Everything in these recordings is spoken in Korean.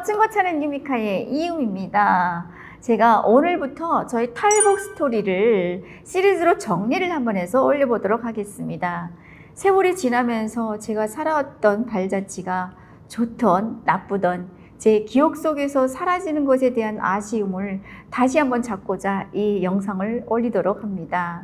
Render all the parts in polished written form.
친구차는 유미카의 이유미입니다. 제가 오늘부터 저희 탈북 스토리를 시리즈로 정리를 한번 해서 올려보도록 하겠습니다. 세월이 지나면서 제가 살아왔던 발자취가 좋던 나쁘던 제 기억 속에서 사라지는 것에 대한 아쉬움을 다시 한번 잡고자 이 영상을 올리도록 합니다.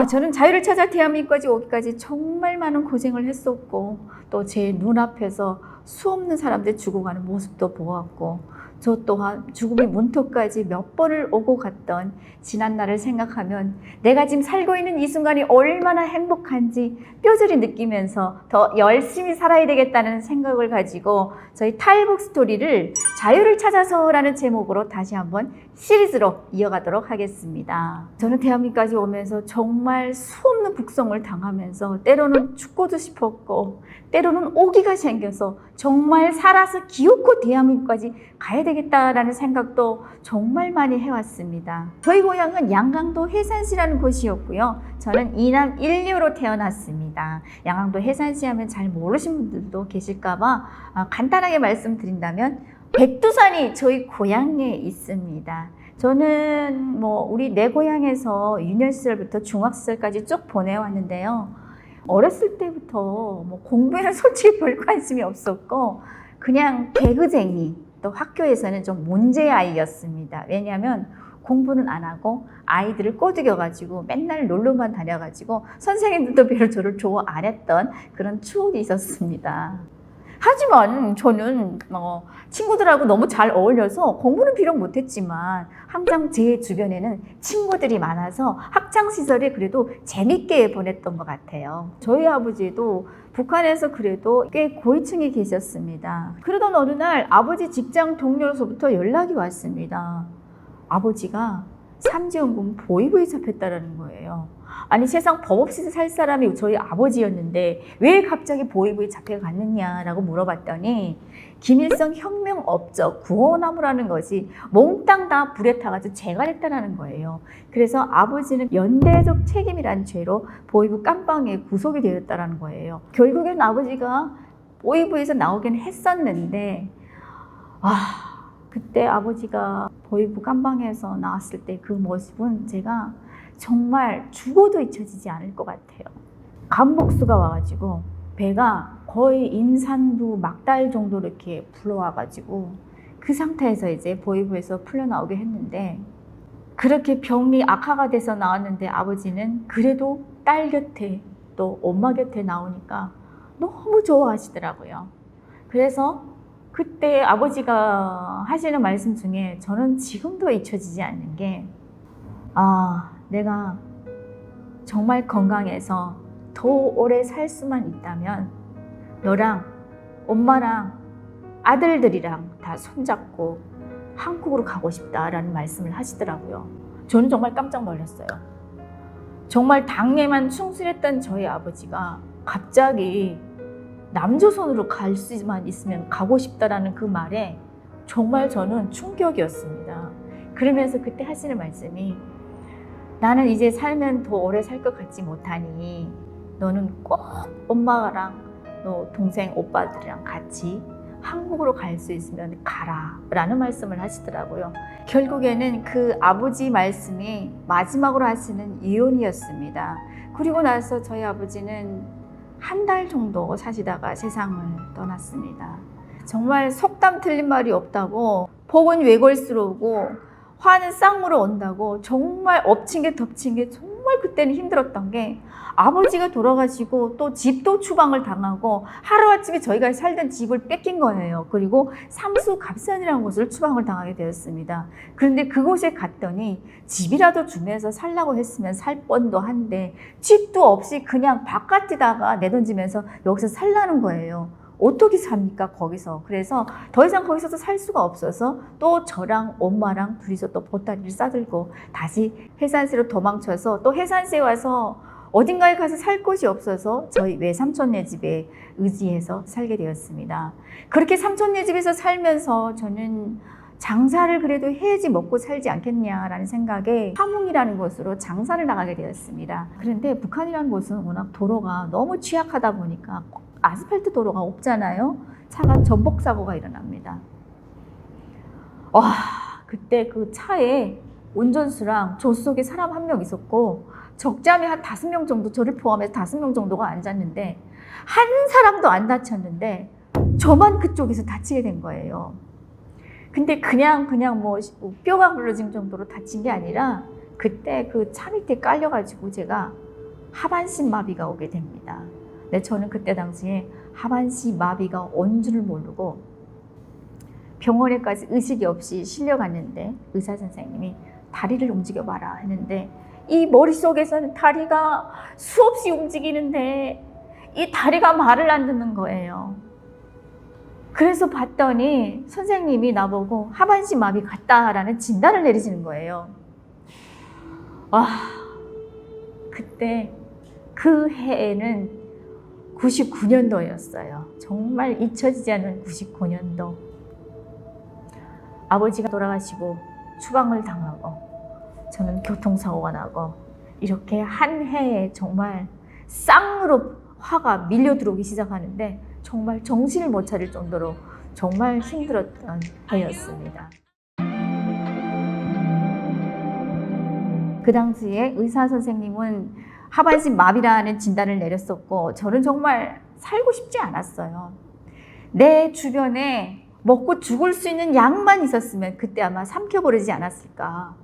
저는 자유를 찾아 대한민국까지 오기까지 정말 많은 고생을 했었고, 또 제 눈앞에서 수없는 사람들 죽어가는 모습도 보았고, 저 또한 죽음의 문턱까지 몇 번을 오고 갔던 지난 날을 생각하면 내가 지금 살고 있는 이 순간이 얼마나 행복한지 뼈저리 느끼면서 더 열심히 살아야 되겠다는 생각을 가지고 저희 탈북 스토리를 자유를 찾아서라는 제목으로 다시 한번 시리즈로 이어가도록 하겠습니다. 저는 대한민국까지 오면서 정말 수없는 북송을 당하면서 때로는 죽고도 싶었고, 때로는 오기가 생겨서 정말 살아서 기어코 대한민국까지 가야 되겠다라는 생각도 정말 많이 해왔습니다. 저희 고향은 양강도 해산시라는 곳이었고요. 저는 이남 1녀로 태어났습니다. 양강도 해산시 하면 잘 모르시는 분들도 계실까봐 간단하게 말씀드린다면 백두산이 저희 고향에 있습니다. 저는 우리 내 고향에서 유년 시절부터 중학 시절까지 쭉 보내왔는데요. 어렸을 때부터 공부에는 솔직히 별 관심이 없었고 그냥 개그쟁이, 또 학교에서는 좀 문제 아이였습니다. 왜냐하면 공부는 안 하고 아이들을 꼬드겨가지고 맨날 놀러만 다녀가지고 선생님들도 별로 저를 좋아 안 했던 그런 추억이 있었습니다. 하지만 저는 친구들하고 너무 잘 어울려서 공부는 비록 못했지만 항상 제 주변에는 친구들이 많아서 학창시절에 그래도 재밌게 보냈던 것 같아요. 저희 아버지도 북한에서 그래도 꽤 고위층에 계셨습니다. 그러던 어느 날 아버지 직장 동료로서부터 연락이 왔습니다. 아버지가 삼지연금 보위부에 잡혔다는 거예요. 아니, 세상 법 없이 살 사람이 저희 아버지였는데 왜 갑자기 보위부에 잡혀갔느냐라고 물어봤더니 김일성 혁명업적 구호나무라는 것이 몽땅 다 불에 타가지고 재갈했다는 거예요. 그래서 아버지는 연대적 책임이란 죄로 보위부 깜방에 구속이 되었다는 거예요. 결국엔 아버지가 보위부에서 나오긴 했었는데 그때 아버지가 보위부 깜방에서 나왔을 때 그 모습은 제가 정말 죽어도 잊혀지지 않을 것 같아요. 감복수가 와가지고 배가 거의 인산부 막달 정도로 이렇게 불러와가지고 그 상태에서 이제 보위부에서 풀려나오게 했는데, 그렇게 병이 악화가 돼서 나왔는데 아버지는 그래도 딸 곁에 또 엄마 곁에 나오니까 너무 좋아하시더라고요. 그래서 그때 아버지가 하시는 말씀 중에 저는 지금도 잊혀지지 않는 게, 내가 정말 건강해서 더 오래 살 수만 있다면 너랑 엄마랑 아들들이랑 다 손잡고 한국으로 가고 싶다라는 말씀을 하시더라고요. 저는 정말 깜짝 놀랐어요. 정말 당에만 충실했던 저희 아버지가 갑자기 남조선으로 갈 수만 있으면 가고 싶다라는 그 말에 정말 저는 충격이었습니다. 그러면서 그때 하시는 말씀이, 나는 이제 살면 더 오래 살 것 같지 못하니 너는 꼭 엄마랑 너 동생 오빠들이랑 같이 한국으로 갈 수 있으면 가라 라는 말씀을 하시더라고요. 결국에는 그 아버지 말씀이 마지막으로 하시는 유언이었습니다. 그리고 나서 저희 아버지는 한 달 정도 사시다가 세상을 떠났습니다. 정말 속담 틀린 말이 없다고, 복은 외골수로고 화는 쌍무로 온다고, 정말 엎친 게 덮친 게 정말 그때는 힘들었던 게, 아버지가 돌아가시고 또 집도 추방을 당하고 하루아침에 저희가 살던 집을 뺏긴 거예요. 그리고 삼수 갑산이라는 곳을 추방을 당하게 되었습니다. 그런데 그곳에 갔더니 집이라도 주면서 살라고 했으면 살 뻔도 한데 집도 없이 그냥 바깥에다가 내던지면서 여기서 살라는 거예요. 어떻게 삽니까 거기서. 그래서 더 이상 거기서도 살 수가 없어서 또 저랑 엄마랑 둘이서 또 보따리를 싸들고 다시 해산시로 도망쳐서 또 해산시에 와서 어딘가에 가서 살 곳이 없어서 저희 외삼촌네 집에 의지해서 살게 되었습니다. 그렇게 삼촌네 집에서 살면서 저는 장사를 그래도 해야지 먹고 살지 않겠냐라는 생각에 함흥이라는 곳으로 장사를 나가게 되었습니다. 그런데 북한이라는 곳은 워낙 도로가 너무 취약하다 보니까 아스팔트 도로가 없잖아요. 차가 전복 사고가 일어납니다. 와, 그때 그 차에 운전수랑 조수석에 사람 한 명 있었고 적잠이 한 5명 정도, 저를 포함해서 5명 정도가 앉았는데 한 사람도 안 다쳤는데 저만 그쪽에서 다치게 된 거예요. 근데 그냥 뭐 뼈가 부러진 정도로 다친 게 아니라 그때 그 차 밑에 깔려가지고 제가 하반신 마비가 오게 됩니다. 근데 저는 그때 당시에 하반신 마비가 온 줄을 모르고 병원에까지 의식이 없이 실려갔는데 의사 선생님이 다리를 움직여봐라 했는데 이 머릿속에서는 다리가 수없이 움직이는데 이 다리가 말을 안 듣는 거예요. 그래서 봤더니 선생님이 나보고 하반신 마비 같다라는 진단을 내리시는 거예요. 와, 그때 그 해에는 99년도였어요. 정말 잊혀지지 않는 99년도. 아버지가 돌아가시고 추방을 당하고 저는 교통사고가 나고 이렇게 한 해에 정말 쌍으로 화가 밀려 들어오기 시작하는데 정말 정신을 못 차릴 정도로 정말 힘들었던 해였습니다. 그 당시에 의사 선생님은 하반신 마비라는 진단을 내렸었고 저는 정말 살고 싶지 않았어요. 내 주변에 먹고 죽을 수 있는 약만 있었으면 그때 아마 삼켜버리지 않았을까.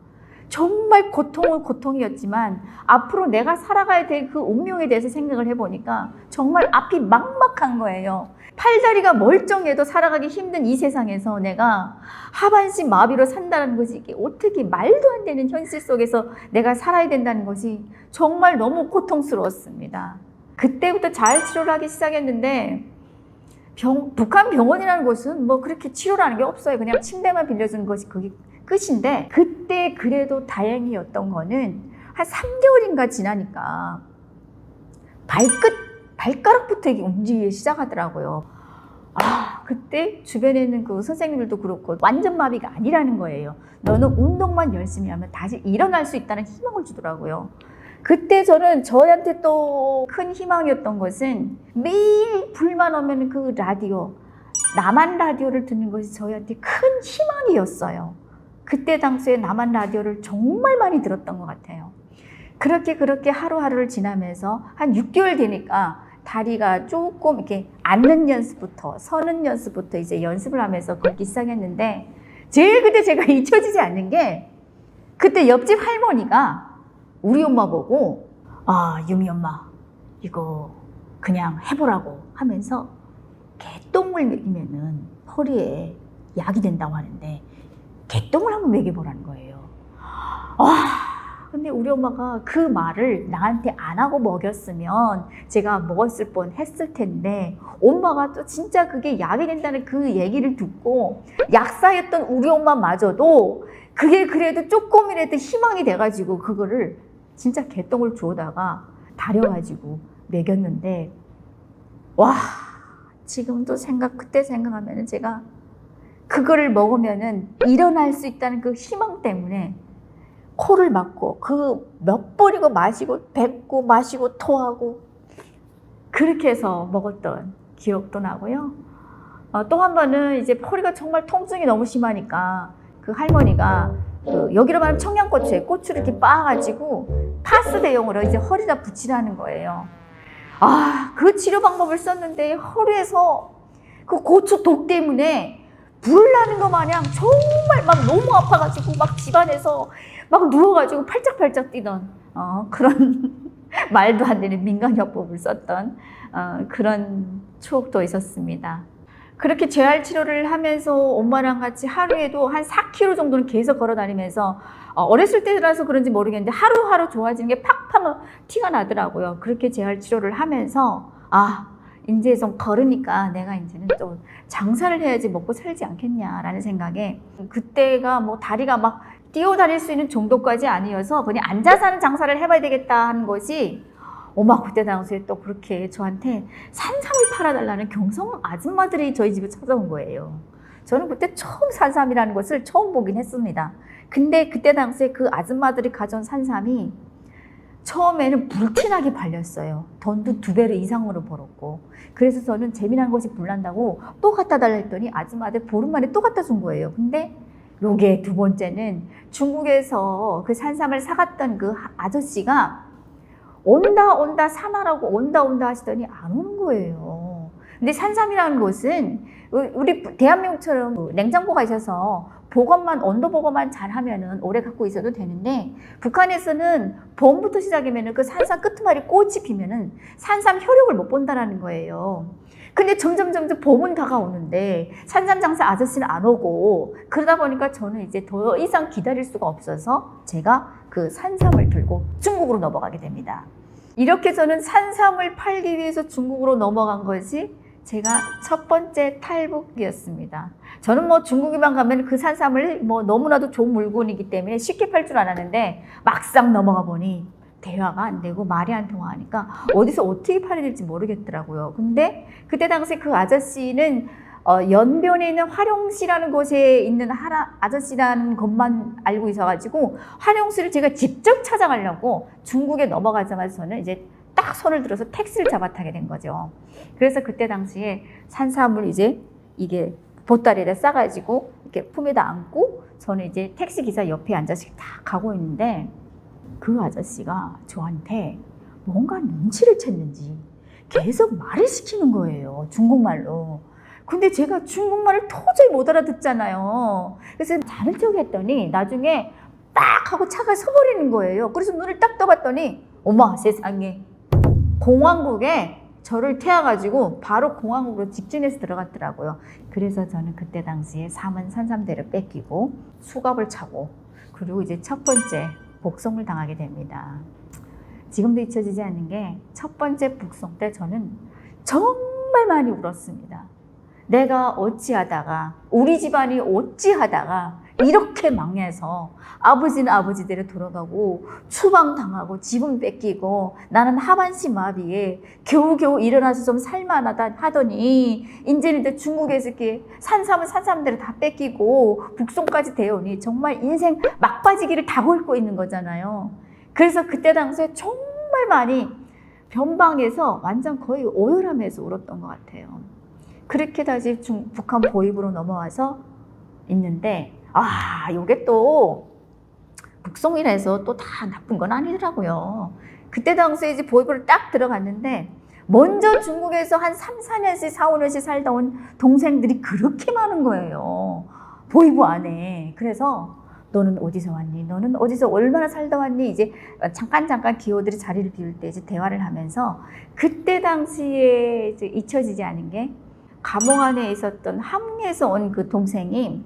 정말 고통은 고통이었지만 앞으로 내가 살아가야 될 그 운명에 대해서 생각을 해보니까 정말 앞이 막막한 거예요. 팔다리가 멀쩡해도 살아가기 힘든 이 세상에서 내가 하반신 마비로 산다는 것이 이게 어떻게 말도 안 되는 현실 속에서 내가 살아야 된다는 것이 정말 너무 고통스러웠습니다. 그때부터 잘 치료를 하기 시작했는데 북한 병원이라는 곳은 뭐 그렇게 치료라는 게 없어요. 그냥 침대만 빌려주는 것이 그게 끝인데 그때 그래도 다행이었던 거는 한 3개월인가 지나니까 발가락부터 이게 움직이기 시작하더라고요. 아, 그때 주변에 있는 그 선생님들도 그렇고 완전 마비가 아니라는 거예요. 너는 운동만 열심히 하면 다시 일어날 수 있다는 희망을 주더라고요. 그때 저한테 또 큰 희망이었던 것은 매일 불만 오면 그 라디오, 나만 라디오를 듣는 것이 저희한테 큰 희망이었어요. 그때 당시에 나만 라디오를 정말 많이 들었던 것 같아요. 그렇게 하루하루를 지나면서 한 6개월 되니까 다리가 조금 이렇게 앉는 연습부터 서는 연습부터 이제 연습을 하면서 걷기 시작했는데 제일 그때 제가 잊혀지지 않는 게 그때 옆집 할머니가 우리 엄마 보고 유미 엄마 이거 그냥 해보라고 하면서 개똥을 먹이면은 허리에 약이 된다고 하는데 개똥을 한번 먹여보라는 거예요. 근데 우리 엄마가 그 말을 나한테 안 하고 먹였으면 제가 먹었을 뻔 했을 텐데 엄마가 또 진짜 그게 약이 된다는 그 얘기를 듣고 약사였던 우리 엄마마저도 그게 그래도 조금이라도 희망이 돼가지고 그거를 진짜 개똥을 주워다가 다려가지고 먹였는데 와, 지금도 그때 생각하면은 제가 그거를 먹으면은 일어날 수 있다는 그 희망 때문에 코를 막고 그 몇 번이고 마시고 뱉고 마시고 토하고 그렇게 해서 먹었던 기억도 나고요. 또 한 번은 이제 허리가 정말 통증이 너무 심하니까 그 할머니가 여기로 말하면 청양고추에 고추를 이렇게 빻아가지고 파스 대용으로 이제 허리다 붙이라는 거예요. 그 치료 방법을 썼는데 허리에서 그 고추 독 때문에 불 나는 거 마냥 정말 막 너무 아파가지고 막 집안에서 막 누워가지고 팔짝팔짝 뛰던 그런 말도 안 되는 민간요법을 썼던 그런 추억도 있었습니다. 그렇게 재활 치료를 하면서 엄마랑 같이 하루에도 한 4km 정도는 계속 걸어 다니면서 어렸을 때라서 그런지 모르겠는데 하루하루 좋아지는 게 팍팍 티가 나더라고요. 그렇게 재활 치료를 하면서 이제 좀 걸으니까 내가 이제는 좀 장사를 해야지 먹고 살지 않겠냐라는 생각에 그때가 뭐 다리가 막 뛰어다닐 수 있는 정도까지 아니어서 그냥 앉아서 하는 장사를 해봐야 되겠다 하는 것이 엄마 그때 당시에 또 그렇게 저한테 산삼을 팔아달라는 경성 아줌마들이 저희 집에 찾아온 거예요. 저는 그때 처음 산삼이라는 것을 처음 보긴 했습니다. 근데 그때 당시에 그 아줌마들이 가져온 산삼이 처음에는 불티나게 팔렸어요. 돈도 2배로 이상으로 벌었고. 그래서 저는 재미난 것이 불난다고 또 갖다 달라 했더니 아줌마들 보름 만에 또 갖다 준 거예요. 근데 요게 두 번째는 중국에서 그 산삼을 사갔던 그 아저씨가 온다 사나라고 온다 하시더니 안 오는 거예요. 근데 산삼이라는 것은 우리 대한민국처럼 냉장고가 있어서 보관만 온도 보관만 잘하면은 오래 갖고 있어도 되는데, 북한에서는 봄부터 시작이면은 그 산삼 끄트머리 꽃이 피면은 산삼 효력을 못 본다라는 거예요. 근데 점점 봄은 다가오는데 산삼 장사 아저씨는 안 오고, 그러다 보니까 저는 이제 더 이상 기다릴 수가 없어서 제가 그 산삼을 들고 중국으로 넘어가게 됩니다. 이렇게 저는 산삼을 팔기 위해서 중국으로 넘어간 것이 제가 첫 번째 탈북이었습니다. 저는 뭐 중국에만 가면 그 산삼을 뭐 너무나도 좋은 물건이기 때문에 쉽게 팔 줄 알았는데, 막상 넘어가 보니 대화가 안 되고 말이 안 통하니까 어디서 어떻게 팔아야 될지 모르겠더라고요. 근데 그때 당시 그 아저씨는 연변에 있는 화룡시라는 곳에 있는 아저씨라는 것만 알고 있어가지고, 화룡시를 제가 직접 찾아가려고 중국에 넘어가자마자 저는 이제 딱 손을 들어서 택시를 잡아타게 된 거죠. 그래서 그때 당시에 산삼을 이제 이게 보따리에다 싸가지고 이렇게 품에다 안고 저는 이제 택시 기사 옆에 앉아서 딱 가고 있는데, 그 아저씨가 저한테 뭔가 눈치를 챘는지 계속 말을 시키는 거예요. 중국말로. 근데 제가 중국말을 도저히 못 알아듣잖아요. 그래서 자는 척 했더니 나중에 딱 하고 차가 서버리는 거예요. 그래서 눈을 딱 떠봤더니 어머 세상에, 공항국에 저를 태워가지고 바로 공항국으로 직진해서 들어갔더라고요. 그래서 저는 그때 당시에 삼은 산삼대를 뺏기고 수갑을 차고, 그리고 이제 첫 번째 복송을 당하게 됩니다. 지금도 잊혀지지 않는 게, 첫 번째 북송 때 저는 정말 많이 울었습니다. 내가 어찌하다가, 우리 집안이 어찌하다가 이렇게 망해서 아버지는 아버지대로 돌아가고 추방당하고 집은 뺏기고 나는 하반신 마비에 겨우겨우 일어나서 좀 살만하다 하더니 이제는 중국에서 이렇게 산삼은 산삼대로 다 뺏기고 북송까지 되어오니 정말 인생 막바지기를 다 걷고 있는 거잖아요. 그래서 그때 당시에 정말 많이 변방에서 완전 거의 오열하면서 울었던 것 같아요. 그렇게 다시 북한 보위부로 넘어와서 있는데, 요게 또 북송이라서 또 다 나쁜 건 아니더라고요. 그때 당시에 이제 보위부를 딱 들어갔는데, 먼저 중국에서 한 3, 4년씩, 4, 5년씩 살다 온 동생들이 그렇게 많은 거예요. 보위부 안에. 그래서 너는 어디서 왔니? 너는 어디서 얼마나 살다 왔니? 이제 잠깐 기호들이 자리를 비울 때 이제 대화를 하면서, 그때 당시에 이제 잊혀지지 않은 게, 감옥 안에 있었던 함흥에서 온 그 동생이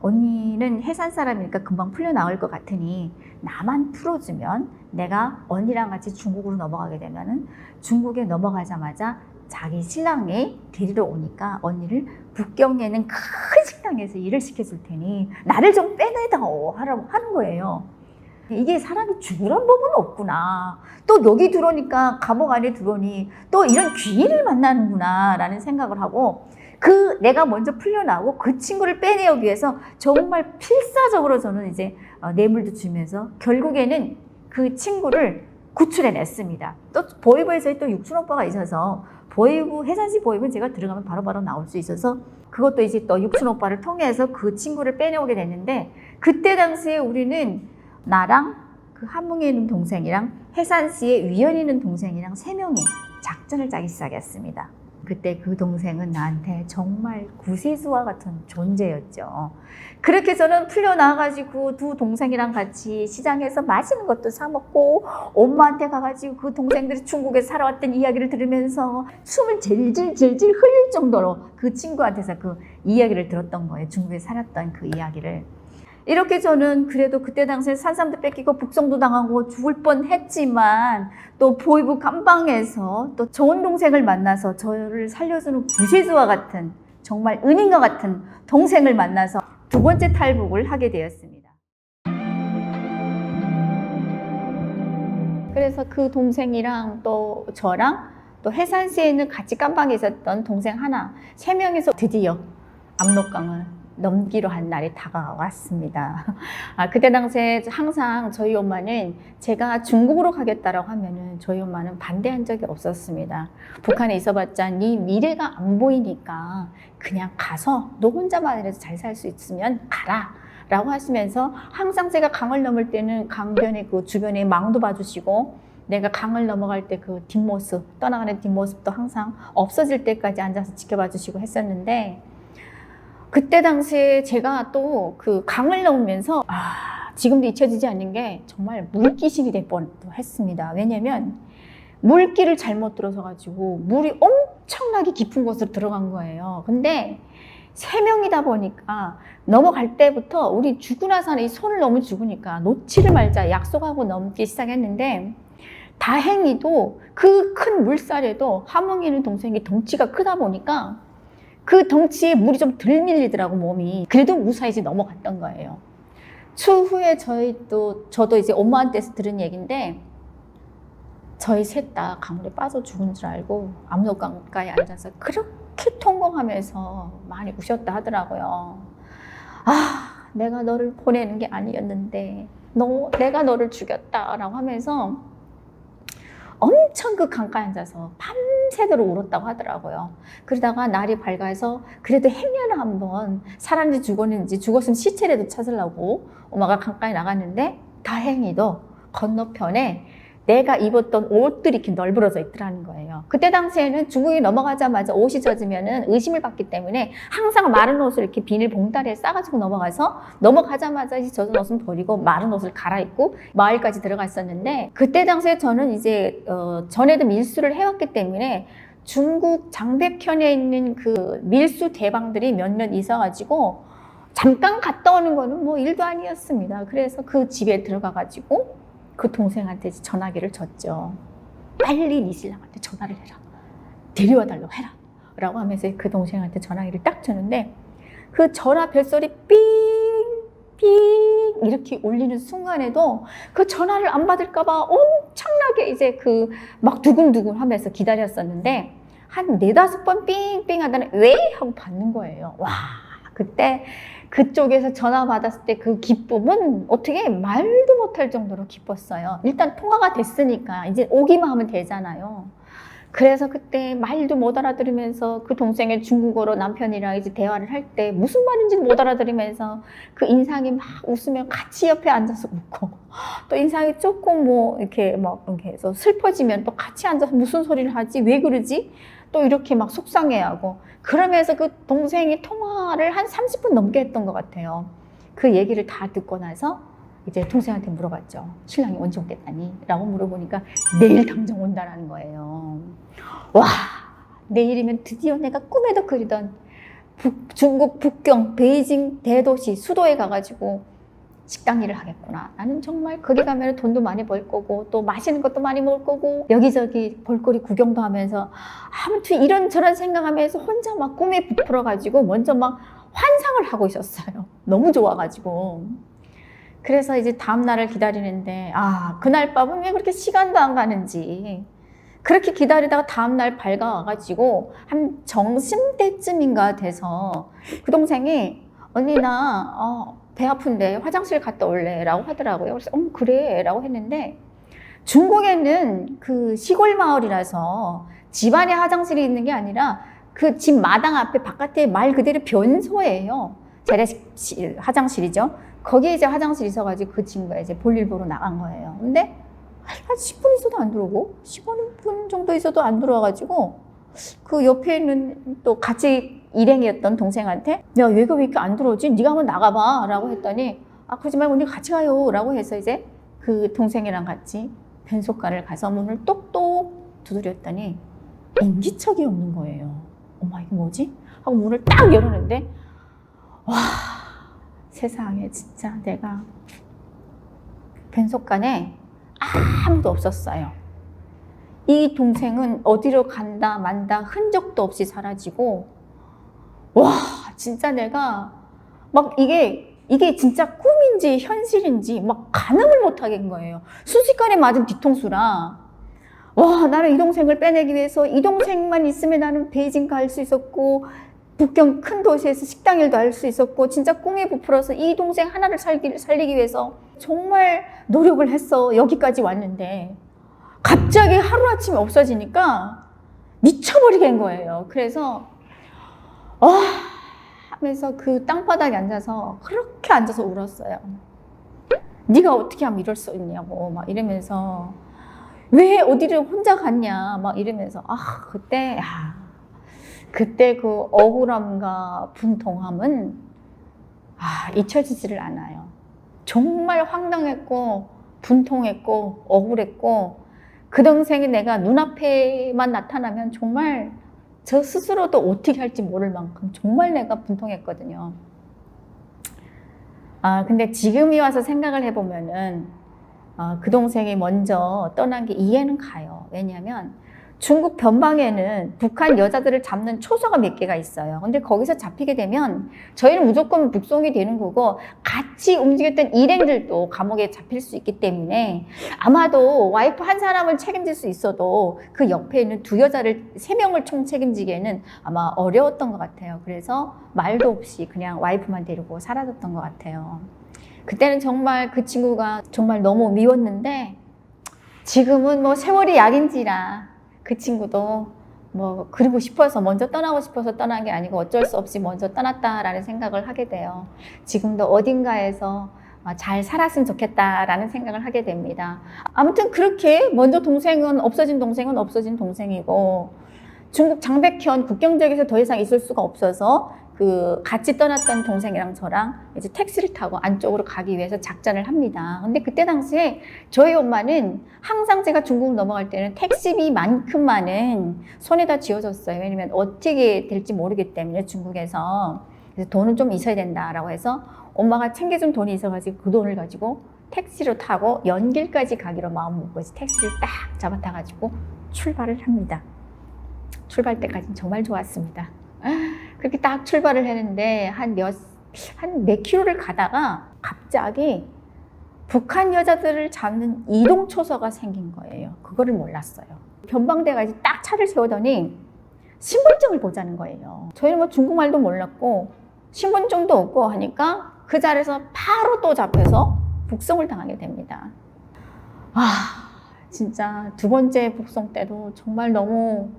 언니는 해산 사람이니까 금방 풀려 나올 것 같으니 나만 풀어주면 내가 언니랑 같이 중국으로 넘어가게 되면은 중국에 넘어가자마자 자기 신랑이 데리러 오니까 언니를 북경에 있는 큰 식당에서 일을 시켜줄 테니 나를 좀 빼내다오 하라고 하는 거예요. 이게 사람이 죽으란 법은 없구나. 또 여기 들어오니까, 감옥 안에 들어오니 또 이런 귀인을 만나는구나 라는 생각을 하고, 내가 먼저 풀려나오고 그 친구를 빼내기 위해서 정말 필사적으로 저는 이제 뇌물도 주면서 결국에는 그 친구를 구출해냈습니다. 또 보위부에서 또 육춘 오빠가 있어서, 보위부, 해산시 보위부는 제가 들어가면 바로바로 나올 수 있어서 그것도 이제 또 육춘 오빠를 통해서 그 친구를 빼내오게 됐는데, 그때 당시에 우리는 나랑 그 함흥에 있는 동생이랑 해산시에 위연에 있는 동생이랑 3명이 작전을 짜기 시작했습니다. 그때 그 동생은 나한테 정말 구세주와 같은 존재였죠. 그렇게 저는 풀려나와가지고 두 동생이랑 같이 시장에서 맛있는 것도 사 먹고, 엄마한테 가가지고 그 동생들이 중국에서 살아왔던 이야기를 들으면서 숨을 질질 흘릴 정도로 그 친구한테서 그 이야기를 들었던 거예요. 중국에 살았던 그 이야기를. 이렇게 저는 그래도 그때 당시에 산삼도 뺏기고 북송도 당하고 죽을 뻔했지만, 또 보위부 감방에서 또 좋은 동생을 만나서 저를 살려주는 구세주와 같은, 정말 은인과 같은 동생을 만나서 두 번째 탈북을 하게 되었습니다. 그래서 그 동생이랑 또 저랑 또 해산시에 있는 같이 감방에 있었던 동생 하나, 3명이서 드디어 압록강을 넘기로 한 날이 다가왔습니다. 그때 당시에 항상 저희 엄마는 제가 중국으로 가겠다라고 하면은 저희 엄마는 반대한 적이 없었습니다. 북한에 있어봤자 네 미래가 안 보이니까 그냥 가서 너 혼자만 해서 잘 살 수 있으면 가라 라고 하시면서 항상 제가 강을 넘을 때는 강변의 그 주변에 망도 봐주시고 내가 강을 넘어갈 때 그 뒷모습, 떠나가는 뒷모습도 항상 없어질 때까지 앉아서 지켜봐 주시고 했었는데, 그때 당시에 제가 또 그 강을 넘으면서 지금도 잊혀지지 않는 게 정말 물귀신이 될 뻔도 했습니다. 왜냐면 물길을 잘못 들어서 가지고 물이 엄청나게 깊은 곳으로 들어간 거예요. 근데 3명이다 보니까 넘어갈 때부터 우리 죽고 나서는 이 손을 너무 죽으니까 놓지를 말자 약속하고 넘기 시작했는데, 다행히도 그 큰 물살에도 하몽이는 동생이 덩치가 크다 보니까 그 덩치에 물이 좀 덜 밀리더라고, 몸이. 그래도 무사히 넘어갔던 거예요. 추후에 저도 이제 엄마한테서 들은 얘기인데, 저희 셋 다 강물에 빠져 죽은 줄 알고 압록강가에 앉아서 그렇게 통곡하면서 많이 우셨다 하더라고요. 내가 너를 보내는 게 아니었는데 내가 너를 죽였다라고 하면서 엄청 그 강가에 앉아서 밤새도록 울었다고 하더라고요. 그러다가 날이 밝아서 그래도 행여나 한번 살았는지 죽었는지, 죽었으면 시체라도 찾으려고 엄마가 강가에 나갔는데, 다행히도 건너편에 내가 입었던 옷들이 이렇게 널브러져 있더라는 거예요. 그때 당시에는 중국이 넘어가자마자 옷이 젖으면 의심을 받기 때문에 항상 마른 옷을 이렇게 비닐 봉다리에 싸가지고 넘어가자마자 이 젖은 옷은 버리고 마른 옷을 갈아입고 마을까지 들어갔었는데, 그때 당시에 저는 이제 전에도 밀수를 해왔기 때문에 중국 장백현에 있는 그 밀수 대방들이 몇몇 있어가지고 잠깐 갔다 오는 거는 뭐 일도 아니었습니다. 그래서 그 집에 들어가가지고 그 동생한테 전화기를 줬죠. 빨리 네 신랑한테 전화를 해라. 데려와 달라고 해라. 라고 하면서 그 동생한테 전화기를 딱 줬는데, 그 전화 벨소리 삥, 삥 이렇게 울리는 순간에도 그 전화를 안 받을까봐 엄청나게 이제 그 막 두근두근 하면서 기다렸었는데, 한 4-5번 삥삥 하다가 왜? 하고 받는 거예요. 와, 그때 그쪽에서 전화 받았을 때 그 기쁨은 어떻게 말도 못할 정도로 기뻤어요. 일단 통화가 됐으니까 이제 오기만 하면 되잖아요. 그래서 그때 말도 못 알아들으면서 그 동생의 중국어로 남편이랑 이제 대화를 할 때 무슨 말인지 못 알아들으면서 그 인상이 막 웃으면 같이 옆에 앉아서 웃고, 또 인상이 조금 뭐 이렇게 막 이렇게 해서 슬퍼지면 또 같이 앉아서 무슨 소리를 하지? 왜 그러지? 또 이렇게 막 속상해하고, 그러면서 그 동생이 통화를 한 30분 넘게 했던 것 같아요. 그 얘기를 다 듣고 나서 이제 동생한테 물어봤죠. 신랑이 언제 오겠다니? 라고 물어보니까 내일 당장 온다라는 거예요. 와, 내일이면 드디어 내가 꿈에도 그리던 중국 북경 베이징 대도시 수도에 가가지고 식당 일을 하겠구나. 나는 정말 거기 가면 돈도 많이 벌 거고 또 맛있는 것도 많이 먹을 거고 여기저기 볼거리 구경도 하면서 아무튼 이런저런 생각하면서 혼자 막 꿈에 부풀어가지고 먼저 막 환상을 하고 있었어요. 너무 좋아가지고. 그래서 이제 다음 날을 기다리는데 그날 밤은 왜 그렇게 시간도 안 가는지 그렇게 기다리다가 다음 날 밝아와가지고 한 점심때쯤인가 돼서 그 동생이 언니 나 배 아픈데 화장실 갔다 올래? 라고 하더라고요. 그래서 그래? 라고 했는데, 중국에는 그 시골 마을이라서 집 안에 화장실이 있는 게 아니라 그 집 마당 앞에 바깥에 말 그대로 변소예요. 재래식 화장실이죠. 거기에 이제 화장실이 있어가지고 그 친구가 이제 볼일 보러 나간 거예요. 근데 한 10분 있어도 안 들어오고 15분 정도 있어도 안 들어와가지고 그 옆에 있는 또 같이 일행이었던 동생한테 야 얘가 왜 이렇게 안 들어오지? 네가 한번 나가봐 라고 했더니 그러지 말고 언니 같이 가요 라고 해서 이제 그 동생이랑 같이 변속관을 가서 문을 똑똑 두드렸더니 인기척이 없는 거예요. 엄마 이게 뭐지? 하고 문을 딱 열었는데 와 세상에 진짜 내가 변속관에 아무도 없었어요. 이 동생은 어디로 간다 만다 흔적도 없이 사라지고 와 진짜 내가 막 이게 진짜 꿈인지 현실인지 막 가늠을 못 하겠는 거예요. 순식간에 맞은 뒤통수라 와 나는 이 동생을 빼내기 위해서 이 동생만 있으면 나는 베이징 갈 수 있었고 북경 큰 도시에서 식당 일도 할 수 있었고 진짜 꿈에 부풀어서 이 동생 하나를 살리기 위해서 정말 노력을 했어. 여기까지 왔는데 갑자기 하루아침에 없어지니까 미쳐버리게 된 거예요. 그래서 하면서 그 땅바닥에 앉아서 그렇게 앉아서 울었어요. 네가 어떻게 하면 이럴 수 있냐고 막 이러면서 왜 어디를 혼자 갔냐 막 이러면서 그때 그 억울함과 분통함은 잊혀지지를 않아요. 정말 황당했고 분통했고 억울했고 그 동생이 내가 눈앞에만 나타나면 정말 저 스스로도 어떻게 할지 모를 만큼 정말 내가 분통했거든요. 근데 지금이 와서 생각을 해보면은 그 동생이 먼저 떠난 게 이해는 가요. 왜냐하면 중국 변방에는 북한 여자들을 잡는 초소가 몇 개가 있어요. 근데 거기서 잡히게 되면 저희는 무조건 북송이 되는 거고 같이 움직였던 일행들도 감옥에 잡힐 수 있기 때문에 아마도 와이프 한 사람을 책임질 수 있어도 그 옆에 있는 두 여자를 3명을 총 책임지기에는 아마 어려웠던 것 같아요. 그래서 말도 없이 그냥 와이프만 데리고 사라졌던 것 같아요. 그때는 정말 그 친구가 정말 너무 미웠는데 지금은 뭐 세월이 약인지라 그 친구도 뭐 그리고 싶어서 먼저 떠나고 싶어서 떠난 게 아니고 어쩔 수 없이 먼저 떠났다라는 생각을 하게 돼요. 지금도 어딘가에서 잘 살았으면 좋겠다라는 생각을 하게 됩니다. 아무튼 그렇게 먼저 동생은 없어진 동생이고 중국 장백현 국경 지역에서 더 이상 있을 수가 없어서 그 같이 떠났던 동생이랑 저랑 이제 택시를 타고 안쪽으로 가기 위해서 작전을 합니다. 근데 그때 당시에 저희 엄마는 항상 제가 중국 넘어갈 때는 택시비만큼만은 손에다 쥐어줬어요. 왜냐면 어떻게 될지 모르기 때문에 중국에서. 그래서 돈은 좀 있어야 된다라고 해서 엄마가 챙겨준 돈이 있어가지고 그 돈을 가지고 택시로 타고 연길까지 가기로 마음먹고 택시를 딱 잡아타가지고 출발을 합니다. 출발 때까지는 정말 좋았습니다. 그렇게 딱 출발을 했는데 한 몇 킬로를 가다가 갑자기 북한 여자들을 잡는 이동 초소가 생긴 거예요. 그거를 몰랐어요. 변방대가 딱 차를 세우더니 신분증을 보자는 거예요. 저희는 뭐 중국말도 몰랐고 신분증도 없고 하니까 그 자리에서 바로 또 잡혀서 북송을 당하게 됩니다. 진짜 두 번째 북송 때도 정말 너무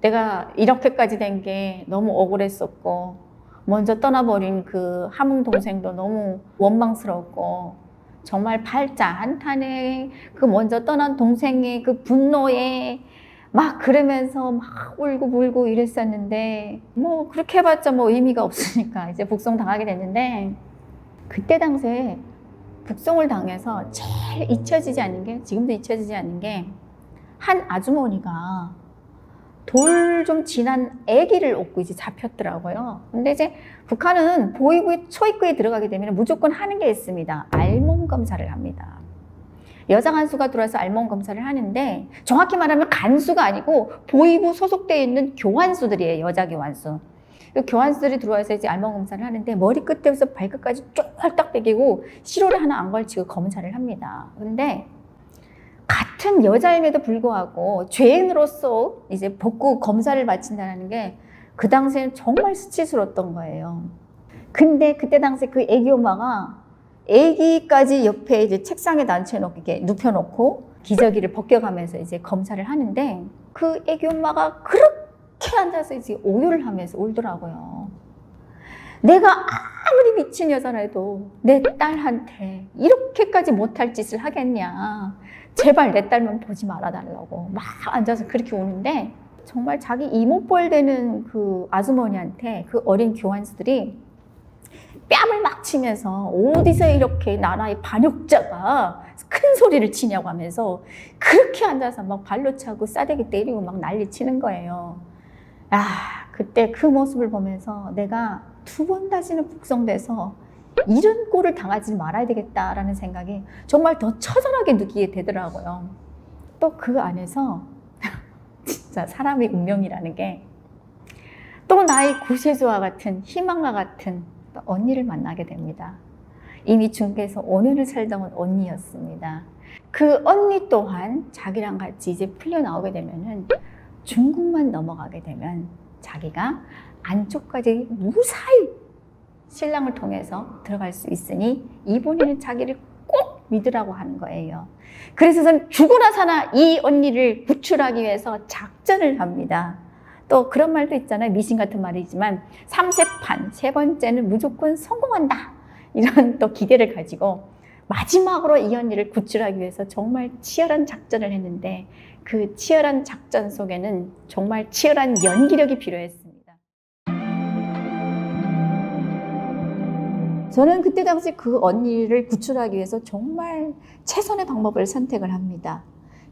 내가 이렇게까지 된 게 너무 억울했었고 먼저 떠나버린 그 함흥 동생도 너무 원망스럽고 정말 팔자 한탄에 그 먼저 떠난 동생의 그 분노에 막 그러면서 막 울고 불고 이랬었는데 뭐 그렇게 해봤자 뭐 의미가 없으니까 이제 북송 당하게 됐는데 그때 당시에 북송을 당해서 제일 잊혀지지 않는 게 지금도 잊혀지지 않는 게 한 아주머니가 돌 좀 지난 아기를 업고 이제 잡혔더라고요. 근데 이제 북한은 보위부의 초입구에 들어가게 되면 무조건 하는 게 있습니다. 알몸 검사를 합니다. 여자 간수가 들어와서 알몸 검사를 하는데 정확히 말하면 간수가 아니고 보위부 소속되어 있는 교환수들이에요. 여자 교환수. 그 교환수들이 들어와서 이제 알몸 검사를 하는데 머리 끝에서 발끝까지 쫙딱 빼기고 시로를 하나 안 걸치고 검사를 합니다. 근데 같은 여자임에도 불구하고 죄인으로서 이제 복구 검사를 마친다는 게 그 당시에는 정말 수치스러웠던 거예요. 근데 그때 당시 그 애기 엄마가 애기까지 옆에 이제 책상에 앉혀놓고 이렇게 눕혀놓고 기저귀를 벗겨가면서 이제 검사를 하는데 그 애기 엄마가 그렇게 앉아서 이제 오열을 하면서 울더라고요. 내가 아무리 미친 여자라도 내 딸한테 이렇게까지 못할 짓을 하겠냐. 제발 내 딸만 보지 말아달라고 막 앉아서 그렇게 우는데 정말 자기 이모뻘 되는 그 아주머니한테 그 어린 교환수들이 뺨을 막 치면서 어디서 이렇게 나라의 반역자가 큰 소리를 치냐고 하면서 그렇게 앉아서 막 발로 차고 싸대기 때리고 막 난리 치는 거예요. 그때 그 모습을 보면서 내가 2번 다시는 북송돼서 이런 꼴을 당하지 말아야 되겠다라는 생각이 정말 더 처절하게 느끼게 되더라고요. 또 그 안에서 진짜 사람의 운명이라는 게 또 나의 구세주와 같은 희망과 같은 언니를 만나게 됩니다. 이미 중국에서 5년을 살던 언니였습니다. 그 언니 또한 자기랑 같이 이제 풀려 나오게 되면은 중국만 넘어가게 되면 자기가 안쪽까지 무사히 신랑을 통해서 들어갈 수 있으니 이분이는 자기를 꼭 믿으라고 하는 거예요. 그래서 저는 죽으나 사나 이 언니를 구출하기 위해서 작전을 합니다. 또 그런 말도 있잖아요. 미신 같은 말이지만 3세판, 세 번째는 무조건 성공한다. 이런 또 기대를 가지고 마지막으로 이 언니를 구출하기 위해서 정말 치열한 작전을 했는데 그 치열한 작전 속에는 정말 치열한 연기력이 필요했습니다. 저는 그때 당시 그 언니를 구출하기 위해서 정말 최선의 방법을 선택을 합니다.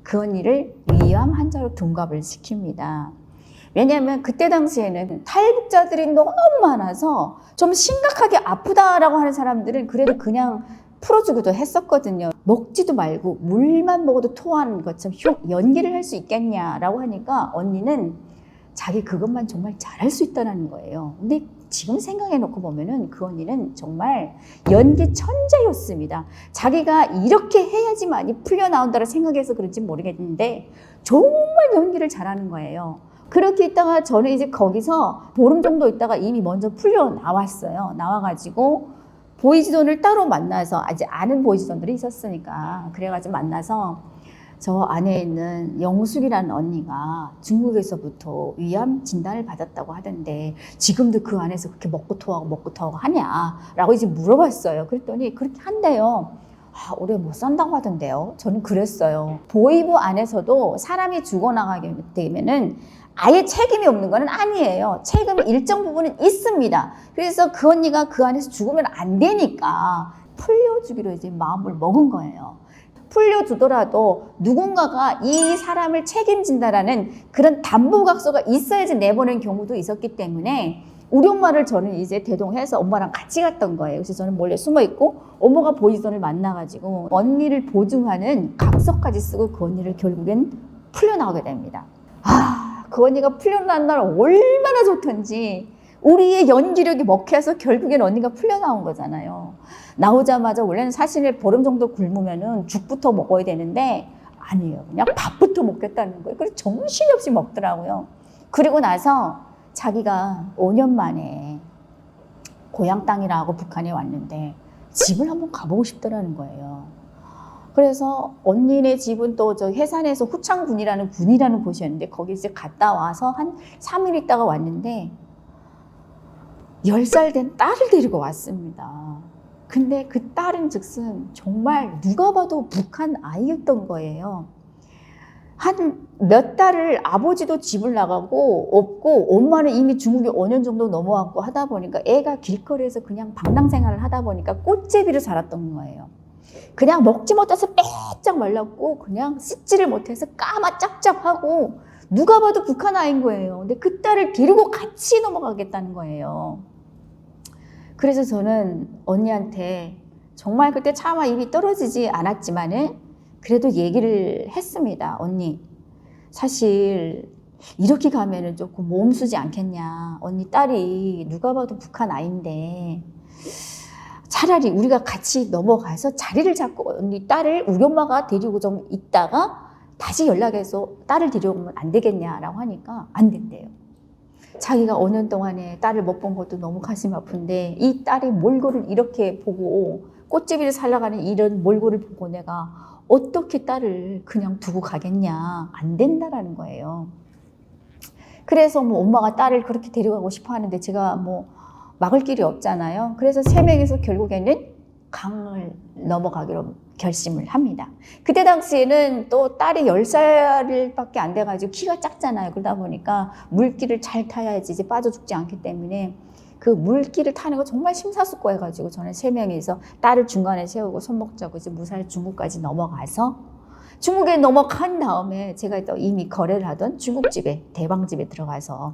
그 언니를 위암 환자로 둔갑을 시킵니다. 왜냐하면 그때 당시에는 탈북자들이 너무 많아서 좀 심각하게 아프다라고 하는 사람들은 그래도 그냥 풀어주기도 했었거든요. 먹지도 말고 물만 먹어도 토하는 것처럼 연기를 할 수 있겠냐라고 하니까 언니는 자기 그것만 정말 잘할 수 있다는 거예요. 근데 지금 생각해 놓고 보면은 그 언니는 정말 연기 천재였습니다. 자기가 이렇게 해야지만이 풀려 나온다고 생각해서 그런지 모르겠는데 정말 연기를 잘하는 거예요. 그렇게 있다가 저는 이제 거기서 보름 정도 있다가 이미 먼저 풀려 나왔어요. 나와가지고 보이지돈을 따로 만나서 아직 아는 보이지돈들이 있었으니까 그래가지고 만나서 저 안에 있는 영숙이라는 언니가 중국에서부터 위암 진단을 받았다고 하던데 지금도 그 안에서 그렇게 먹고 토하고 하냐라고 이제 물어봤어요. 그랬더니 그렇게 한대요. 아, 오래 못 산다고 하던데요. 저는 그랬어요. 보이부 안에서도 사람이 죽어나가게 되면은 아예 책임이 없는 건 아니에요. 책임이 일정 부분은 있습니다. 그래서 그 언니가 그 안에서 죽으면 안 되니까 풀려주기로 이제 마음을 먹은 거예요. 풀려주더라도 누군가가 이 사람을 책임진다라는 그런 담보각서가 있어야지 내보낸 경우도 있었기 때문에 우리 엄마를 저는 이제 대동해서 엄마랑 같이 갔던 거예요. 그래서 저는 몰래 숨어있고 엄마가 보이지돈을 만나가지고 언니를 보증하는 각서까지 쓰고 그 언니를 결국엔 풀려나오게 됩니다. 그 언니가 풀려난 날 얼마나 좋던지 우리의 연기력이 먹혀서 결국엔 언니가 풀려나온 거잖아요. 나오자마자 원래는 사실 보름 정도 굶으면은 죽부터 먹어야 되는데 아니에요. 그냥 밥부터 먹겠다는 거예요. 그래서 정신이 없이 먹더라고요. 그리고 나서 자기가 5년 만에 고향 땅이라고 북한에 왔는데 집을 한번 가보고 싶더라는 거예요. 그래서 언니네 집은 또 저 해산에서 후창군이라는 군이라는 곳이었는데 거기 이제 갔다 와서 한 3일 있다가 왔는데 10살 된 딸을 데리고 왔습니다. 근데 그 딸은 즉슨 정말 누가 봐도 북한 아이였던 거예요. 한 몇 달을 아버지도 집을 나가고 없고 엄마는 이미 중국에 5년 정도 넘어왔고 하다 보니까 애가 길거리에서 그냥 방랑생활을 하다 보니까 꽃제비로 자랐던 거예요. 그냥 먹지 못해서 빼짝 말랐고 그냥 씻지를 못해서 까마 짭짭하고 누가 봐도 북한 아이인 거예요. 근데 그 딸을 데리고 같이 넘어가겠다는 거예요. 그래서 저는 언니한테 정말 그때 차마 입이 떨어지지 않았지만은 그래도 얘기를 했습니다. 언니, 사실 이렇게 가면은 조금 몸쓰지 않겠냐. 언니 딸이 누가 봐도 북한 아이인데 차라리 우리가 같이 넘어가서 자리를 잡고 언니 딸을 우리 엄마가 데리고 좀 있다가 다시 연락해서 딸을 데려오면 안 되겠냐라고 하니까 안 된대요. 자기가 5년 동안에 딸을 못 본 것도 너무 가슴 아픈데 이 딸이 몰골을 이렇게 보고 꽃제비를 살아가는 이런 몰골을 보고 내가 어떻게 딸을 그냥 두고 가겠냐. 안 된다라는 거예요. 그래서 뭐 엄마가 딸을 그렇게 데려가고 싶어 하는데 제가 뭐 막을 길이 없잖아요. 그래서 3명이서 결국에는 강을 넘어가기로 결심을 합니다. 그때 당시에는 또 딸이 10살밖에 안 돼가지고 키가 작잖아요. 그러다 보니까 물길을 잘 타야지 이제 빠져 죽지 않기 때문에 그 물길을 타는 거 정말 심사숙고해가지고 저는 3명이서 딸을 중간에 세우고 손목 잡고 이제 무사히 중국까지 넘어가서 중국에 넘어간 다음에 제가 또 이미 거래를 하던 중국집에 대방집에 들어가서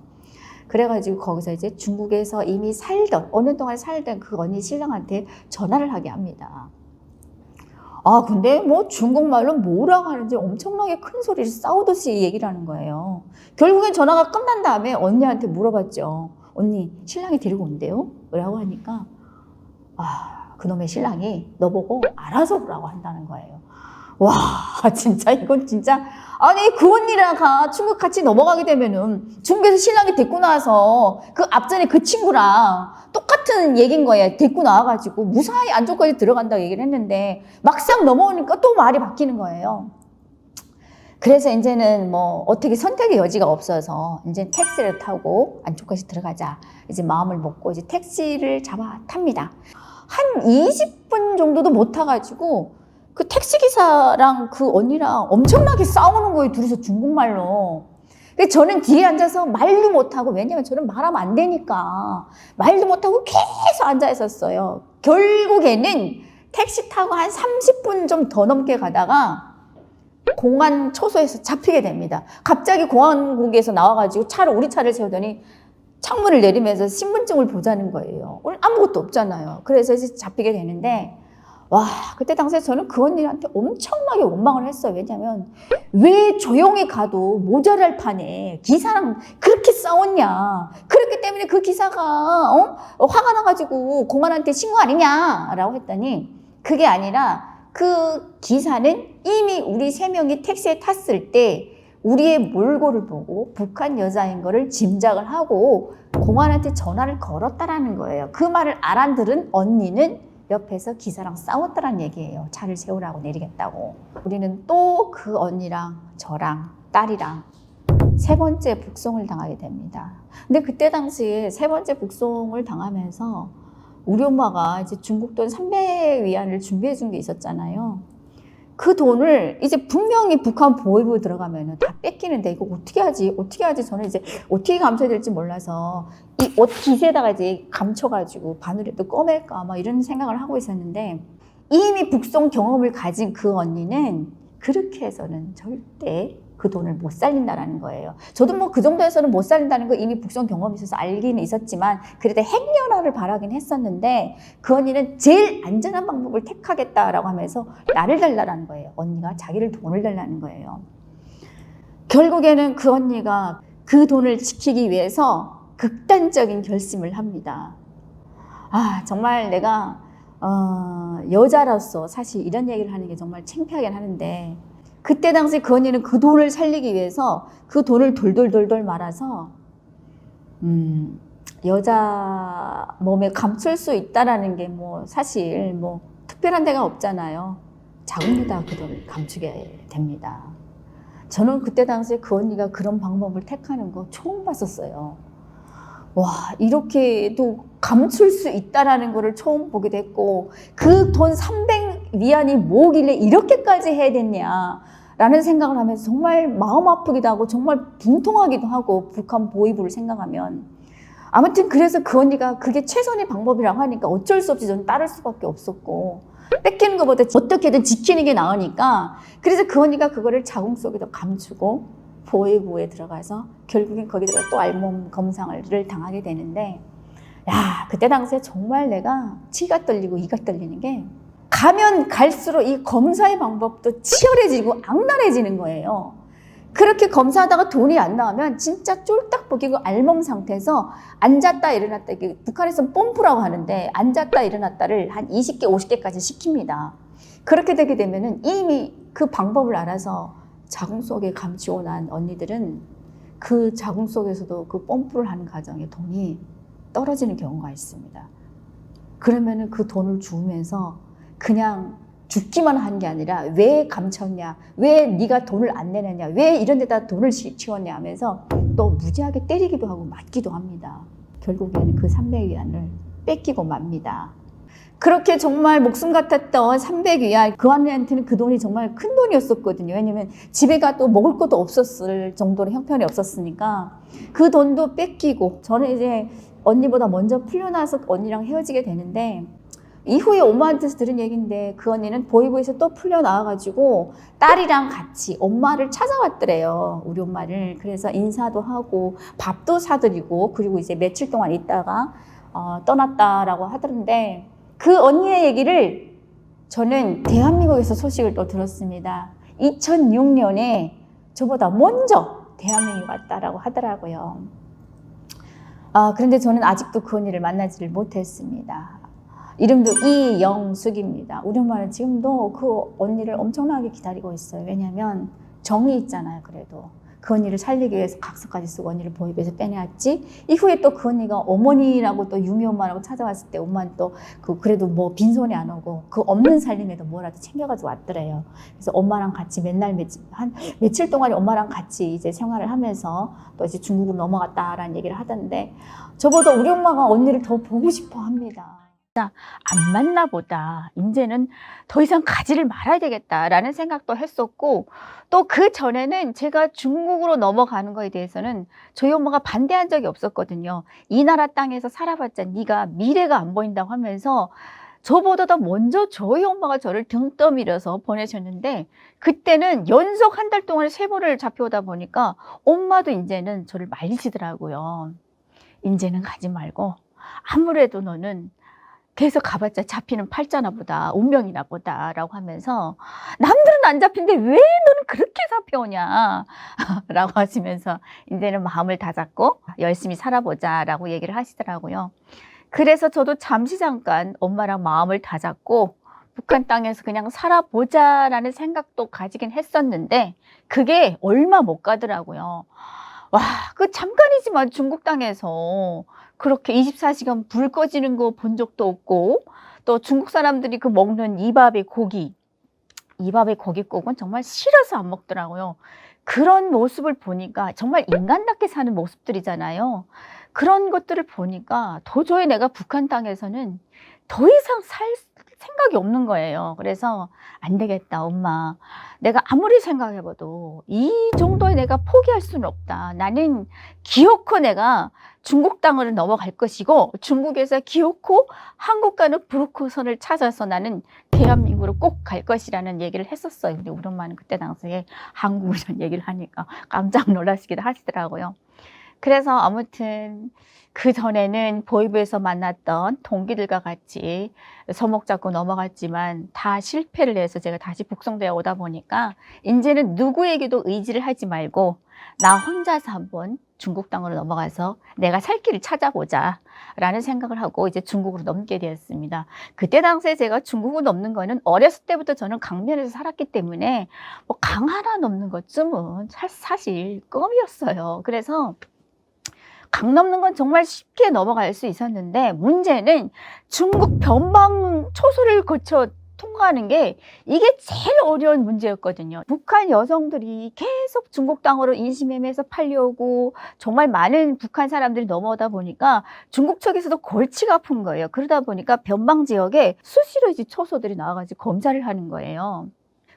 그래가지고 거기서 이제 중국에서 이미 살던 5년 동안 살던 그 언니 신랑한테 전화를 하게 합니다. 아 근데 뭐 중국말로 뭐라고 하는지 엄청나게 큰 소리를 싸우듯이 얘기를 하는 거예요. 결국엔 전화가 끝난 다음에 언니한테 물어봤죠. 언니 신랑이 데리고 온대요? 라고 하니까 그놈의 신랑이 너 보고 알아서 오라고 한다는 거예요. 와 진짜 이건 진짜 아니 그 언니랑 중국 같이 넘어가게 되면은 중국에서 신랑이 데리고 나와서 그 앞전에 그 친구랑 똑같은 얘기인 거예요. 데리고 나와가지고 무사히 안쪽까지 들어간다고 얘기를 했는데 막상 넘어오니까 또 말이 바뀌는 거예요. 그래서 이제는 뭐 어떻게 선택의 여지가 없어서 이제 택시를 타고 안쪽까지 들어가자 이제 마음을 먹고 이제 택시를 잡아 탑니다. 한 20분 정도도 못 타가지고 그 택시기사랑 그 언니랑 엄청나게 싸우는 거예요. 둘이서 중국말로. 근데 저는 뒤에 앉아서 말도 못하고, 왜냐면 저는 말하면 안 되니까 말도 못하고 계속 앉아 있었어요. 결국에는 택시 타고 한 30분 좀 더 넘게 가다가 공안 초소에서 잡히게 됩니다. 갑자기 공안국에서 나와가지고 우리 차를 세우더니 창문을 내리면서 신분증을 보자는 거예요. 오늘 아무것도 없잖아요. 그래서 이제 잡히게 되는데, 와, 그때 당시에 저는 그 언니한테 엄청나게 원망을 했어요. 왜냐면 왜 조용히 가도 모자랄 판에 기사랑 그렇게 싸웠냐. 그렇기 때문에 그 기사가 화가 나가지고 공안한테 신고 아니냐라고 했더니, 그게 아니라 그 기사는 이미 우리 3명이 택시에 탔을 때 우리의 몰골을 보고 북한 여자인 거를 짐작을 하고 공안한테 전화를 걸었다라는 거예요. 그 말을 알아들은 언니는 옆에서 기사랑 싸웠다라는 얘기예요. 차를 세우라고 내리겠다고. 우리는 또 그 언니랑 저랑 딸이랑 3번째 북송을 당하게 됩니다. 근데 그때 당시에 3번째 북송을 당하면서 우리 엄마가 이제 중국 돈 300위안을 준비해 준 게 있었잖아요. 그 돈을 이제 분명히 북한 보위부에 들어가면 다 뺏기는데 이거 어떻게 하지? 저는 이제 어떻게 감춰야 될지 몰라서 이 옷 깃에다가 이제 감춰가지고 바늘에도 꺼맬까 막 이런 생각을 하고 있었는데, 이미 북송 경험을 가진 그 언니는 그렇게 해서는 절대 그 돈을 못 살린다라는 거예요. 저도 뭐 그 정도에서는 못 살린다는 거 이미 북송 경험이 있어서 알기는 있었지만 그래도 행여나를 바라긴 했었는데, 그 언니는 제일 안전한 방법을 택하겠다라고 하면서 나를 달라라는 거예요. 언니가 자기를 돈을 달라는 거예요. 결국에는 그 언니가 그 돈을 지키기 위해서 극단적인 결심을 합니다. 아, 정말 내가 여자로서 사실 이런 얘기를 하는 게 정말 창피하긴 하는데, 그때 당시 그 언니는 그 돈을 살리기 위해서 그 돈을 돌돌돌돌 말아서 여자 몸에 감출 수 있다라는 게 뭐 사실 뭐 특별한 데가 없잖아요. 자국에다 그 돈을 감추게 됩니다. 저는 그때 당시에 그 언니가 그런 방법을 택하는 거 처음 봤었어요. 와, 이렇게도 감출 수 있다라는 거를 처음 보게 됐고, 그 돈 300위안이 뭐길래 이렇게까지 해야 됐냐라는 생각을 하면서 정말 마음 아프기도 하고 정말 분통하기도 하고, 북한 보위부를 생각하면. 아무튼 그래서 그 언니가 그게 최선의 방법이라고 하니까 어쩔 수 없이 저는 따를 수밖에 없었고, 뺏기는 것보다 어떻게든 지키는 게 나으니까, 그래서 그 언니가 그거를 자궁 속에다 감추고 보위부에 들어가서 결국엔 거기다가 또 알몸 검사를 당하게 되는데, 야, 그때 당시에 정말 내가 치가 떨리고 이가 떨리는 게, 가면 갈수록 이 검사의 방법도 치열해지고 악랄해지는 거예요. 그렇게 검사하다가 돈이 안 나오면 진짜 쫄딱 벗기고 알몸 상태에서 앉았다 일어났다, 이게 북한에서는 뽐프라고 하는데 앉았다 일어났다를 한 20개, 50개까지 시킵니다. 그렇게 되게 되면은 이미 그 방법을 알아서 자궁 속에 감추고 난 언니들은 그 자궁 속에서도 그 펌프를 하는 과정에 돈이 떨어지는 경우가 있습니다. 그러면은 그 돈을 주면서 그냥 죽기만 한 게 아니라 왜 감췄냐, 왜 네가 돈을 안 내느냐, 왜 이런 데다 돈을 치웠냐 하면서 또 무지하게 때리기도 하고 맞기도 합니다. 결국에는 그 300위안을 뺏기고 맙니다. 그렇게 정말 목숨 같았던 300위안, 그 언니한테는 그 돈이 정말 큰 돈이었었거든요. 왜냐면 집에 가도 먹을 것도 없었을 정도로 형편이 없었으니까 그 돈도 뺏기고, 저는 이제 언니보다 먼저 풀려나서 언니랑 헤어지게 되는데, 이후에 엄마한테서 들은 얘기인데 그 언니는 보위부에서 또 풀려나와가지고 딸이랑 같이 엄마를 찾아왔더래요. 우리 엄마를. 그래서 인사도 하고 밥도 사드리고, 그리고 이제 며칠 동안 있다가 떠났다라고 하던데, 그 언니의 얘기를 저는 대한민국에서 소식을 또 들었습니다. 2006년에 저보다 먼저 대한민국에 왔다라고 하더라고요. 그런데 저는 아직도 그 언니를 만나지를 못했습니다. 이름도 이영숙입니다. 우리 엄마는 지금도 그 언니를 엄청나게 기다리고 있어요. 왜냐하면 정이 있잖아요. 그래도 그 언니를 살리기 위해서 각서까지 쓰고 언니를 보입에서 빼내왔지. 이후에 또 그 언니가 어머니라고 또 유미 엄마라고 찾아왔을 때 엄마는 또 그래도 뭐 빈손이 안 오고 그 없는 살림에도 뭐라도 챙겨가지고 왔더래요. 그래서 엄마랑 같이 맨날 며칠 동안 엄마랑 같이 이제 생활을 하면서 또 이제 중국으로 넘어갔다라는 얘기를 하던데, 저보다 우리 엄마가 언니를 더 보고 싶어 합니다. 안 맞나 보다. 이제는 더 이상 가지를 말아야 되겠다라는 생각도 했었고, 또 그 전에는 제가 중국으로 넘어가는 거에 대해서는 저희 엄마가 반대한 적이 없었거든요. 이 나라 땅에서 살아봤자 네가 미래가 안 보인다고 하면서 저보다 더 먼저 저희 엄마가 저를 등 떠밀어서 보내셨는데, 그때는 연속 한 달 동안에 3번을 잡혀오다 보니까 엄마도 이제는 저를 말리시더라고요. 이제는 가지 말고 아무래도 너는 계속 가봤자 잡히는 팔자나 보다, 운명이나 보다 라고 하면서, 남들은 안 잡힌데 왜 너는 그렇게 잡혀오냐 라고 하시면서 이제는 마음을 다잡고 열심히 살아보자 라고 얘기를 하시더라고요. 그래서 저도 잠시 잠깐 엄마랑 마음을 다잡고 북한 땅에서 그냥 살아보자 라는 생각도 가지긴 했었는데, 그게 얼마 못 가더라고요. 와, 그 잠깐이지만 중국 땅에서 그렇게 24시간 불 꺼지는 거 본 적도 없고, 또 중국 사람들이 그 먹는 이밥의 고깃국은 정말 싫어서 안 먹더라고요. 그런 모습을 보니까 정말 인간답게 사는 모습들이잖아요. 그런 것들을 보니까 도저히 내가 북한 땅에서는 더 이상 살 생각이 없는 거예요. 그래서 안 되겠다, 엄마. 내가 아무리 생각해봐도 이 정도에 내가 포기할 수는 없다. 나는 기어코 내가 중국 땅으로 넘어갈 것이고, 중국에서 기어코 한국 가는 브로커선을 찾아서 나는 대한민국으로 꼭 갈 것이라는 얘기를 했었어요. 근데 우리 엄마는 그때 당시에 한국이라는 얘기를 하니까 깜짝 놀라시기도 하시더라고요. 그래서 아무튼 그 전에는 보이부에서 만났던 동기들과 같이 서목 잡고 넘어갔지만 다 실패를 해서 제가 다시 북송되어 오다 보니까 이제는 누구에게도 의지를 하지 말고 나 혼자서 한번 중국 땅으로 넘어가서 내가 살 길을 찾아보자 라는 생각을 하고 이제 중국으로 넘게 되었습니다. 그때 당시에 제가 중국을 넘는 거는 어렸을 때부터 저는 강변에서 살았기 때문에 뭐 강 하나 넘는 것쯤은 사실 꿈이었어요. 그래서 강 넘는 건 정말 쉽게 넘어갈 수 있었는데, 문제는 중국 변방 초소를 거쳐 통과하는 게 이게 제일 어려운 문제였거든요. 북한 여성들이 계속 중국 땅으로 인신매매해서 팔려오고 정말 많은 북한 사람들이 넘어오다 보니까 중국 측에서도 골치가 아픈 거예요. 그러다 보니까 변방 지역에 수시로 이제 초소들이 나와가지고 검사를 하는 거예요.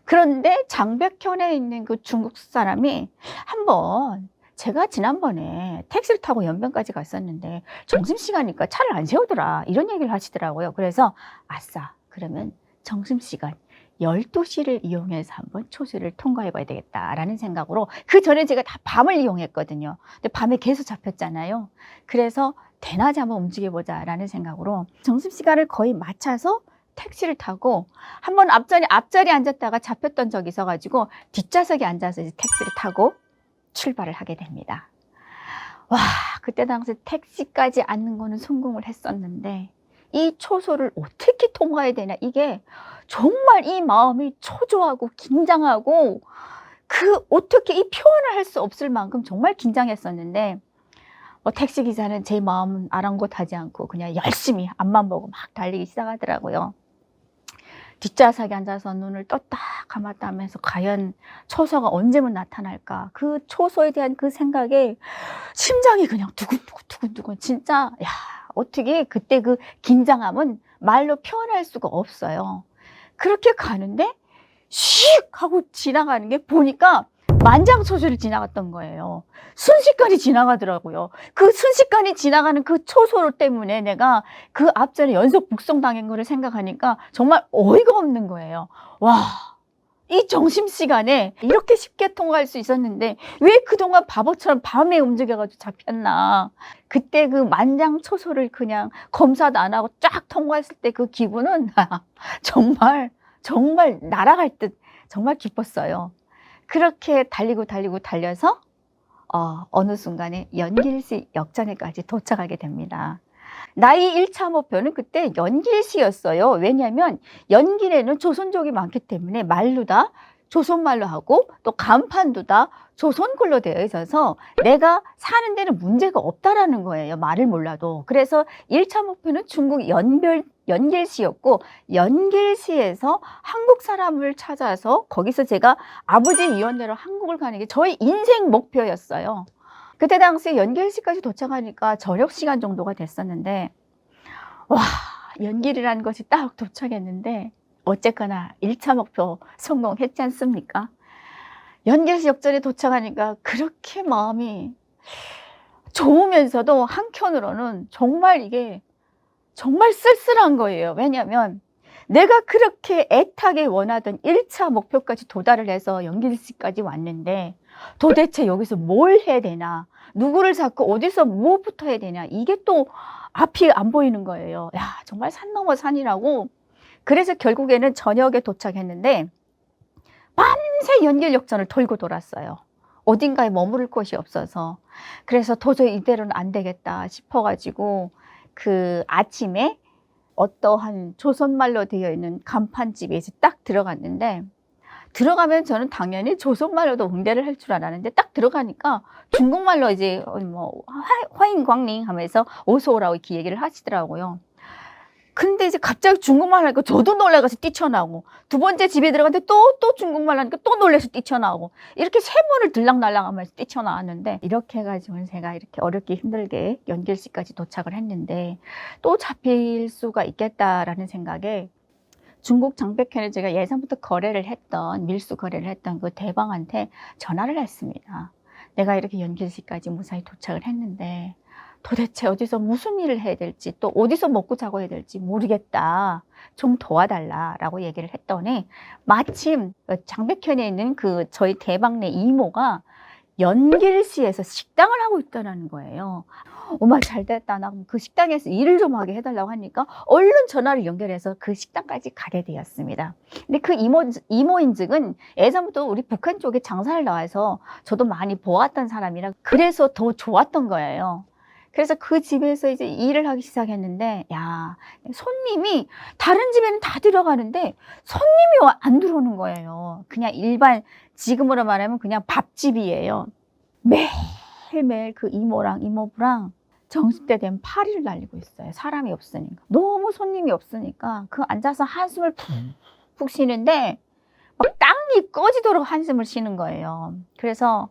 그런데 장백현에 있는 그 중국 사람이 한번, 제가 지난번에 택시를 타고 연변까지 갔었는데 점심시간이니까 차를 안 세우더라 이런 얘기를 하시더라고요. 그래서 아싸, 그러면 점심시간 12시를 이용해서 한번 초소를 통과해 봐야 되겠다라는 생각으로, 그 전에 제가 다 밤을 이용했거든요. 근데 밤에 계속 잡혔잖아요. 그래서 대낮에 한번 움직여 보자라는 생각으로 점심시간을 거의 맞춰서 택시를 타고, 한번 앞자리에 앉았다가 잡혔던 적이 있어가지고 뒷좌석에 앉아서 이제 택시를 타고 출발을 하게 됩니다. 와, 그때 당시 택시까지 앉는 거는 성공을 했었는데 이 초소를 어떻게 통과해야 되나, 이게 정말 이 마음이 초조하고 긴장하고 어떻게 이 표현을 할 수 없을 만큼 정말 긴장했었는데, 택시기사는 제 마음은 아랑곳하지 않고 그냥 열심히 앞만 보고 막 달리기 시작하더라고요. 뒷좌석에 앉아서 눈을 떴다 감았다 하면서 과연 초소가 언제면 나타날까, 그 초소에 대한 그 생각에 심장이 그냥 두근두근 진짜, 야, 어떻게 그때 그 긴장함은 말로 표현할 수가 없어요. 그렇게 가는데 슉 하고 지나가는 게 보니까 만장초소를 지나갔던 거예요. 순식간에 지나가더라고요. 그 순식간에 지나가는 그 초소 때문에 내가 그 앞전에 연속 북송당한 거를 생각하니까 정말 어이가 없는 거예요. 와, 이 점심시간에 이렇게 쉽게 통과할 수 있었는데 왜 그동안 바보처럼 밤에 움직여가지고 잡혔나. 그때 그 만장초소를 그냥 검사도 안 하고 쫙 통과했을 때 그 기분은 정말 날아갈 듯 정말 기뻤어요. 그렇게 달려서 어느 순간에 연길시 역전에까지 도착하게 됩니다. 나의 1차 목표는 그때 연길시였어요. 왜냐하면 연길에는 조선족이 많기 때문에 말로 다 조선말로 하고 또 간판도 다 조선글로 되어 있어서 내가 사는 데는 문제가 없다라는 거예요. 말을 몰라도. 그래서 1차 목표는 중국 연길시였고, 연길시에서 한국 사람을 찾아서 거기서 제가 아버지 유언대로 한국을 가는 게 저의 인생 목표였어요. 그때 당시에 연길시까지 도착하니까 저녁 시간 정도가 됐었는데, 와, 연길이라는 것이 딱 도착했는데 어쨌거나 1차 목표 성공했지 않습니까? 연길시 역전에 도착하니까 그렇게 마음이 좋으면서도 한켠으로는 정말 이게 정말 쓸쓸한 거예요. 왜냐하면 내가 그렇게 애타게 원하던 1차 목표까지 도달을 해서 연길시까지 왔는데 도대체 여기서 뭘 해야 되나, 누구를 잡고 어디서 무엇부터 해야 되냐, 이게 또 앞이 안 보이는 거예요. 야, 정말 산 넘어 산이라고. 그래서 결국에는 저녁에 도착했는데 밤새 연길 역전을 돌고 돌았어요. 어딘가에 머무를 곳이 없어서. 그래서 도저히 이대로는 안 되겠다 싶어가지고 그 아침에 어떠한 조선말로 되어 있는 간판집에 이제 딱 들어갔는데, 들어가면 저는 당연히 조선말로도 응대를 할 줄 알았는데 딱 들어가니까 중국말로 이제 뭐 화인광링 하면서 어서 오라고 이렇게 얘기를 하시더라고요. 근데 이제 갑자기 중국말 하니까 저도 놀라서 뛰쳐나오고, 두 번째 집에 들어갔는데 또 중국말 하니까 또 놀라서 뛰쳐나오고, 이렇게 세 번을 들락날락 하면서 뛰쳐나왔는데, 이렇게 해가지고 제가 이렇게 어렵게 힘들게 연길시까지 도착을 했는데 또 잡힐 수가 있겠다라는 생각에 중국 장백현에 제가 예전부터 거래를 했던, 밀수 거래를 했던 그 대방한테 전화를 했습니다. 내가 이렇게 연길시까지 무사히 도착을 했는데 도대체 어디서 무슨 일을 해야 될지, 또 어디서 먹고 자고 해야 될지 모르겠다, 좀 도와달라라고 얘기를 했더니, 마침 장백현에 있는 그 저희 대방네 이모가 연길시에서 식당을 하고 있다는 거예요. 어머, 잘 됐다. 나 그 식당에서 일을 좀 하게 해달라고 하니까 얼른 전화를 연결해서 그 식당까지 가게 되었습니다. 근데 그 이모인즉은 예전부터 우리 북한 쪽에 장사를 나와서 저도 많이 보았던 사람이라 그래서 더 좋았던 거예요. 그래서 그 집에서 이제 일을 하기 시작했는데, 야, 손님이 다른 집에는 다 들어가는데 손님이 안 들어오는 거예요. 그냥 일반, 지금으로 말하면 그냥 밥집이에요. 매일매일 그 이모랑 이모부랑 점심때 되면 파리를 날리고 있어요. 사람이 없으니까. 너무 손님이 없으니까 그 앉아서 한숨을 푹푹 쉬는데 막 땀이 꺼지도록 한숨을 쉬는 거예요. 그래서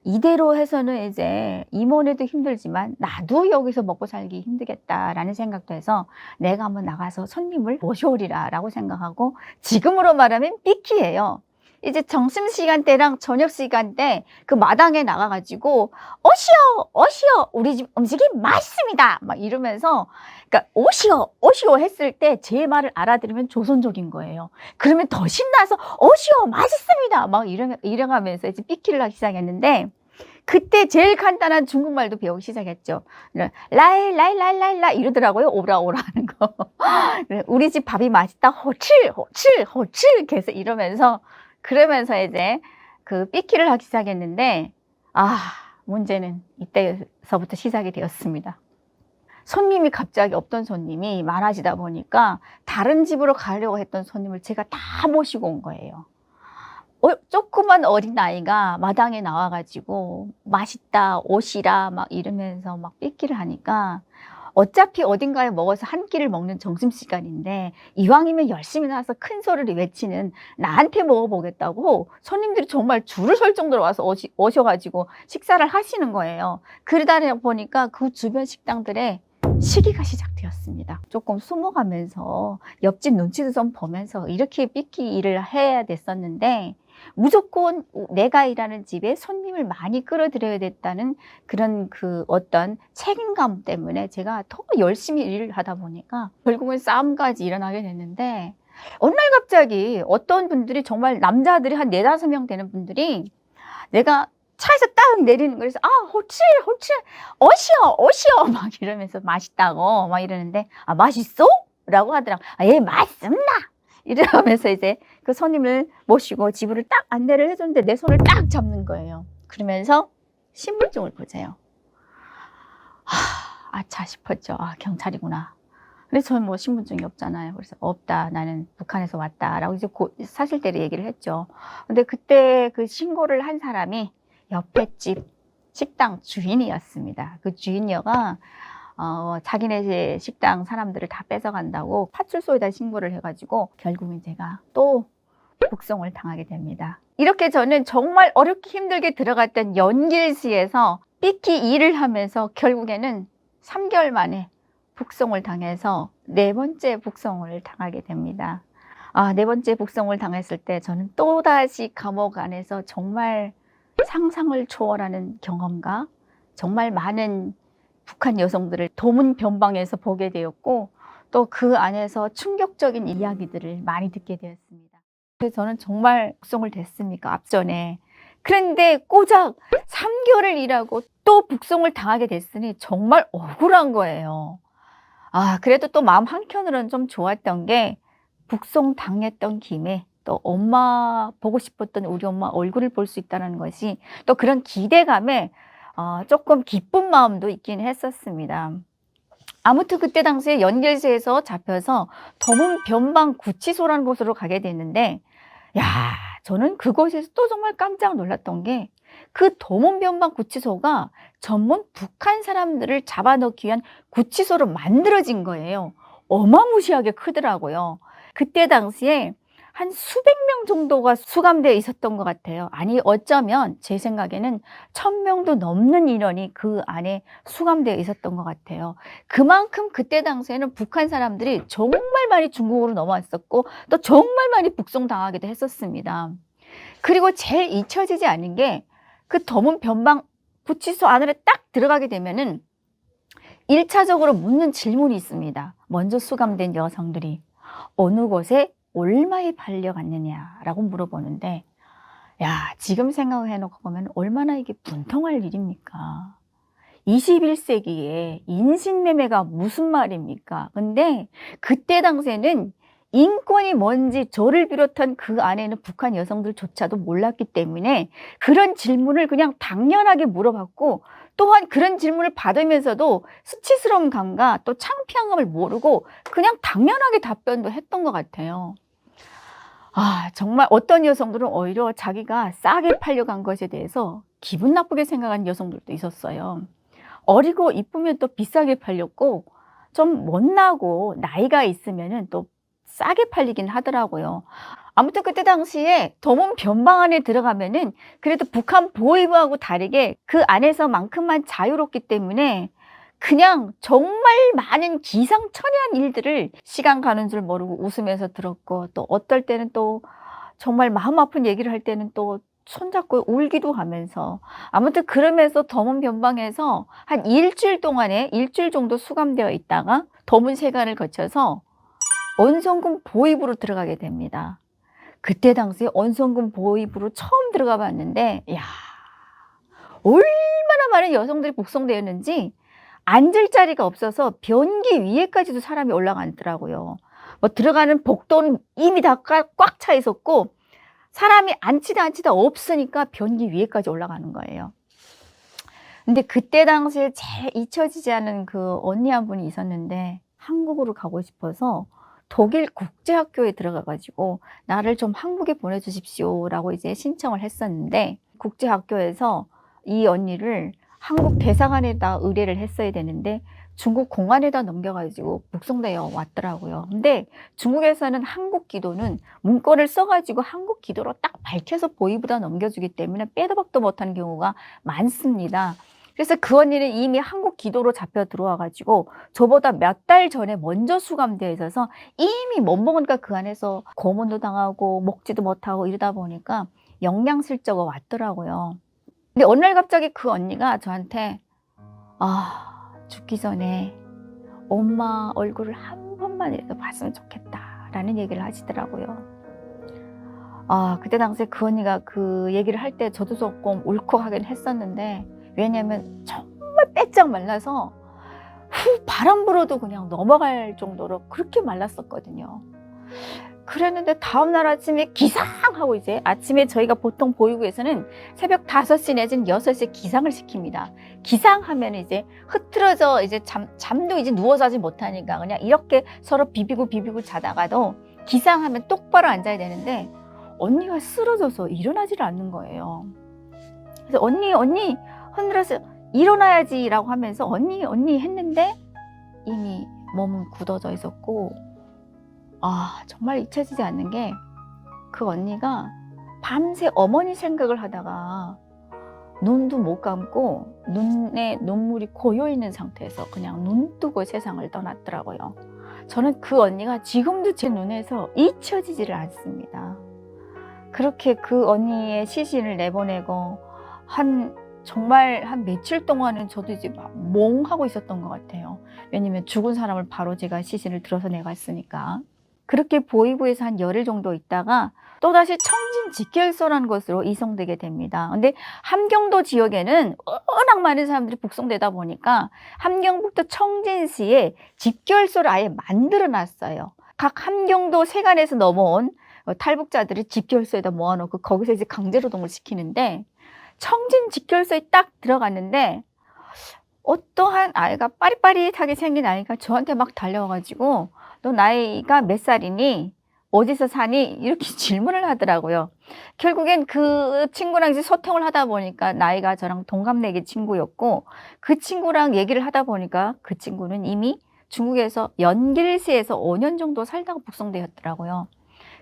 이대로 해서는 이제 이모네도 힘들지만 나도 여기서 먹고 살기 힘들겠다라는 생각도 해서 내가 한번 나가서 손님을 모셔오리라 라고 생각하고, 지금으로 말하면 삐키예요. 이제 점심시간대랑 저녁시간대 그 마당에 나가가지고 오시오 우리 집 음식이 맛있습니다 막 이러면서, 그러니까 오시오 했을 때 제 말을 알아들으면 조선족인 거예요. 그러면 더 신나서 오시오 맛있습니다 막 이래가면서 이제 삐키를 하기 시작했는데, 그때 제일 간단한 중국말도 배우기 시작했죠. 라이 이러더라고요. 오라 하는 거. 우리 집 밥이 맛있다. 호칠 계속 이러면서, 그러면서 이제 그 삐키를 하기 시작했는데, 문제는 이때서부터 시작이 되었습니다. 손님이 갑자기 없던 손님이 많아지다 보니까 다른 집으로 가려고 했던 손님을 제가 다 모시고 온 거예요. 조그만 어린아이가 마당에 나와가지고 맛있다, 오시라 막 이러면서 막 삐끼를 하니까, 어차피 어딘가에 먹어서 한 끼를 먹는 점심시간인데 이왕이면 열심히 나와서 큰 소리를 외치는 나한테 먹어보겠다고 손님들이 정말 줄을 설 정도로 와서 오셔가지고 식사를 하시는 거예요. 그러다 보니까 그 주변 식당들에 시기가 시작되었습니다. 조금 숨어가면서 옆집 눈치도 좀 보면서 이렇게 삐끼 일을 해야 됐었는데, 무조건 내가 일하는 집에 손님을 많이 끌어들여야 됐다는 그런 그 어떤 책임감 때문에 제가 더 열심히 일을 하다 보니까 결국은 싸움까지 일어나게 됐는데, 어느 날 갑자기 어떤 분들이, 정말 남자들이 한 4-5명 되는 분들이 내가 차에서 딱 내리는 거에서 호칠 오시오 막 이러면서 맛있다고 막 이러는데, 맛있어? 라고 하더라고. 예, 맛있습니다 이러면서 이제 그 손님을 모시고 집으로 딱 안내를 해줬는데 내 손을 딱 잡는 거예요. 그러면서 신분증을 보세요. 아차 싶었죠. 경찰이구나. 근데 저는 뭐 신분증이 없잖아요. 그래서 없다. 나는 북한에서 왔다라고 이제 사실대로 얘기를 했죠. 근데 그때 그 신고를 한 사람이 옆에 집 식당 주인이었습니다. 그 주인녀가 자기네 식당 사람들을 다 뺏어간다고 파출소에다 신고를 해가지고 결국은 제가 또 북송을 당하게 됩니다. 이렇게 저는 정말 어렵게 힘들게 들어갔던 연길시에서 삐끼 일을 하면서 결국에는 3개월 만에 북송을 당해서 4번째 북송을 당하게 됩니다. 네 번째 북송을 당했을 때 저는 또다시 감옥 안에서 정말 상상을 초월하는 경험과 정말 많은 북한 여성들을 도문 변방에서 보게 되었고 또 그 안에서 충격적인 이야기들을 많이 듣게 되었습니다. 그래서 저는 정말 북송을 됐습니까? 앞전에. 그런데 고작 3개월을 일하고 또 북송을 당하게 됐으니 정말 억울한 거예요. 그래도 또 마음 한켠으로는 좀 좋았던 게 북송 당했던 김에 또 엄마 보고 싶었던 우리 엄마 얼굴을 볼 수 있다는 것이 또 그런 기대감에 조금 기쁜 마음도 있긴 했었습니다. 아무튼 그때 당시에 연길시에서 잡혀서 도문 변방 구치소라는 곳으로 가게 됐는데 저는 그곳에서 또 정말 깜짝 놀랐던 게 그 도문 변방 구치소가 전문 북한 사람들을 잡아넣기 위한 구치소로 만들어진 거예요. 어마무시하게 크더라고요. 그때 당시에 한 수백 명 정도가 수감되어 있었던 것 같아요. 아니 어쩌면 제 생각에는 1000명도 넘는 인원이 그 안에 수감되어 있었던 것 같아요. 그만큼 그때 당시에는 북한 사람들이 정말 많이 중국으로 넘어왔었고 또 정말 많이 북송당하기도 했었습니다. 그리고 제일 잊혀지지 않는 게 그 도문 변방 구치소 안으로 딱 들어가게 되면은 1차적으로 묻는 질문이 있습니다. 먼저 수감된 여성들이 어느 곳에 얼마에 팔려갔느냐라고 물어보는데 지금 생각해 놓고 보면 얼마나 이게 분통할 일입니까? 21세기에 인신매매가 무슨 말입니까? 근데 그때 당시에는 인권이 뭔지 저를 비롯한 그 안에는 북한 여성들조차도 몰랐기 때문에 그런 질문을 그냥 당연하게 물어봤고 또한 그런 질문을 받으면서도 수치스러운 감과 또 창피한 감을 모르고 그냥 당연하게 답변도 했던 것 같아요. 정말 어떤 여성들은 오히려 자기가 싸게 팔려간 것에 대해서 기분 나쁘게 생각하는 여성들도 있었어요. 어리고 이쁘면 또 비싸게 팔렸고 좀 못나고 나이가 있으면은 또 싸게 팔리긴 하더라고요. 아무튼 그때 당시에 도문 변방 안에 들어가면은 그래도 북한 보위부하고 다르게 그 안에서만큼만 자유롭기 때문에 그냥 정말 많은 기상천외한 일들을 시간 가는 줄 모르고 웃으면서 들었고 또 어떨 때는 또 정말 마음 아픈 얘기를 할 때는 또 손잡고 울기도 하면서 아무튼 그러면서 도문 변방에서 한 일주일 정도 수감되어 있다가 도문 세관을 거쳐서 언성군 보위부로 들어가게 됩니다. 그때 당시에 언성군 보위부로 처음 들어가 봤는데 얼마나 많은 여성들이 북송되었는지 앉을 자리가 없어서 변기 위에까지도 사람이 올라가더라고요. 들어가는 복도는 이미 다 꽉 차 있었고 사람이 앉히다 없으니까 변기 위에까지 올라가는 거예요. 근데 그때 당시에 제일 잊혀지지 않은 그 언니 한 분이 있었는데 한국으로 가고 싶어서 독일 국제학교에 들어가가지고 나를 좀 한국에 보내주십시오라고 이제 신청을 했었는데 국제학교에서 이 언니를 한국 대사관에다 의뢰를 했어야 되는데 중국 공안에다 넘겨가지고 북송되어 왔더라고요. 근데 중국에서는 한국 기도는 문건을 써가지고 한국 기도로 딱 밝혀서 보위부다 넘겨주기 때문에 빼도 박도 못하는 경우가 많습니다. 그래서 그 언니는 이미 한국 기도로 잡혀 들어와가지고 저보다 몇 달 전에 먼저 수감되어 있어서 이미 못 먹으니까 그 안에서 고문도 당하고 먹지도 못하고 이러다 보니까 영양실조가 왔더라고요. 근데 어느 날 갑자기 그 언니가 저한테 죽기 전에 엄마 얼굴을 한 번만이라도 봤으면 좋겠다라는 얘기를 하시더라고요. 그때 당시에 그 언니가 그 얘기를 할 때 저도 조금 울컥하긴 했었는데 왜냐면 정말 빼짝 말라서 바람 불어도 그냥 넘어갈 정도로 그렇게 말랐었거든요. 그랬는데 다음날 아침에 기상하고 이제 아침에 저희가 보통 보육원에서는 새벽 5시 내지는 6시에 기상을 시킵니다. 기상하면 이제 흐트러져 이제 잠도 이제 누워서 하지 못하니까 그냥 이렇게 서로 비비고 자다가도 기상하면 똑바로 앉아야 되는데 언니가 쓰러져서 일어나지를 않는 거예요. 그래서 언니 흔들어서 일어나야지라고 하면서 언니 했는데 이미 몸은 굳어져 있었고 정말 잊혀지지 않는 게 그 언니가 밤새 어머니 생각을 하다가 눈도 못 감고 눈에 눈물이 고여 있는 상태에서 그냥 눈 뜨고 세상을 떠났더라고요. 저는 그 언니가 지금도 제 눈에서 잊혀지지를 않습니다. 그렇게 그 언니의 시신을 내보내고 정말 한 며칠 동안은 저도 이제 막 멍하고 있었던 것 같아요. 왜냐면 죽은 사람을 바로 제가 시신을 들어서 내갔으니까. 그렇게 보이부에서 한 열흘 정도 있다가 또다시 청진직결소라는 곳으로 이송되게 됩니다. 근데 함경도 지역에는 워낙 많은 사람들이 북송되다 보니까 함경북도 청진시에 집결소를 아예 만들어 놨어요. 각 함경도 세관에서 넘어온 탈북자들을 집결소에다 모아놓고 거기서 이제 강제노동을 시키는데 청진직결소에 딱 들어갔는데 어떠한 아이가 빠릿빠릿하게 생긴 아이가 저한테 막 달려와가지고 너 나이가 몇 살이니? 어디서 사니? 이렇게 질문을 하더라고요. 결국엔 그 친구랑 이제 소통을 하다 보니까 나이가 저랑 동갑내기 친구였고 그 친구랑 얘기를 하다 보니까 그 친구는 이미 중국에서 연길시에서 5년 정도 살다가 북송되었더라고요.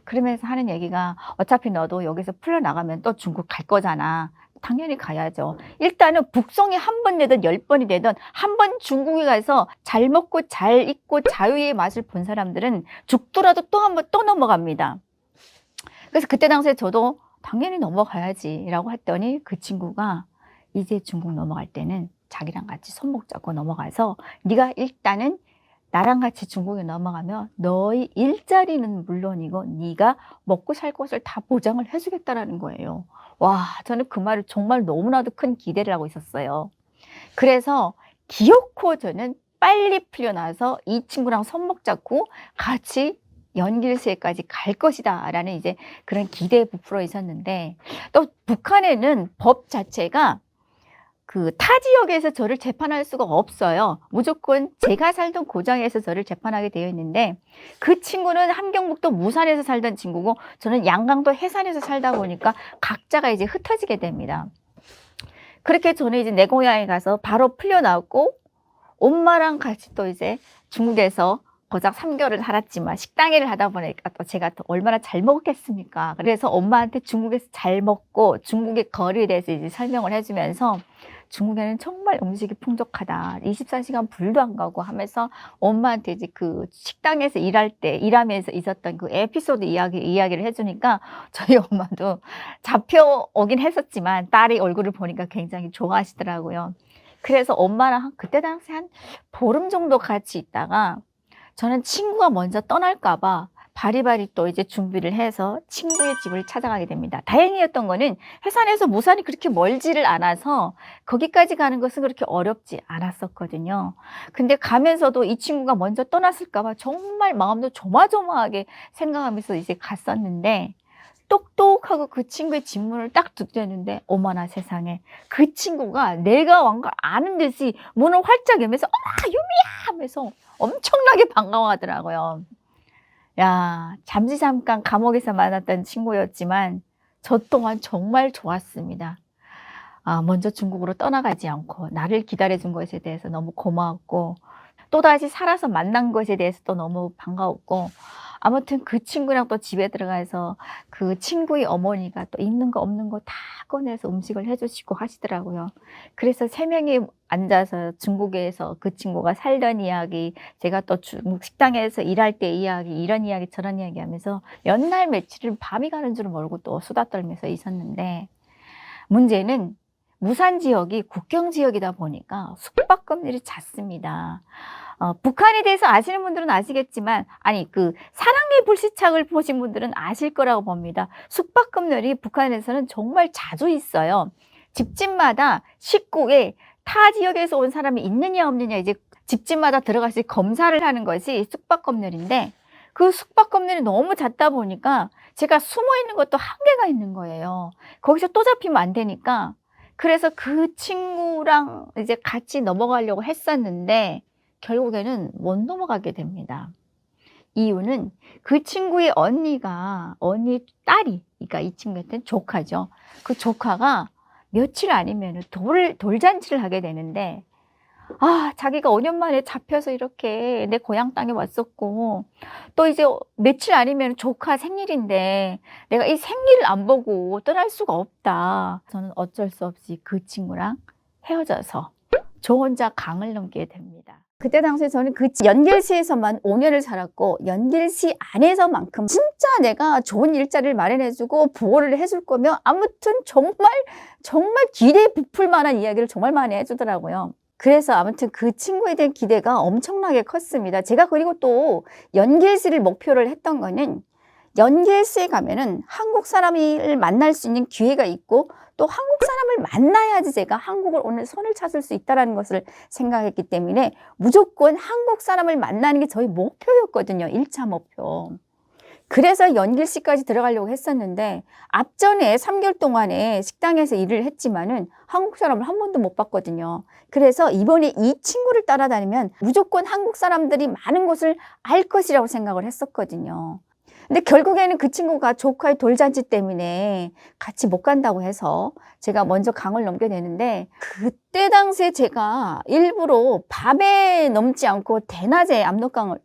그러면서 하는 얘기가 어차피 너도 여기서 풀려나가면 또 중국 갈 거잖아. 당연히 가야죠. 일단은 북송이 한 번 되든 10번이 되든 한 번 중국에 가서 잘 먹고 잘 입고 자유의 맛을 본 사람들은 죽더라도 또 한 번 또 넘어갑니다. 그래서 그때 당시에 저도 당연히 넘어가야지 라고 했더니 그 친구가 이제 중국 넘어갈 때는 자기랑 같이 손목 잡고 넘어가서 네가 일단은 나랑 같이 중국에 넘어가면 너의 일자리는 물론이고 네가 먹고 살 것을 다 보장을 해주겠다라는 거예요. 와, 저는 그 말을 정말 너무나도 큰 기대를 하고 있었어요. 그래서 기어코 저는 빨리 풀려나서 이 친구랑 손목 잡고 같이 연길시에까지 갈 것이다 라는 이제 그런 기대에 부풀어 있었는데 또 북한에는 법 자체가 그 타 지역에서 저를 재판할 수가 없어요. 무조건 제가 살던 고장에서 저를 재판하게 되어 있는데 그 친구는 함경북도 무산에서 살던 친구고 저는 양강도 해산에서 살다 보니까 각자가 이제 흩어지게 됩니다. 그렇게 저는 이제 내 고향에 가서 바로 풀려나왔고 엄마랑 같이 또 이제 중국에서 고작 3개월을 살았지만 식당 일을 하다 보니까 또 제가 또 얼마나 잘 먹겠습니까? 그래서 엄마한테 중국에서 잘 먹고 중국의 거리에 대해서 이제 설명을 해주면서 중국에는 정말 음식이 풍족하다. 24시간 불도 안 가고 하면서 엄마한테 이제 그 식당에서 일하면서 있었던 그 에피소드 이야기를 해주니까 저희 엄마도 잡혀오긴 했었지만 딸의 얼굴을 보니까 굉장히 좋아하시더라고요. 그래서 엄마랑 그때 당시 한 보름 정도 같이 있다가 저는 친구가 먼저 떠날까봐 바리바리 또 이제 준비를 해서 친구의 집을 찾아가게 됩니다. 다행이었던 거는 해산에서 무산이 그렇게 멀지를 않아서 거기까지 가는 것은 그렇게 어렵지 않았었거든요. 근데 가면서도 이 친구가 먼저 떠났을까봐 정말 마음도 조마조마하게 생각하면서 이제 갔었는데 똑똑하고 그 친구의 집문을 딱 두드렸는데 어머나 세상에 그 친구가 내가 온 걸 아는 듯이 문을 활짝 열면서 어머 유미야 하면서 엄청나게 반가워하더라고요. 야, 잠깐 감옥에서 만났던 친구였지만 저 또한 정말 좋았습니다. 먼저 중국으로 떠나가지 않고 나를 기다려준 것에 대해서 너무 고마웠고 또다시 살아서 만난 것에 대해서 또 너무 반가웠고 아무튼 그 친구랑 또 집에 들어가서 그 친구의 어머니가 또 있는 거 없는 거 다 꺼내서 음식을 해주시고 하시더라고요. 그래서 3명이 앉아서 중국에서 그 친구가 살던 이야기, 제가 또 중국 식당에서 일할 때 이야기, 이런 이야기 저런 이야기 하면서 몇 날 며칠을 밤이 가는 줄 모르고 또 수다 떨면서 있었는데 문제는 무산 지역이 국경 지역이다 보니까 숙박금률이 잦습니다. 북한에 대해서 아시는 분들은 아시겠지만 그 사랑의 불시착을 보신 분들은 아실 거라고 봅니다. 숙박금률이 북한에서는 정말 자주 있어요. 집집마다 식구에 타 지역에서 온 사람이 있느냐 없느냐 이제 집집마다 들어가서 검사를 하는 것이 숙박금률인데 그 숙박검문이 너무 잦다 보니까 제가 숨어 있는 것도 한계가 있는 거예요. 거기서 또 잡히면 안 되니까. 그래서 그 친구랑 이제 같이 넘어가려고 했었는데 결국에는 못 넘어가게 됩니다. 이유는 그 친구의 언니 딸이, 그러니까 이 친구한테는 조카죠. 그 조카가 며칠 아니면 돌잔치를 하게 되는데, 자기가 5년 만에 잡혀서 이렇게 내 고향 땅에 왔었고, 또 이제 며칠 아니면 조카 생일인데, 내가 이 생일을 안 보고 떠날 수가 없다. 저는 어쩔 수 없이 그 친구랑 헤어져서 저 혼자 강을 넘게 됩니다. 그때 당시에 저는 그 연길시에서만 5년을 살았고, 연길시 안에서만큼 진짜 내가 좋은 일자리를 마련해주고 보호를 해줄 거면 아무튼 정말 기대에 부풀 만한 이야기를 정말 많이 해주더라고요. 그래서 아무튼 그 친구에 대한 기대가 엄청나게 컸습니다. 제가 그리고 또 연길시를 목표를 했던 거는, 연길시에 가면은 한국 사람을 만날 수 있는 기회가 있고, 또 한국 사람을 만나야지 제가 한국을 오늘 손을 찾을 수 있다는 것을 생각했기 때문에 무조건 한국 사람을 만나는 게 저희 목표였거든요. 1차 목표. 그래서 연길시까지 들어가려고 했었는데, 앞전에 3개월 동안에 식당에서 일을 했지만은 한국 사람을 한 번도 못 봤거든요. 그래서 이번에 이 친구를 따라다니면 무조건 한국 사람들이 많은 곳을 알 것이라고 생각을 했었거든요. 근데 결국에는 그 친구가 조카의 돌잔치 때문에 같이 못 간다고 해서 제가 먼저 강을 넘게 되는데, 그때 당시에 제가 일부러 밤에 넘지 않고 대낮에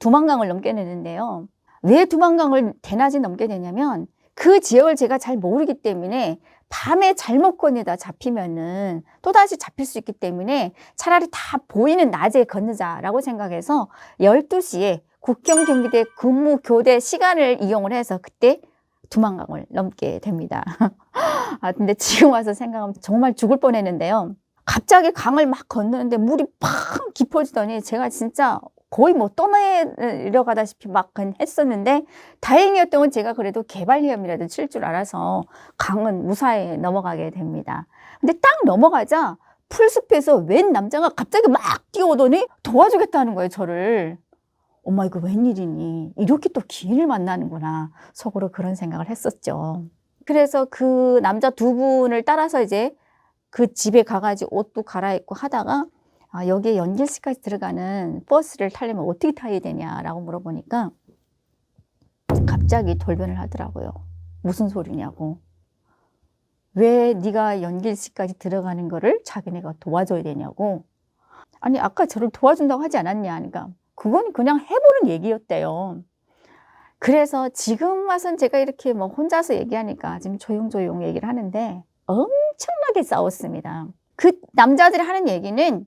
두만강을 넘게 되는데요. 왜 두만강을 대낮에 넘게 되냐면, 그 지역을 제가 잘 모르기 때문에 밤에 잘못 건너다 잡히면은 또다시 잡힐 수 있기 때문에 차라리 다 보이는 낮에 건너자라고 생각해서 12시에 국경 경비대 근무 교대 시간을 이용을 해서 그때 두만강을 넘게 됩니다. 근데 지금 와서 생각하면 정말 죽을 뻔했는데요. 갑자기 강을 막 건너는데 물이 팍 깊어지더니 제가 진짜 거의 뭐 떠내려가다시피 막 했었는데, 다행이었던 건 제가 그래도 개발위험이라도 칠 줄 알아서 강은 무사히 넘어가게 됩니다. 근데 딱 넘어가자 풀숲에서 웬 남자가 갑자기 막 뛰어오더니 도와주겠다는 거예요, 저를. 엄마, 이거 웬일이니? 이렇게 또 기인을 만나는구나. 속으로 그런 생각을 했었죠. 그래서 그 남자 두 분을 따라서 이제 그 집에 가가지고 옷도 갈아입고 하다가, 여기에 연길시까지 들어가는 버스를 타려면 어떻게 타야 되냐라고 물어보니까 갑자기 돌변을 하더라고요. 무슨 소리냐고. 왜 네가 연길시까지 들어가는 거를 자기네가 도와줘야 되냐고. 아니, 아까 저를 도와준다고 하지 않았냐 하니까 그건 그냥 해보는 얘기였대요. 그래서 지금 와선 제가 이렇게 뭐 혼자서 얘기하니까 지금 조용조용 얘기를 하는데 엄청나게 싸웠습니다. 그 남자들이 하는 얘기는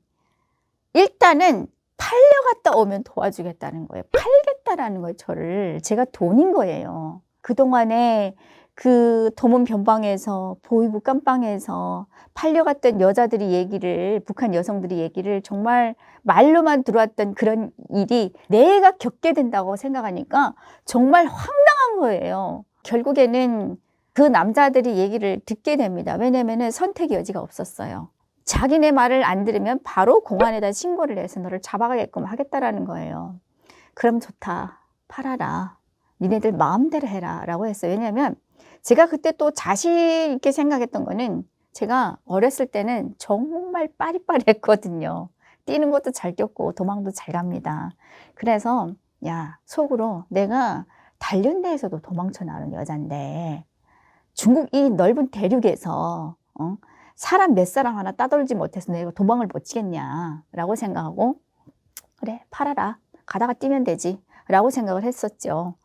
일단은 팔려갔다 오면 도와주겠다는 거예요. 팔겠다라는 거예요, 저를. 제가 돈인 거예요. 그동안에 그 도문 변방에서, 보이부 깜방에서 팔려갔던 여자들이 얘기를, 북한 여성들이 얘기를 정말 말로만 들어왔던 그런 일이 내가 겪게 된다고 생각하니까 정말 황당한 거예요. 결국에는 그 남자들이 얘기를 듣게 됩니다. 왜냐면은 선택의 여지가 없었어요. 자기네 말을 안 들으면 바로 공안에다 신고를 해서 너를 잡아가게끔 하겠다라는 거예요. 그럼 좋다. 팔아라. 니네들 마음대로 해라. 라고 했어요. 왜냐면 제가 그때 또 자신 있게 생각했던 거는, 제가 어렸을 때는 정말 빠리빠리했거든요. 뛰는 것도 잘 뛰었고 도망도 잘 갑니다. 그래서 속으로 내가 단련대에서도 도망쳐 나오는 여잔데 중국 이 넓은 대륙에서 사람 몇 사람 하나 따돌지 못해서 내가 도망을 못 치겠냐 라고 생각하고, 그래 팔아라, 가다가 뛰면 되지 라고 생각을 했었죠.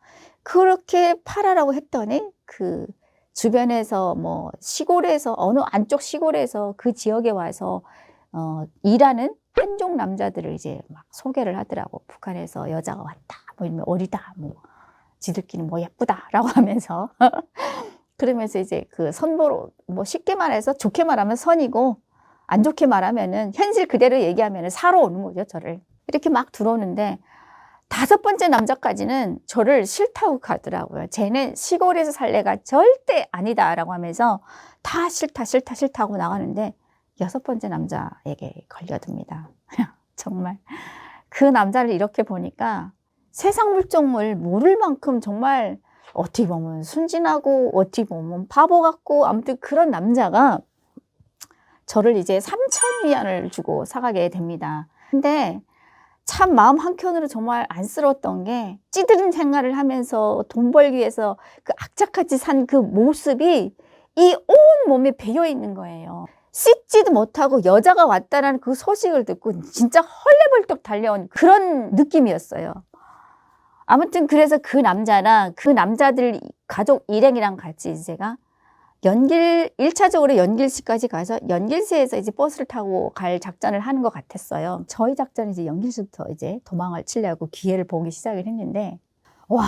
그렇게 팔아라고 했더니 그 주변에서 뭐 시골에서, 어느 안쪽 시골에서 그 지역에 와서 일하는 한족 남자들을 이제 막 소개를 하더라고. 북한에서 여자가 왔다, 뭐 이러면 어리다, 뭐 지들끼리 뭐 예쁘다 라고 하면서 그러면서 이제 그 선보로, 뭐 쉽게 말해서 좋게 말하면 선이고 안 좋게 말하면은 현실 그대로 얘기하면은 사러 오는 거죠, 저를. 이렇게 막 들어오는데 5번째 남자까지는 저를 싫다고 가더라고요. 쟤는 시골에서 살래가 절대 아니다라고 하면서 다 싫다 하고 나가는데 6번째 남자에게 걸려듭니다. 정말 그 남자를 이렇게 보니까 세상 물정을 모를 만큼 정말 어떻게 보면 순진하고 어떻게 보면 바보 같고 아무튼 그런 남자가 저를 이제 3,000위안을 주고 사가게 됩니다. 근데 참 마음 한켠으로 정말 안쓰러웠던 게 찌들은 생활을 하면서 돈 벌기 위해서 그 악착같이 산 그 모습이 이 온 몸에 배어 있는 거예요. 씻지도 못하고 여자가 왔다라는 그 소식을 듣고 진짜 헐레벌떡 달려온 그런 느낌이었어요. 아무튼 그래서 그 남자랑 그 남자들 가족 일행이랑 같이 제가 1차적으로 연길시까지 가서 연길시에서 이제 버스를 타고 갈 작전을 하는 것 같았어요. 저희 작전은 이제 연길시부터 이제 도망을 치려고 기회를 보기 시작을 했는데, 와,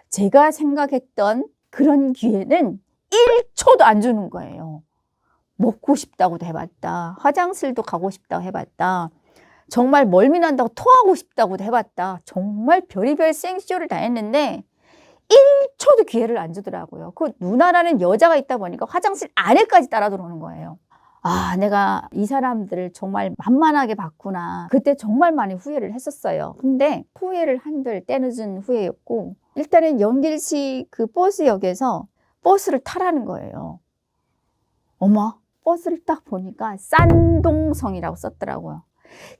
제가 생각했던 그런 기회는 1초도 안 주는 거예요. 먹고 싶다고도 해봤다. 화장실도 가고 싶다고 해봤다. 정말 멀미 난다고 토하고 싶다고도 해봤다. 정말 별의별 생쇼를 다 했는데 1초도 기회를 안 주더라고요. 그 누나라는 여자가 있다 보니까 화장실 안에까지 따라 들어오는 거예요. 아, 내가 이 사람들을 정말 만만하게 봤구나. 그때 정말 많이 후회를 했었어요. 근데 후회를 한들 때늦은 후회였고, 일단은 연길시 그 버스역에서 버스를 타라는 거예요. 어머, 버스를 딱 보니까 싼동성이라고 썼더라고요.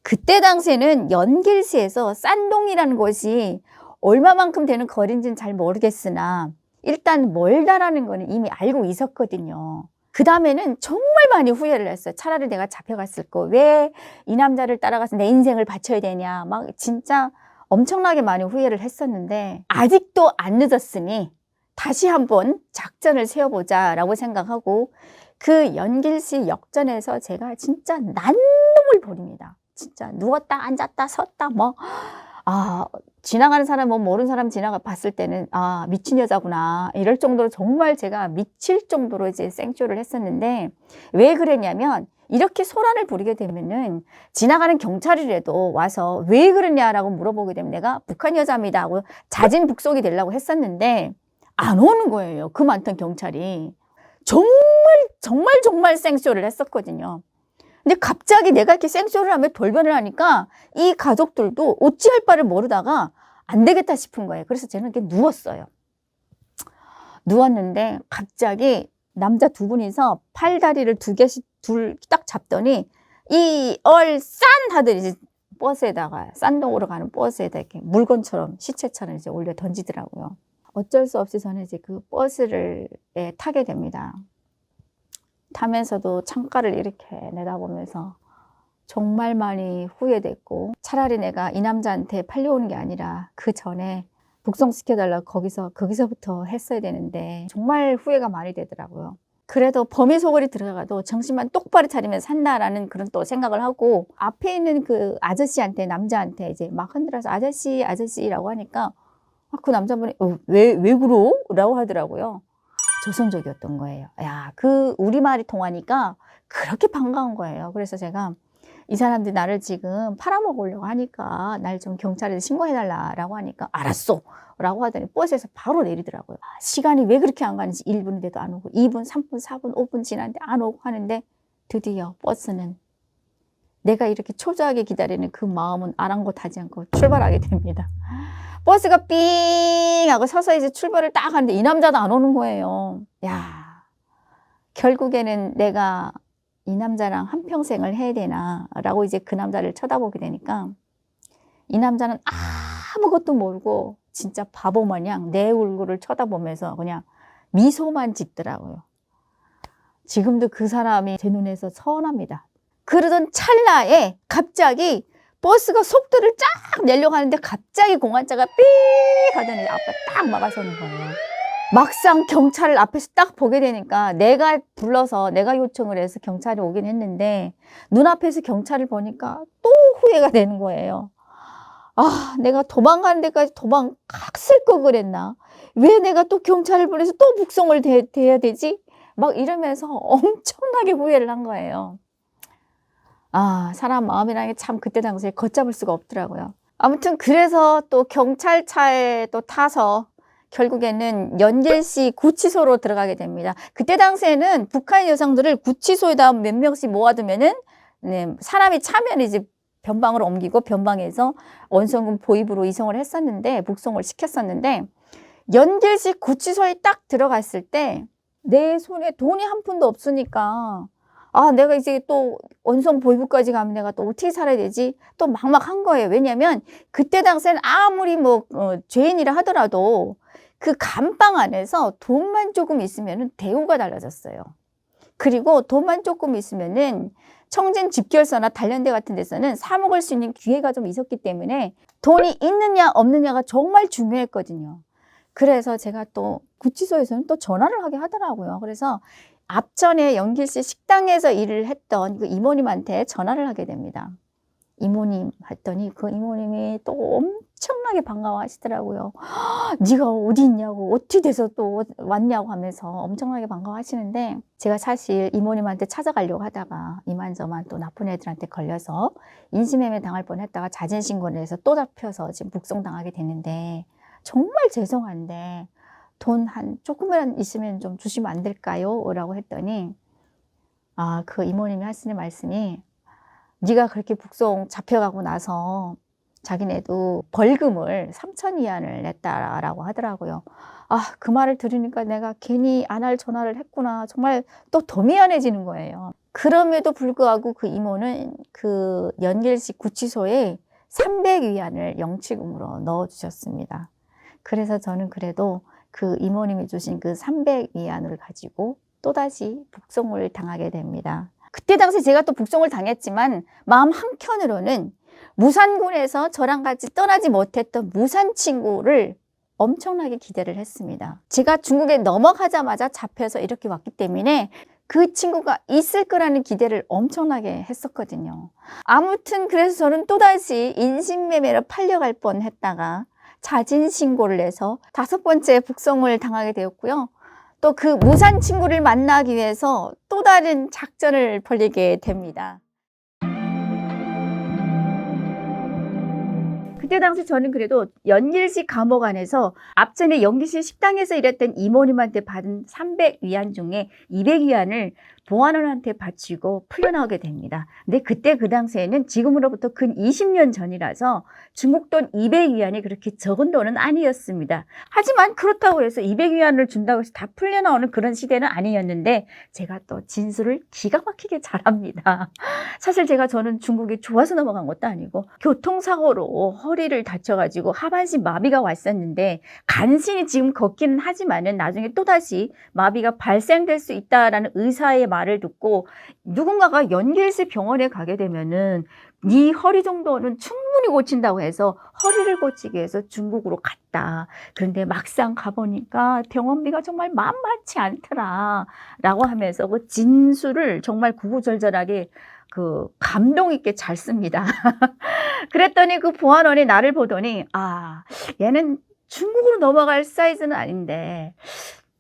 그때 당시에는 연길시에서 싼동이라는 곳이 얼마만큼 되는 거리인지는 잘 모르겠으나 일단 멀다라는 거는 이미 알고 있었거든요. 그 다음에는 정말 많이 후회를 했어요. 차라리 내가 잡혀갔을 거. 왜 이 남자를 따라가서 내 인생을 바쳐야 되냐. 막 진짜 엄청나게 많이 후회를 했었는데 아직도 안 늦었으니 다시 한번 작전을 세워보자 라고 생각하고 그 연길시 역전에서 제가 진짜 난동을 벌입니다. 진짜 누웠다 앉았다 섰다 뭐 지나가는 사람 뭐 모르는 사람 봤을 때는 미친 여자구나 이럴 정도로 정말 제가 미칠 정도로 이제 생쇼를 했었는데 왜 그랬냐면 이렇게 소란을 부리게 되면은 지나가는 경찰이라도 와서 왜 그러냐라고 물어보게 되면 내가 북한 여자입니다 하고 자진북속이 되려고 했었는데 안 오는 거예요. 그 많던 경찰이. 정말 생쇼를 했었거든요. 근데 갑자기 내가 이렇게 생쇼를 하면 돌변을 하니까 이 가족들도 어찌할 바를 모르다가 안 되겠다 싶은 거예요. 그래서 저는 이렇게 누웠어요. 누웠는데 갑자기 남자 두 분이서 팔다리를 두 개씩 딱 잡더니 이 얼싼 하더니 이제 버스에다가 싼동으로 가는 버스에다 이렇게 물건처럼 시체처럼 이제 올려 던지더라고요. 어쩔 수 없이 저는 이제 그 버스를 타게 됩니다. 타면서도 창가를 이렇게 내다보면서 정말 많이 후회됐고 차라리 내가 이 남자한테 팔려오는 게 아니라 그 전에 북송시켜달라고 거기서부터 했어야 되는데 정말 후회가 많이 되더라고요. 그래도 범위 소굴이 들어가도 정신만 똑바로 차리면서 산다라는 그런 또 생각을 하고 앞에 있는 그 아저씨한테 남자한테 이제 막 흔들어서 아저씨라고 하니까 그 남자분이 왜 그러? 라고 하더라고요. 조선족이었던 거예요. 야, 그 우리말이 통하니까 그렇게 반가운 거예요. 그래서 제가 이 사람들이 나를 지금 팔아먹으려고 하니까 날 좀 경찰에 신고해달라고 하니까 알았어 라고 하더니 버스에서 바로 내리더라고요. 시간이 왜 그렇게 안 가는지 1분인데도 안 오고 2분, 3분, 4분, 5분 지났는데 안 오고 하는데 드디어 버스는 내가 이렇게 초조하게 기다리는 그 마음은 아랑곳하지 않고 출발하게 됩니다. 버스가 삥 하고 서서 이제 출발을 딱 하는데 이 남자도 안 오는 거예요. 야, 결국에는 내가 이 남자랑 한평생을 해야 되나 라고 이제 그 남자를 쳐다보게 되니까 이 남자는 아무것도 모르고 진짜 바보 마냥 내 얼굴을 쳐다보면서 그냥 미소만 짓더라고요. 지금도 그 사람이 제 눈에서 선합니다. 그러던 찰나에 갑자기 버스가 속도를 쫙 내려고 하는데 갑자기 공안차가 삐 하더니 앞에 딱 막아서는 거예요. 막상 경찰을 앞에서 딱 보게 되니까 내가 불러서 내가 요청을 해서 경찰이 오긴 했는데 눈앞에서 경찰을 보니까 또 후회가 되는 거예요. 내가 도망가는 데까지 도망갔을 걸 그랬나? 왜 내가 또 경찰을 보내서 또 북송을 돼야 되지? 막 이러면서 엄청나게 후회를 한 거예요. 사람 마음이라는 게 참 그때 당시에 걷잡을 수가 없더라고요. 아무튼 그래서 또 경찰차에 또 타서 결국에는 연길시 구치소로 들어가게 됩니다. 그때 당시에는 북한 여성들을 구치소에다 몇 명씩 모아두면은 사람이 차면 이제 변방으로 옮기고 변방에서 원성군 보입으로 이송을 했었는데 북송을 시켰었는데 연길시 구치소에 딱 들어갔을 때 내 손에 돈이 한 푼도 없으니까 아 내가 이제 또 원성 보이부까지 가면 내가 또 어떻게 살아야 되지? 또 막막한 거예요. 왜냐면 그때 당시에는 아무리 뭐 죄인이라 하더라도 그 감방 안에서 돈만 조금 있으면 대우가 달라졌어요. 그리고 돈만 조금 있으면은 청진 집결서나 단련대 같은 데서는 사 먹을 수 있는 기회가 좀 있었기 때문에 돈이 있느냐 없느냐가 정말 중요했거든요. 그래서 제가 또 구치소에서는 또 전화를 하게 하더라고요. 그래서 앞전에 연길시 식당에서 일을 했던 그 이모님한테 전화를 하게 됩니다. 이모님 했더니 그 이모님이 또 엄청나게 반가워하시더라고요. 네가 어디 있냐고 어떻게 돼서 또 왔냐고 하면서 엄청나게 반가워하시는데 제가 사실 이모님한테 찾아가려고 하다가 이만저만 또 나쁜 애들한테 걸려서 인신매매 당할 뻔했다가 자진신고를 해서 또 잡혀서 지금 북송당하게 됐는데 정말 죄송한데 돈 한 조금만 있으면 좀 주시면 안 될까요? 라고 했더니 그 이모님이 하시는 말씀이 네가 그렇게 북송 잡혀가고 나서 자기네도 벌금을 3천 위안을 냈다라고 하더라고요. 그 말을 들으니까 내가 괜히 안 할 전화를 했구나. 정말 또 더 미안해지는 거예요. 그럼에도 불구하고 그 이모는 그 연길시 구치소에 300위안을 영치금으로 넣어주셨습니다. 그래서 저는 그래도 그 이모님이 주신 그 300위안을 가지고 또다시 북송을 당하게 됩니다. 그때 당시 제가 또 북송을 당했지만 마음 한켠으로는 무산군에서 저랑 같이 떠나지 못했던 무산 친구를 엄청나게 기대를 했습니다. 제가 중국에 넘어가자마자 잡혀서 이렇게 왔기 때문에 그 친구가 있을 거라는 기대를 엄청나게 했었거든요. 아무튼 그래서 저는 또다시 인신매매로 팔려갈 뻔했다가 자진신고를 해서 5번째 북송을 당하게 되었고요. 또 그 무산 친구를 만나기 위해서 또 다른 작전을 벌이게 됩니다. 그때 당시 저는 그래도 연길시 감옥 안에서 앞전에 연길시 식당에서 일했던 이모님한테 받은 300위안 중에 200위안을 보안원한테 바치고 풀려나오게 됩니다. 근데 그때 그 당시에는 지금으로부터 근 20년 전이라서 중국 돈 200위안이 그렇게 적은 돈은 아니었습니다. 하지만 그렇다고 해서 200위안을 준다고 해서 다 풀려나오는 그런 시대는 아니었는데 제가 또 진술을 기가 막히게 잘합니다. 사실 저는 중국이 좋아서 넘어간 것도 아니고 교통사고로 허리를 다쳐가지고 하반신 마비가 왔었는데 간신히 지금 걷기는 하지만은 나중에 또다시 마비가 발생될 수 있다라는 의사의 말을 듣고 누군가가 연길시 병원에 가게 되면은 네 허리 정도는 충분히 고친다고 해서 허리를 고치기 위해서 중국으로 갔다. 그런데 막상 가보니까 병원비가 정말 만만치 않더라 라고 하면서 그 진술을 정말 구구절절하게 그 감동 있게 잘 씁니다. 그랬더니 그 보안원이 나를 보더니 얘는 중국으로 넘어갈 사이즈는 아닌데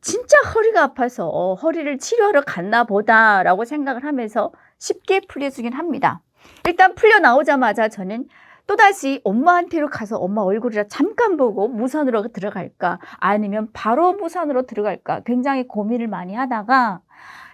진짜 허리가 아파서 허리를 치료하러 갔나 보다 라고 생각을 하면서 쉽게 풀려주긴 합니다. 일단 풀려 나오자마자 저는 또다시 엄마한테로 가서 엄마 얼굴이라 잠깐 보고 무산으로 들어갈까 아니면 바로 무산으로 들어갈까 굉장히 고민을 많이 하다가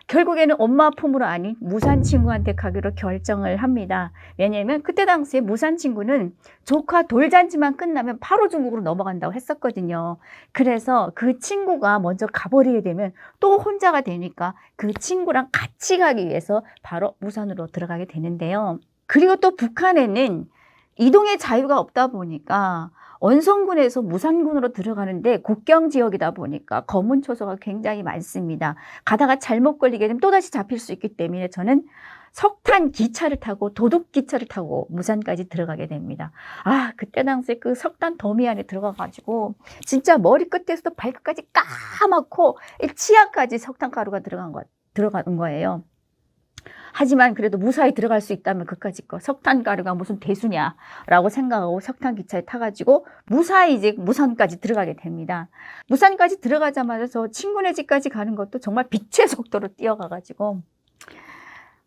결국에는 엄마 품으로 아닌 무산 친구한테 가기로 결정을 합니다. 왜냐하면 그때 당시에 무산 친구는 조카 돌잔치만 끝나면 바로 중국으로 넘어간다고 했었거든요. 그래서 그 친구가 먼저 가버리게 되면 또 혼자가 되니까 그 친구랑 같이 가기 위해서 바로 무산으로 들어가게 되는데요. 그리고 또 북한에는 이동의 자유가 없다 보니까 원성군에서 무산군으로 들어가는데 국경 지역이다 보니까 검문 초소가 굉장히 많습니다. 가다가 잘못 걸리게 되면 또다시 잡힐 수 있기 때문에 저는 석탄 기차를 타고 도둑 기차를 타고 무산까지 들어가게 됩니다. 그때 당시에 그 석탄 더미 안에 들어가가지고 진짜 머리끝에서도 발끝까지 까맣고 치아까지 석탄가루가 들어간 거예요. 하지만 그래도 무사히 들어갈 수 있다면 그까짓 거 석탄가루가 무슨 대수냐라고 생각하고 석탄기차에 타가지고 무사히 이제 무산까지 들어가게 됩니다. 무산까지 들어가자마자 저 친구네 집까지 가는 것도 정말 빛의 속도로 뛰어가가지고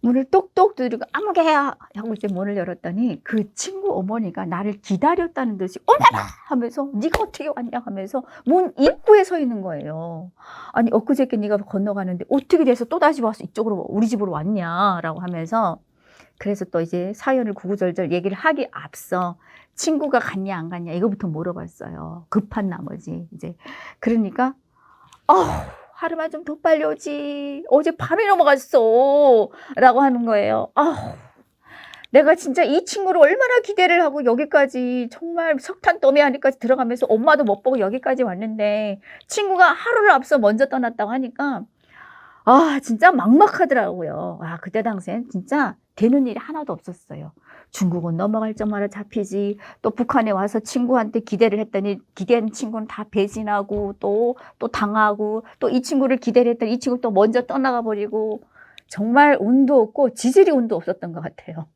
문을 똑똑 두드리고 아무개야 하고 이제 문을 열었더니 그 친구 어머니가 나를 기다렸다는 듯이 어머나 하면서 네가 어떻게 왔냐 하면서 문 입구에 서 있는 거예요. 아니 엊그저께 네가 건너가는데 어떻게 돼서 또다시 와서 이쪽으로 우리 집으로 왔냐라고 하면서 그래서 또 이제 사연을 구구절절 얘기를 하기 앞서 친구가 갔냐 안 갔냐 이거부터 물어봤어요. 급한 나머지 이제. 그러니까 하루만 좀 더 빨리 오지. 어제 밤이 넘어갔어. 라고 하는 거예요. 내가 진짜 이 친구를 얼마나 기대를 하고 여기까지 정말 석탄 더미 안에까지 들어가면서 엄마도 못 보고 여기까지 왔는데 친구가 하루를 앞서 먼저 떠났다고 하니까 진짜 막막하더라고요. 그때 당시엔 진짜 되는 일이 하나도 없었어요. 중국은 넘어갈 적마다 잡히지, 또 북한에 와서 친구한테 기대를 했더니 기대한 친구는 다 배신하고 또 당하고, 또 이 친구를 기대를 했더니 이 친구 또 먼저 떠나가 버리고, 정말 운도 없고 지질이 운도 없었던 것 같아요.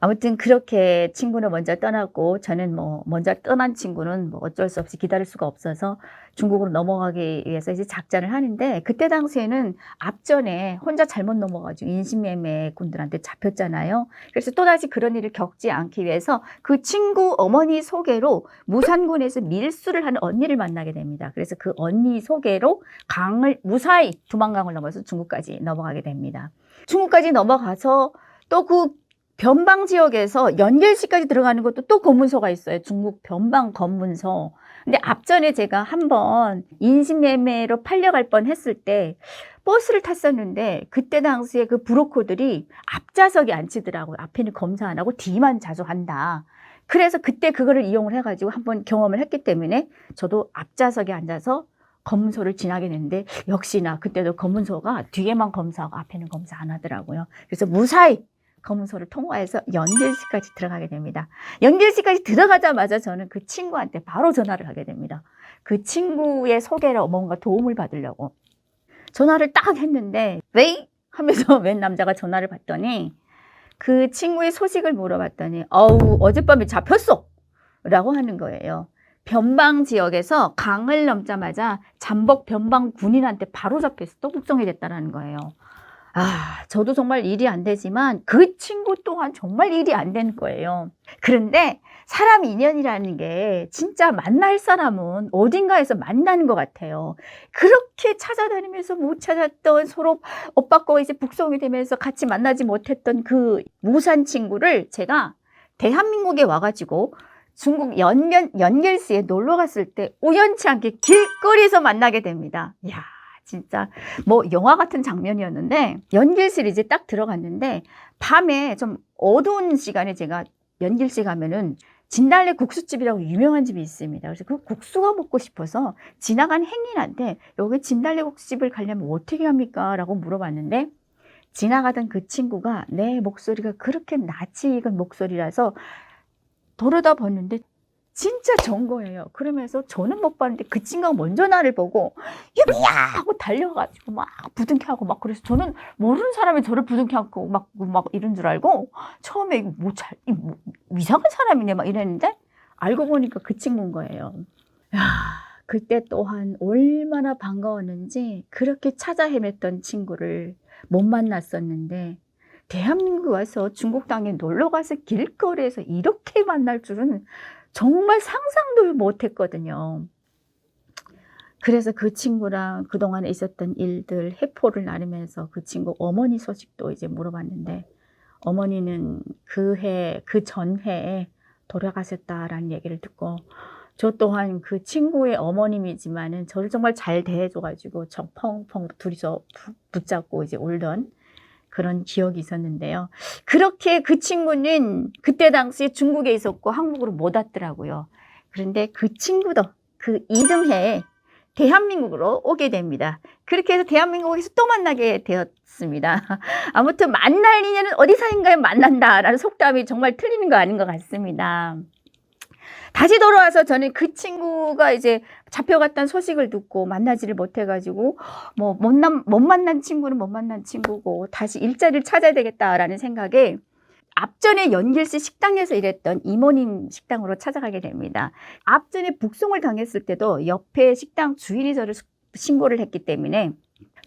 아무튼 그렇게 친구는 먼저 떠났고, 저는 먼저 떠난 친구는 어쩔 수 없이 기다릴 수가 없어서 중국으로 넘어가기 위해서 이제 작전을 하는데, 그때 당시에는 앞전에 혼자 잘못 넘어가지고 인신매매 군들한테 잡혔잖아요. 그래서 또다시 그런 일을 겪지 않기 위해서 그 친구 어머니 소개로 무산군에서 밀수를 하는 언니를 만나게 됩니다. 그래서 그 언니 소개로 강을 무사히 두만강을 넘어서 중국까지 넘어가게 됩니다. 중국까지 넘어가서 또 그 변방 지역에서 연결시까지 들어가는 것도 또 검문소가 있어요. 중국 변방 검문소. 근데 앞전에 제가 한번 인신매매로 팔려갈 뻔 했을 때 버스를 탔었는데, 그때 당시에 그 브로커들이 앞좌석에 앉히더라고요. 앞에는 검사 안 하고 뒤만 자주 한다. 그래서 그때 그거를 이용을 해가지고 한번 경험을 했기 때문에 저도 앞좌석에 앉아서 검문소를 지나게 됐는데, 역시나 그때도 검문소가 뒤에만 검사하고 앞에는 검사 안 하더라고요. 그래서 무사히 검문소를 통과해서 연길시까지 들어가게 됩니다. 연길시까지 들어가자마자 저는 그 친구한테 바로 전화를 하게 됩니다. 그 친구의 소개로 뭔가 도움을 받으려고 전화를 딱 했는데, 왜? 하면서 웬 남자가 전화를 받더니 그 친구의 소식을 물어봤더니 어젯밤에 잡혔어 라고 하는 거예요. 변방 지역에서 강을 넘자마자 잠복 변방 군인한테 바로 잡혀서 또 북송이 됐다는 거예요. 저도 정말 일이 안 되지만 그 친구 또한 정말 일이 안 되는 거예요. 그런데 사람 인연이라는 게 진짜 만날 사람은 어딘가에서 만나는 것 같아요. 그렇게 찾아다니면서 못 찾았던, 서로 엇받고 이제 북송이 되면서 같이 만나지 못했던 그 무산 친구를 제가 대한민국에 와가지고 중국 연결시에 놀러 갔을 때 우연치 않게 길거리에서 만나게 됩니다. 이야, 진짜 영화 같은 장면이었는데, 연길실 이제 딱 들어갔는데 밤에 좀 어두운 시간에 제가 연길실 가면은 진달래 국수집이라고 유명한 집이 있습니다. 그래서 그 국수가 먹고 싶어서 지나간 행인한테 여기 진달래 국수집을 가려면 어떻게 합니까? 라고 물어봤는데, 지나가던 그 친구가 내 목소리가 그렇게 낯이 익은 목소리라서 돌아다 봤는데 진짜 전 거예요. 그러면서 저는 못 봤는데 그 친구가 먼저 나를 보고 유미야 하고 달려가지고 막 부둥켜하고 막, 그래서 저는 모르는 사람이 저를 부둥켜하고 막 이런 줄 알고 처음에 이거 이상한 사람이네 막 이랬는데, 알고 보니까 그 친구인 거예요. 그때 또한 얼마나 반가웠는지, 그렇게 찾아 헤맸던 친구를 못 만났었는데 대한민국 와서 중국 땅에 놀러 가서 길거리에서 이렇게 만날 줄은 정말 상상도 못했거든요. 그래서 그 친구랑 그동안에 있었던 일들 해포를 나누면서 그 친구 어머니 소식도 이제 물어봤는데, 어머니는 그 전해에 돌아가셨다라는 얘기를 듣고, 저 또한 그 친구의 어머님이지만은 저를 정말 잘 대해줘가지고 저 펑펑 둘이서 붙잡고 이제 울던 그런 기억이 있었는데요. 그렇게 그 친구는 그때 당시에 중국에 있었고 한국으로 못 왔더라고요. 그런데 그 친구도 그 이듬해에 대한민국으로 오게 됩니다. 그렇게 해서 대한민국에서 또 만나게 되었습니다. 아무튼 만날 인연은 어디서인가에 만난다라는 속담이 정말 틀리는 거 아닌 것 같습니다. 다시 돌아와서 저는 그 친구가 이제 잡혀갔다는 소식을 듣고 만나지를 못해가지고 못 만난 친구는 못 만난 친구고 다시 일자리를 찾아야 되겠다라는 생각에 앞전에 연길시 식당에서 일했던 이모님 식당으로 찾아가게 됩니다. 앞전에 북송을 당했을 때도 옆에 식당 주인이 저를 신고를 했기 때문에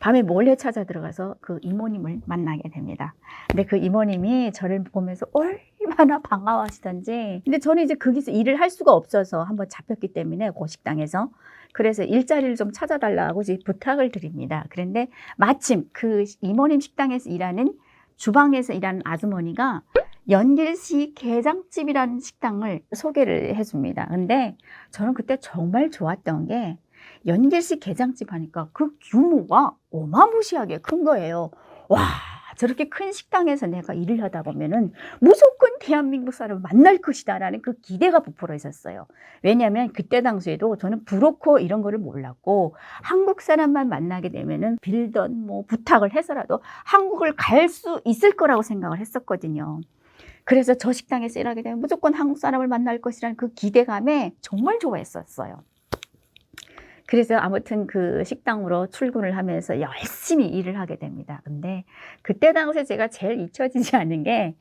밤에 몰래 찾아 들어가서 그 이모님을 만나게 됩니다. 근데 그 이모님이 저를 보면서 얼마나 반가워하시던지. 근데 저는 이제 거기서 일을 할 수가 없어서 한번 잡혔기 때문에 그 식당에서, 그래서 일자리를 좀 찾아달라고 이제 부탁을 드립니다. 그런데 마침 그 이모님 식당에서 일하는 주방에서 일하는 아주머니가 연길시 게장집이라는 식당을 소개를 해줍니다. 근데 저는 그때 정말 좋았던 게 연길시 게장집 하니까 그 규모가 어마무시하게 큰 거예요. 와, 저렇게 큰 식당에서 내가 일을 하다 보면은 무조건 대한민국 사람을 만날 것이다라는 그 기대가 부풀어 있었어요. 왜냐하면 그때 당시에도 저는 브로커 이런 거를 몰랐고 한국 사람만 만나게 되면은 빌던 뭐 부탁을 해서라도 한국을 갈 수 있을 거라고 생각을 했었거든요. 그래서 저 식당에서 일하게 되면 무조건 한국 사람을 만날 것이라는 그 기대감에 정말 좋아했었어요. 그래서 아무튼 그 식당으로 출근을 하면서 열심히 일을 하게 됩니다. 근데 그때 당시에 제가 제일 잊혀지지 않는 게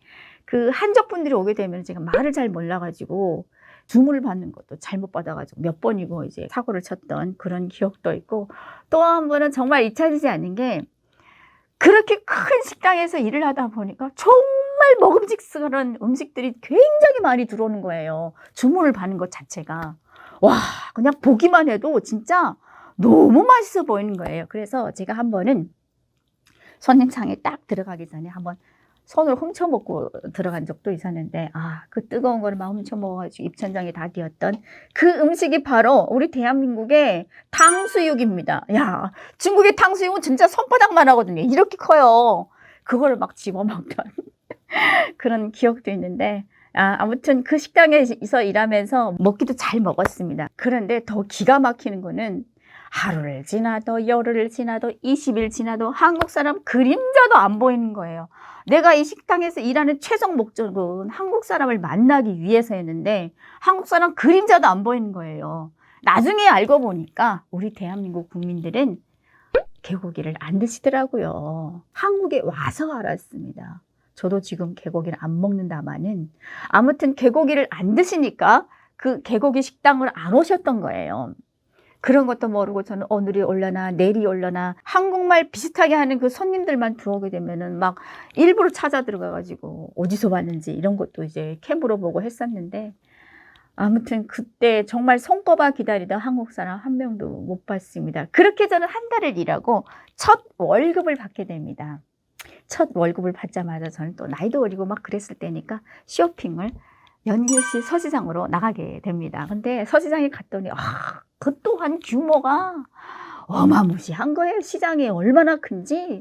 그 한족분들이 오게 되면 제가 말을 잘 몰라가지고 주문을 받는 것도 잘못 받아가지고 몇 번이고 이제 사고를 쳤던 그런 기억도 있고, 또 한 번은 정말 잊혀지지 않는 게 그렇게 큰 식당에서 일을 하다 보니까 정말 먹음직스러운 음식들이 굉장히 많이 들어오는 거예요. 주문을 받는 것 자체가. 와, 그냥 보기만 해도 진짜 너무 맛있어 보이는 거예요. 그래서 제가 한 번은 손님창에 딱 들어가기 전에 한번 손을 훔쳐먹고 들어간 적도 있었는데, 그 뜨거운 거를 막 훔쳐먹어가지고 입천장에 다 뒤었던 그 음식이 바로 우리 대한민국의 탕수육입니다. 야, 중국의 탕수육은 진짜 손바닥만 하거든요. 이렇게 커요. 그거를 막 집어먹던 그런 기억도 있는데, 아무튼 그 식당에서 일하면서 먹기도 잘 먹었습니다. 그런데 더 기가 막히는 거는 하루를 지나도 열흘을 지나도 20일 지나도 한국 사람 그림자도 안 보이는 거예요. 내가 이 식당에서 일하는 최종 목적은 한국 사람을 만나기 위해서였는데 한국 사람 그림자도 안 보이는 거예요. 나중에 알고 보니까 우리 대한민국 국민들은 개고기를 안 드시더라고요. 한국에 와서 알았습니다. 저도 지금 개고기를 안 먹는다마는 아무튼 개고기를 안 드시니까 그 개고기 식당을 안 오셨던 거예요. 그런 것도 모르고 저는 오늘이 올려나 내일이 올려나 한국말 비슷하게 하는 그 손님들만 들어오게 되면은 막 일부러 찾아 들어가가지고 어디서 봤는지 이런 것도 이제 캠으로 보고 했었는데, 아무튼 그때 정말 손꼽아 기다리던 한국 사람 한 명도 못 봤습니다. 그렇게 저는 한 달을 일하고 첫 월급을 받게 됩니다. 첫 월급을 받자마자 저는 또 나이도 어리고 막 그랬을 때니까 쇼핑을 연길시 서시장으로 나가게 됩니다. 근데 서시장에 갔더니 그 또한 규모가 어마무시한 거예요. 시장이 얼마나 큰지.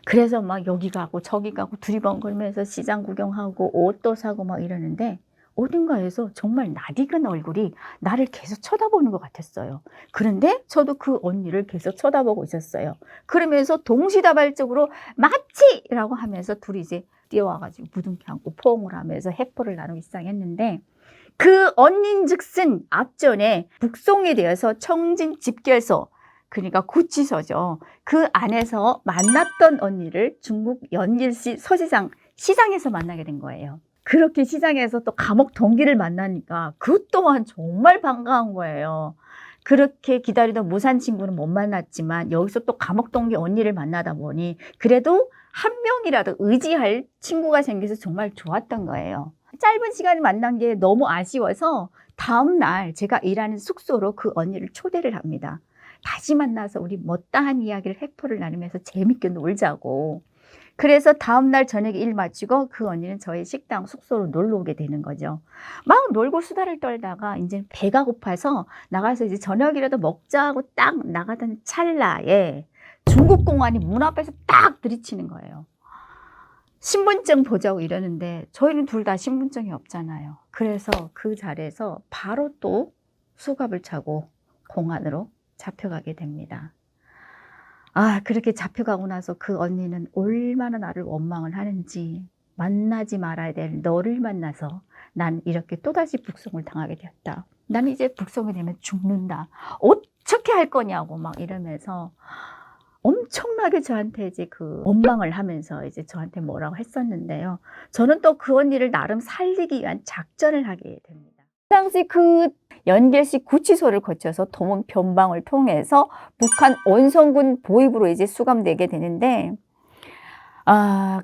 그래서 막 여기 가고 저기 가고 두리번걸면서 시장 구경하고 옷도 사고 막 이러는데 어딘가에서 정말 낯익은 얼굴이 나를 계속 쳐다보는 것 같았어요. 그런데 저도 그 언니를 계속 쳐다보고 있었어요. 그러면서 동시다발적으로 마치! 라고 하면서 둘이 이제 뛰어와가지고 부둥켜 안고 포옹을 하면서 해포를 나누기 시작했는데, 그 언닌즉슨 앞전에 북송이 되어서 청진 집결소, 그러니까 구치소죠. 그 안에서 만났던 언니를 중국 연길시 서시장 시장에서 만나게 된 거예요. 그렇게 시장에서 또 감옥 동기를 만나니까 그 또한 정말 반가운 거예요. 그렇게 기다리던 무산 친구는 못 만났지만 여기서 또 감옥 동기 언니를 만나다 보니 그래도 한 명이라도 의지할 친구가 생겨서 정말 좋았던 거예요. 짧은 시간에 만난 게 너무 아쉬워서 다음 날 제가 일하는 숙소로 그 언니를 초대를 합니다. 다시 만나서 우리 못다한 이야기를 획포를 나누면서 재밌게 놀자고. 그래서 다음날 저녁에 일 마치고 그 언니는 저희 식당 숙소로 놀러 오게 되는 거죠. 막 놀고 수다를 떨다가 이제 배가 고파서 나가서 이제 저녁이라도 먹자 하고 딱 나가던 찰나에 중국 공안이 문 앞에서 딱 들이치는 거예요. 신분증 보자고 이러는데 저희는 둘 다 신분증이 없잖아요. 그래서 그 자리에서 바로 또 수갑을 차고 공안으로 잡혀가게 됩니다. 그렇게 잡혀가고 나서 그 언니는 얼마나 나를 원망을 하는지, 만나지 말아야 될 너를 만나서 난 이렇게 또다시 북송을 당하게 되었다. 나는 이제 북송이 되면 죽는다. 어떻게 할 거냐고 막 이러면서 엄청나게 저한테 이제 그 원망을 하면서 이제 저한테 뭐라고 했었는데요. 저는 또 그 언니를 나름 살리기 위한 작전을 하게 됩니다. 그 당시 그 연길시 구치소를 거쳐서 도문 변방을 통해서 북한 온성군 보위부로 이제 수감되게 되는데,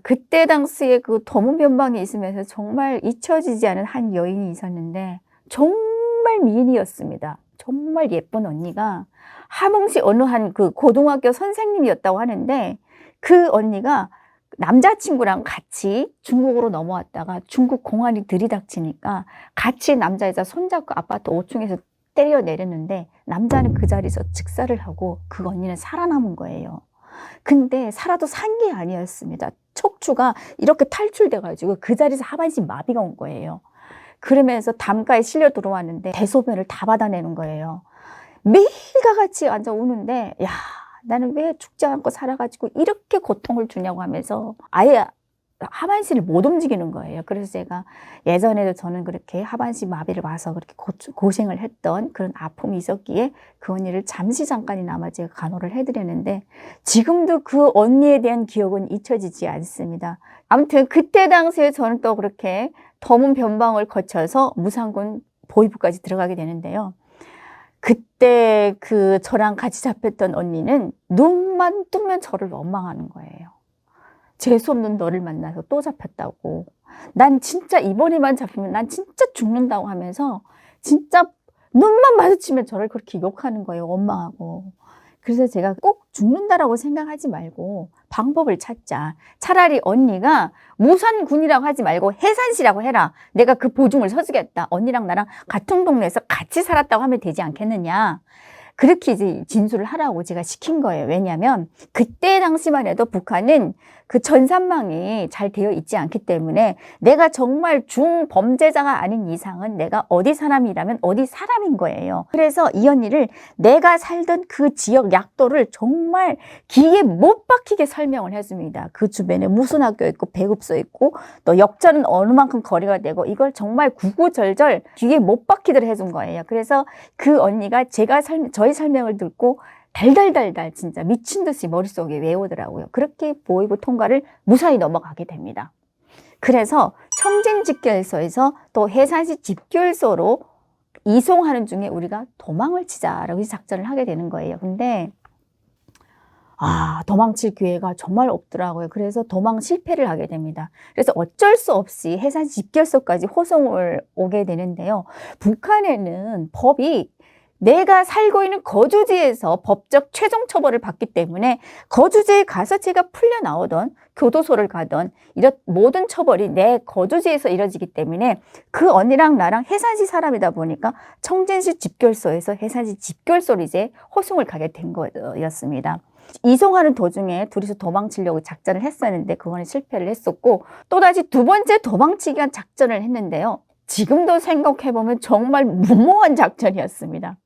그때 당시에 그 도문 변방에 있으면서 정말 잊혀지지 않은 한 여인이 있었는데 정말 미인이었습니다. 정말 예쁜 언니가 함흥시 어느 한 그 고등학교 선생님이었다고 하는데, 그 언니가 남자친구랑 같이 중국으로 넘어왔다가 중국 공안이 들이닥치니까 같이 남자여자 손잡고 아파트 5층에서 때려 내렸는데 남자는 그 자리에서 즉사를 하고 그 언니는 살아남은 거예요. 근데 살아도 산 게 아니었습니다. 척추가 이렇게 탈출돼가지고 그 자리에서 하반신 마비가 온 거예요. 그러면서 담가에 실려 들어왔는데 대소변을 다 받아내는 거예요. 매일과 같이 앉아 우는데 야, 나는 왜 죽지 않고 살아가지고 이렇게 고통을 주냐고 하면서 아예 하반신을 못 움직이는 거예요. 그래서 제가 예전에도 저는 그렇게 하반신 마비를 와서 그렇게 고생을 했던 그런 아픔이 있었기에 그 언니를 잠깐이나마 제가 간호를 해드렸는데 지금도 그 언니에 대한 기억은 잊혀지지 않습니다. 아무튼 그때 당시에 저는 또 그렇게 더문 변방을 거쳐서 무산군 보위부까지 들어가게 되는데요. 그때 그 저랑 같이 잡혔던 언니는 눈만 뜨면 저를 원망하는 거예요. 재수없는 너를 만나서 또 잡혔다고. 난 진짜 이번에만 잡히면 난 진짜 죽는다고 하면서 진짜 눈만 마주치면 저를 그렇게 욕하는 거예요. 원망하고. 그래서 제가 꼭 죽는다라고 생각하지 말고 방법을 찾자. 차라리 언니가 무산군이라고 하지 말고 해산시라고 해라. 내가 그 보증을 서주겠다. 언니랑 나랑 같은 동네에서 같이 살았다고 하면 되지 않겠느냐. 그렇게 이제 진술을 하라고 제가 시킨 거예요. 왜냐하면 그때 당시만 해도 북한은 그 전산망이 잘 되어 있지 않기 때문에 내가 정말 중범죄자가 아닌 이상은 내가 어디 사람이라면 어디 사람인 거예요. 그래서 이 언니를 내가 살던 그 지역 약도를 정말 귀에 못 박히게 설명을 해줍니다. 그 주변에 무슨 학교 있고 배급소 있고 또 역전은 어느 만큼 거리가 되고 이걸 정말 구구절절 귀에 못 박히도록 해준 거예요. 그래서 그 언니가 저희 설명을 듣고 달달달달 진짜 미친 듯이 머릿속에 외우더라고요. 그렇게 보위부 통과를 무사히 넘어가게 됩니다. 그래서 청진집결소에서 또 해산시 집결소로 이송하는 중에 우리가 도망을 치자라고 작전을 하게 되는 거예요. 근데 도망칠 기회가 정말 없더라고요. 그래서 도망 실패를 하게 됩니다. 그래서 어쩔 수 없이 해산시 집결소까지 호송을 오게 되는데요. 북한에는 법이 내가 살고 있는 거주지에서 법적 최종 처벌을 받기 때문에 거주지에 가서 제가 풀려 나오던 교도소를 가던 이런 모든 처벌이 내 거주지에서 이뤄지기 때문에 그 언니랑 나랑 해산시 사람이다 보니까 청진시 집결소에서 해산시 집결소로 이제 호송을 가게 된 거였습니다. 이송하는 도중에 둘이서 도망치려고 작전을 했었는데 그거는 실패를 했었고 또다시 두 번째 도망치기 위한 작전을 했는데요. 지금도 생각해보면 정말 무모한 작전이었습니다.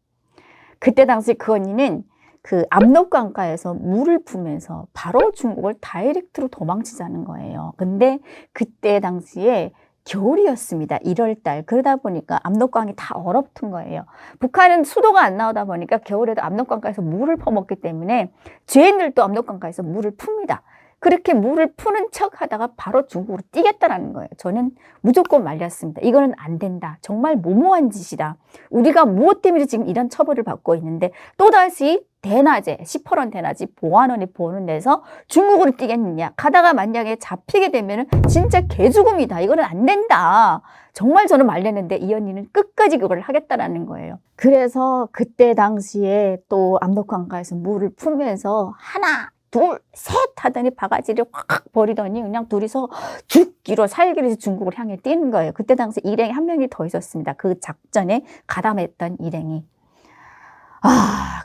그때 당시 그 언니는 그 압록강가에서 물을 품면서 바로 중국을 다이렉트로 도망치자는 거예요. 근데 그때 당시에 겨울이었습니다. 1월달. 그러다 보니까 압록강이 다 얼어붙은 거예요. 북한은 수도가 안 나오다 보니까 겨울에도 압록강가에서 물을 퍼먹기 때문에 죄인들도 압록강가에서 물을 풉니다. 그렇게 물을 푸는 척 하다가 바로 중국으로 뛰겠다라는 거예요. 저는 무조건 말렸습니다. 이거는 안 된다. 정말 무모한 짓이다. 우리가 무엇 때문에 지금 이런 처벌을 받고 있는데 또다시 대낮에 시퍼런 대낮이 보안원이 보는 데서 중국으로 뛰겠느냐. 가다가 만약에 잡히게 되면 진짜 개죽음이다. 이거는 안 된다. 정말 저는 말렸는데 이 언니는 끝까지 그걸 하겠다라는 거예요. 그래서 그때 당시에 또 압록강가에서 물을 풀면서 하나 둘, 셋 하더니 바가지를 확 버리더니 그냥 둘이서 죽기로 살기로 중국을 향해 뛰는 거예요. 그때 당시 일행이 한 명이 더 있었습니다. 그 작전에 가담했던 일행이.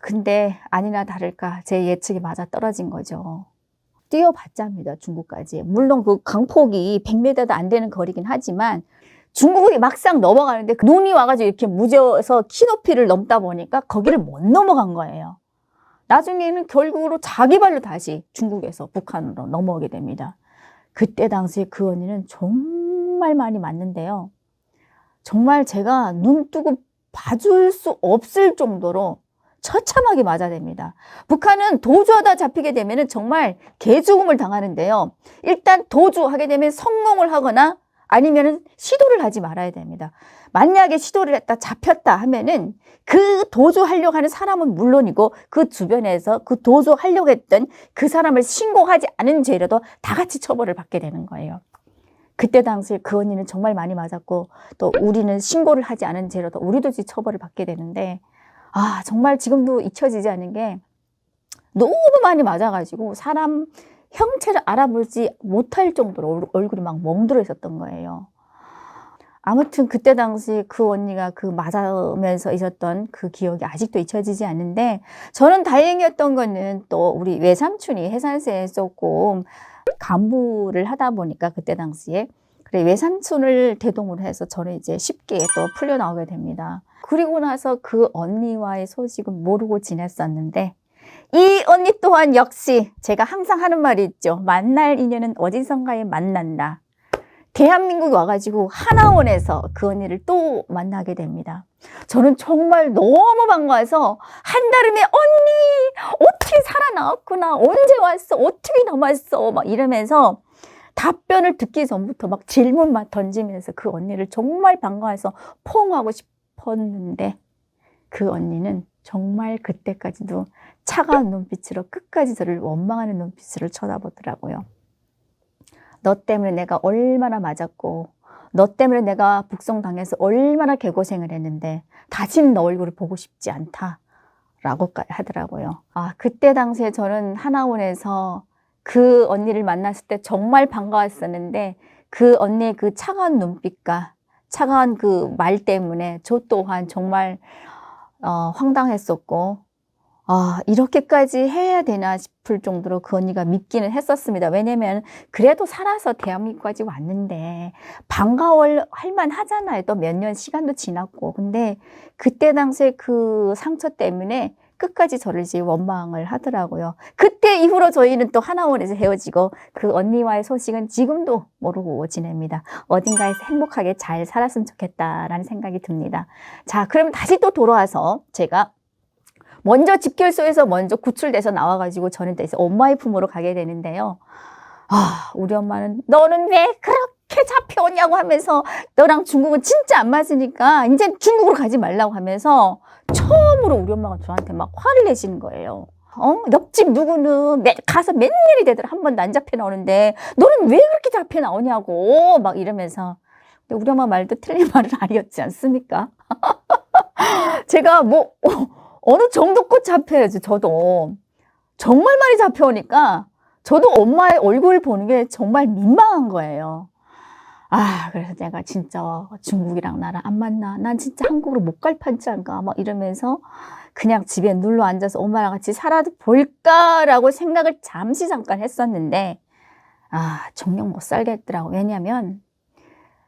근데 아니나 다를까 제 예측이 맞아 떨어진 거죠. 뛰어봤자입니다. 중국까지. 물론 그 강폭이 100m도 안 되는 거리긴 하지만 중국이 막상 넘어가는데 눈이 와가지고 이렇게 무뎌서 키높이를 넘다 보니까 거기를 못 넘어간 거예요. 나중에는 결국으로 자기 발로 다시 중국에서 북한으로 넘어오게 됩니다. 그때 당시에 그 언니는 정말 많이 맞는데요. 정말 제가 눈 뜨고 봐줄 수 없을 정도로 처참하게 맞아댑니다. 북한은 도주하다 잡히게 되면 정말 개죽음을 당하는데요. 일단 도주하게 되면 성공을 하거나 아니면 시도를 하지 말아야 됩니다. 만약에 시도를 했다 잡혔다 하면은 그 도주하려고 하는 사람은 물론이고 그 주변에서 그 도주하려고 했던 그 사람을 신고하지 않은 죄로도 다 같이 처벌을 받게 되는 거예요. 그때 당시에 그 언니는 정말 많이 맞았고 또 우리는 신고를 하지 않은 죄로도 우리도 처벌을 받게 되는데 정말 지금도 잊혀지지 않는 게 너무 많이 맞아가지고 사람 형체를 알아보지 못할 정도로 얼굴이 막 멍들어 있었던 거예요. 아무튼 그때 당시 그 언니가 그 맞으면서 있었던 그 기억이 아직도 잊혀지지 않는데, 저는 다행이었던 거는 또 우리 외삼촌이 해산세에 조금 간부를 하다 보니까 그때 당시에 그래 외삼촌을 대동으로 해서 저는 이제 쉽게 또 풀려 나오게 됩니다. 그리고 나서 그 언니와의 소식은 모르고 지냈었는데, 이 언니 또한 역시 제가 항상 하는 말이 있죠. 만날 인연은 어디선가에 만난다. 대한민국에 와가지고 하나원에서 그 언니를 또 만나게 됩니다. 저는 정말 너무 반가워서 한달음에 언니 어떻게 살아나왔구나, 언제 왔어, 어떻게 남았어 막 이러면서 답변을 듣기 전부터 막 질문만 던지면서 그 언니를 정말 반가워해서 포옹하고 싶었는데, 그 언니는 정말 그때까지도 차가운 눈빛으로 끝까지 저를 원망하는 눈빛으로 쳐다보더라고요. 너 때문에 내가 얼마나 맞았고, 너 때문에 내가 북송당해서 얼마나 개고생을 했는데 다시는 너 얼굴을 보고 싶지 않다 라고 하더라고요. 그때 당시에 저는 하나원에서 그 언니를 만났을 때 정말 반가웠었는데, 그 언니의 그 차가운 눈빛과 차가운 그 말 때문에 저 또한 정말 황당했었고, 이렇게까지 해야 되나 싶을 정도로 그 언니가 믿기는 했었습니다. 왜냐면 그래도 살아서 대한민국까지 왔는데 반가워할 만하잖아요. 또 몇 년 시간도 지났고. 근데 그때 당시에 그 상처 때문에 끝까지 저를 이제 원망을 하더라고요. 그때 이후로 저희는 또 하나원에서 헤어지고 그 언니와의 소식은 지금도 모르고 지냅니다. 어딘가에서 행복하게 잘 살았으면 좋겠다라는 생각이 듭니다. 자, 그럼 다시 또 돌아와서 제가 먼저 집결소에서 먼저 구출돼서 나와가지고 저는 이제 엄마의 품으로 가게 되는데요. 우리 엄마는 너는 왜 그렇게 잡혀오냐고 하면서, 너랑 중국은 진짜 안 맞으니까 이제 중국으로 가지 말라고 하면서 처음으로 우리 엄마가 저한테 막 화를 내시는 거예요. 옆집 누구는 가서 몇 년이 되더라 한 번도 안 잡혀 나오는데 너는 왜 그렇게 잡혀 나오냐고 막 이러면서. 근데 우리 엄마 말도 틀린 말은 아니었지 않습니까? 제가 뭐 어느 정도껏 잡혀야지. 저도 정말 많이 잡혀오니까 저도 엄마의 얼굴 보는 게 정말 민망한 거예요. 그래서 내가 진짜 중국이랑 나랑 안 맞나? 난 진짜 한국으로 못 갈 판자인가? 막 이러면서 그냥 집에 눌러 앉아서 엄마랑 같이 살아도 볼까라고 생각을 잠깐 했었는데, 정녕 못 살겠더라고. 왜냐면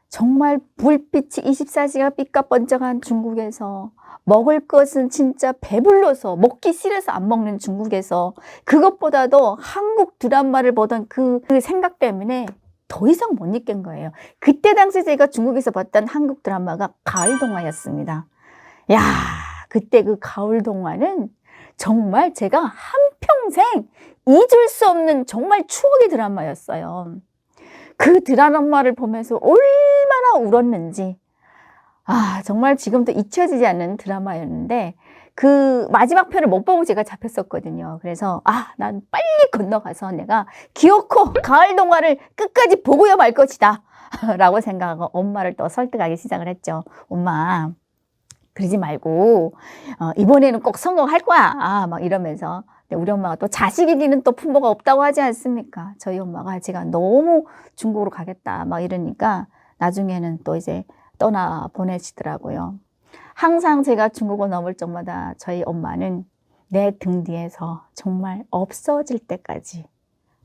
정말 불빛이 24시간 삐까번쩍한 중국에서, 먹을 것은 진짜 배불러서 먹기 싫어서 안 먹는 중국에서, 그것보다도 한국 드라마를 보던 그 생각 때문에 더 이상 못 잊겠는 거예요. 그때 당시 제가 중국에서 봤던 한국 드라마가 가을동화였습니다. 야, 그때 그 가을동화는 정말 제가 한평생 잊을 수 없는 정말 추억의 드라마였어요. 그 드라마를 보면서 얼마나 울었는지, 정말 지금도 잊혀지지 않는 드라마였는데, 그 마지막 편을 못 보고 제가 잡혔었거든요. 그래서 난 빨리 건너가서 내가 기어코 가을 동화를 끝까지 보고야 말 것이다 라고 생각하고 엄마를 또 설득하기 시작을 했죠. 엄마, 그러지 말고 이번에는 꼭 성공할 거야 막 이러면서. 근데 우리 엄마가 또 자식이기는 또 품모가 없다고 하지 않습니까? 저희 엄마가 제가 너무 중국으로 가겠다 막 이러니까 나중에는 또 이제 떠나 보내시더라고요. 항상 제가 중국어 넘을 적마다 저희 엄마는 내 등 뒤에서 정말 없어질 때까지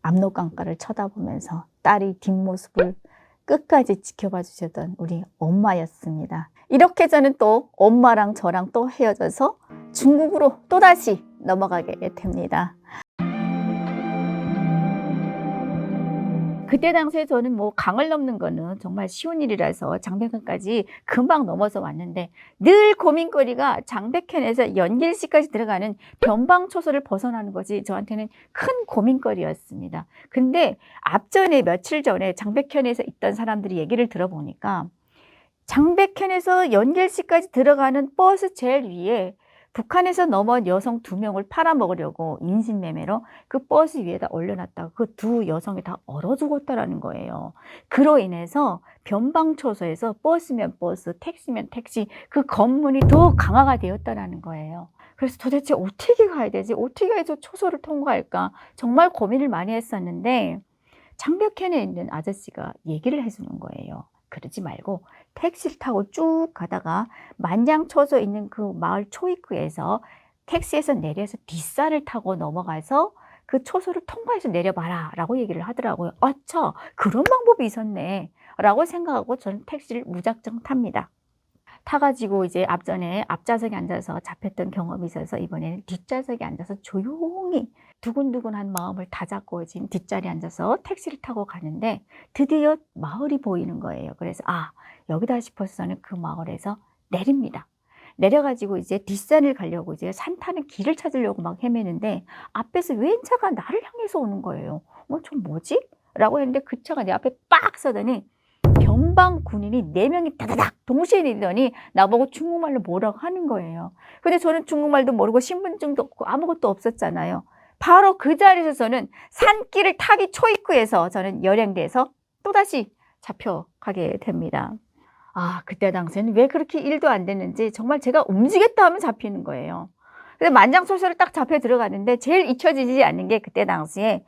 압록강가를 쳐다보면서 딸이 뒷모습을 끝까지 지켜봐 주셨던 우리 엄마였습니다. 이렇게 저는 또 엄마랑 저랑 또 헤어져서 중국으로 또다시 넘어가게 됩니다. 그때 당시에 저는 뭐 강을 넘는 거는 정말 쉬운 일이라서 장백현까지 금방 넘어서 왔는데, 늘 고민거리가 장백현에서 연길시까지 들어가는 변방초소를 벗어나는 것이 저한테는 큰 고민거리였습니다. 근데 앞전에 며칠 전에 장백현에서 있던 사람들이 얘기를 들어보니까 장백현에서 연길시까지 들어가는 버스 제일 위에 북한에서 넘어온 여성 2명을 팔아먹으려고 인신매매로 그 버스 위에다 올려놨다가 그 두 여성이 다 얼어 죽었다라는 거예요. 그로 인해서 변방초소에서 버스면 버스, 택시면 택시, 그 검문이 더 강화가 되었다라는 거예요. 그래서 도대체 어떻게 가야 되지? 어떻게 해서 초소를 통과할까? 정말 고민을 많이 했었는데 장벽현에 있는 아저씨가 얘기를 해 주는 거예요. 그러지 말고 택시를 타고 쭉 가다가 만장초소 있는 그 마을 초입구에서 택시에서 내려서 뒷산을 타고 넘어가서 그 초소를 통과해서 내려봐라 라고 얘기를 하더라고요. 아차, 그런 방법이 있었네 라고 생각하고 저는 택시를 무작정 탑니다. 타가지고 이제 앞전에 앞좌석에 앉아서 잡혔던 경험이 있어서 이번에는 뒷좌석에 앉아서 조용히 두근두근한 마음을 다잡고진 뒷자리에 앉아서 택시를 타고 가는데 드디어 마을이 보이는 거예요. 그래서 아, 여기다 싶어서 저는 그 마을에서 내립니다. 내려가지고 이제 뒷산을 가려고 이제 산 타는 길을 찾으려고 막 헤매는데 앞에서 웬 차가 나를 향해서 오는 거예요. 저 뭐지? 라고 했는데 그 차가 내 앞에 빡 서더니 변방 군인이 4명이 다다닥 동시에 내리더니 나보고 중국말로 뭐라고 하는 거예요. 근데 저는 중국말도 모르고 신분증도 없고 아무것도 없었잖아요. 바로 그 자리에서 저는 산길을 타기 초입구에서 저는 열행돼서 또다시 잡혀가게 됩니다. 아, 그때 당시에는 왜 그렇게 일도 안 됐는지 정말 제가 움직였다 하면 잡히는 거예요. 그래서 만장초소를 딱 잡혀 들어가는데 제일 잊혀지지 않는 게 그때 당시에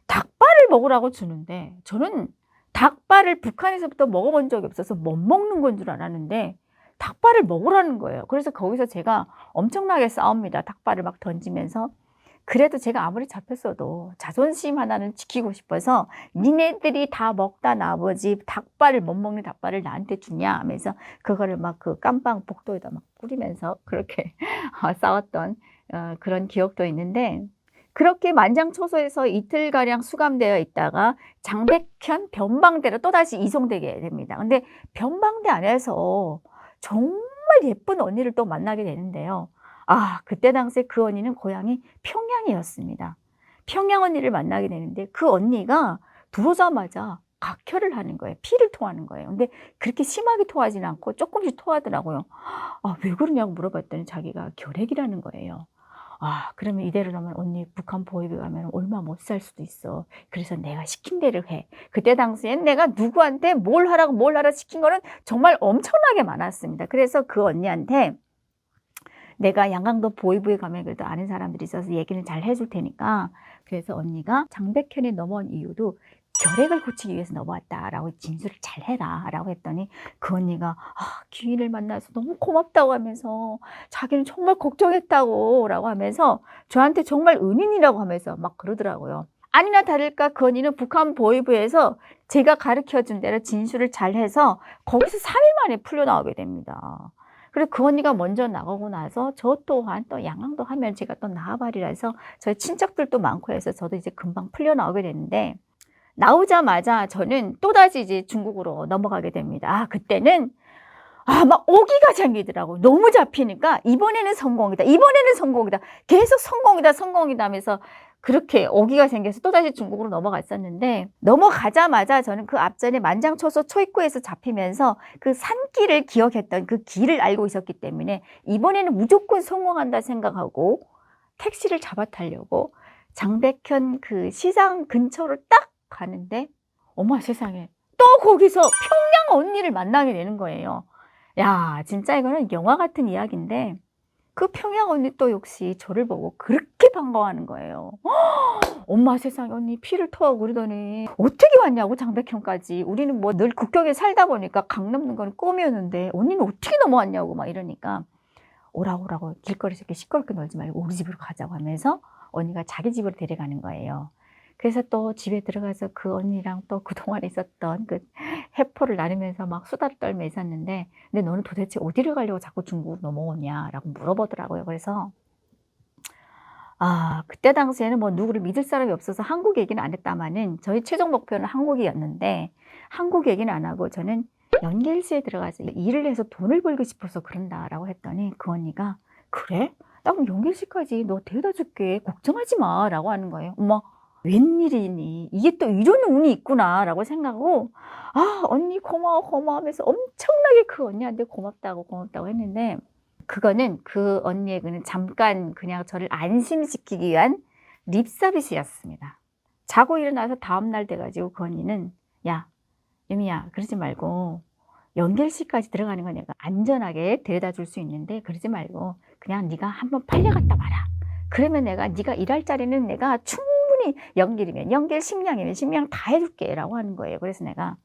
닭발을 먹으라고 주는데 저는 닭발을 북한에서부터 먹어본 적이 없어서 못 먹는 건 줄 알았는데 닭발을 먹으라는 거예요. 그래서 거기서 제가 엄청나게 싸웁니다. 닭발을 막 던지면서. 그래도 제가 아무리 잡혔어도 자존심 하나는 지키고 싶어서 니네들이 다 먹다 나머지 닭발을 못 먹는 닭발을 나한테 주냐 하면서 그거를 막 그 깜빵 복도에다 막 뿌리면서 그렇게 싸웠던 그런 기억도 있는데 그렇게 만장초소에서 이틀가량 수감되어 있다가 장백현 변방대로 또다시 이송되게 됩니다. 근데 변방대 안에서 정말 예쁜 언니를 또 만나게 되는데요. 아, 그때 당시에 그 언니는 고향이 평양이었습니다. 평양 언니를 만나게 되는데 그 언니가 들어오자마자 각혈을 하는 거예요. 피를 토하는 거예요. 근데 그렇게 심하게 토하지는 않고 조금씩 토하더라고요. 아, 왜 그러냐고 물어봤더니 자기가 결핵이라는 거예요. 아, 그러면 이대로라면 언니 북한 보위부에 가면 얼마 못 살 수도 있어. 그래서 내가 시킨 대로 해. 그때 당시엔 내가 누구한테 뭘 하라고 뭘 하라 시킨 거는 정말 엄청나게 많았습니다. 그래서 그 언니한테 내가 양강도 보위부에 가면 그래도 아는 사람들이 있어서 얘기는 잘 해줄 테니까 그래서 언니가 장백현에 넘어온 이유도 결핵을 고치기 위해서 넘어왔다라고 진술을 잘 해라 라고 했더니 그 언니가 귀인을 만나서 너무 고맙다고 하면서 자기는 정말 걱정했다고 라고 하면서 저한테 정말 은인이라고 하면서 막 그러더라고요. 아니나 다를까 그 언니는 북한 보위부에서 제가 가르쳐준 대로 진술을 잘 해서 거기서 3일 만에 풀려나오게 됩니다. 그리고 그 언니가 먼저 나가고 나서 저 또한 또 양강도 하면 제가 또 나와버리라 해서 저희 친척들도 많고 해서 저도 이제 금방 풀려나오게 됐는데 나오자마자 저는 또다시 이제 중국으로 넘어가게 됩니다. 그때는 막 오기가 생기더라고요. 너무 잡히니까 이번에는 성공이다. 이번에는 성공이다. 계속 성공이다. 성공이다 하면서 그렇게 오기가 생겨서 또다시 중국으로 넘어갔었는데 넘어가자마자 저는 그 앞전에 만장초소 초입구에서 잡히면서 그 산길을 기억했던 그 길을 알고 있었기 때문에 이번에는 무조건 성공한다 생각하고 택시를 잡아 타려고 장백현 그 시장 근처로 딱 가는데 어머 세상에 또 거기서 평양 언니를 만나게 되는 거예요. 야, 진짜 이거는 영화 같은 이야기인데 그 평양 언니 또 역시 저를 보고 그렇게 반가워하는 거예요. 엄마 세상에 언니 피를 토하고 그러더니 어떻게 왔냐고 장백현까지. 우리는 뭐 늘 국경에 살다 보니까 강 넘는 건 꿈이었는데 언니는 어떻게 넘어왔냐고 막 이러니까 오라고 길거리에서 이렇게 시끄럽게 놀지 말고 우리 집으로 가자고 하면서 언니가 자기 집으로 데려가는 거예요. 그래서 또 집에 들어가서 그 언니랑 또 그동안 있었던 그 해포를 나누면서 막 수다를 떨며 있었는데 근데 너는 도대체 어디를 가려고 자꾸 중국 넘어오냐라고 물어보더라고요. 그래서 그때 당시에는 뭐 누구를 믿을 사람이 없어서 한국 얘기는 안 했다마는 저희 최종 목표는 한국이었는데 한국 얘기는 안 하고 저는 연결시에 들어가서 일을 해서 돈을 벌고 싶어서 그런다라고 했더니 그 언니가 그래? 나 그럼 연결시까지 너 데려다 줄게. 걱정하지 마 라고 하는 거예요. 엄마 웬일이니? 이게 또 이런 운이 있구나 라고 생각하고 언니 고마워 하면서 엄청나게 그 언니한테 고맙다고 했는데 그거는 그 언니에게는 잠깐 그냥 저를 안심시키기 위한 립서비스였습니다. 자고 일어나서 다음날 돼가지고 그 언니는 야 유미야 그러지 말고 연결실까지 들어가는 건 내가 안전하게 데려다 줄 수 있는데 그러지 말고 그냥 네가 한번 팔려갔다 와라. 그러면 내가 네가 일할 자리는 내가 충분히 연결이면 연결, 식량이면 식량 다 해줄게 라고 하는 거예요. 그래서 내가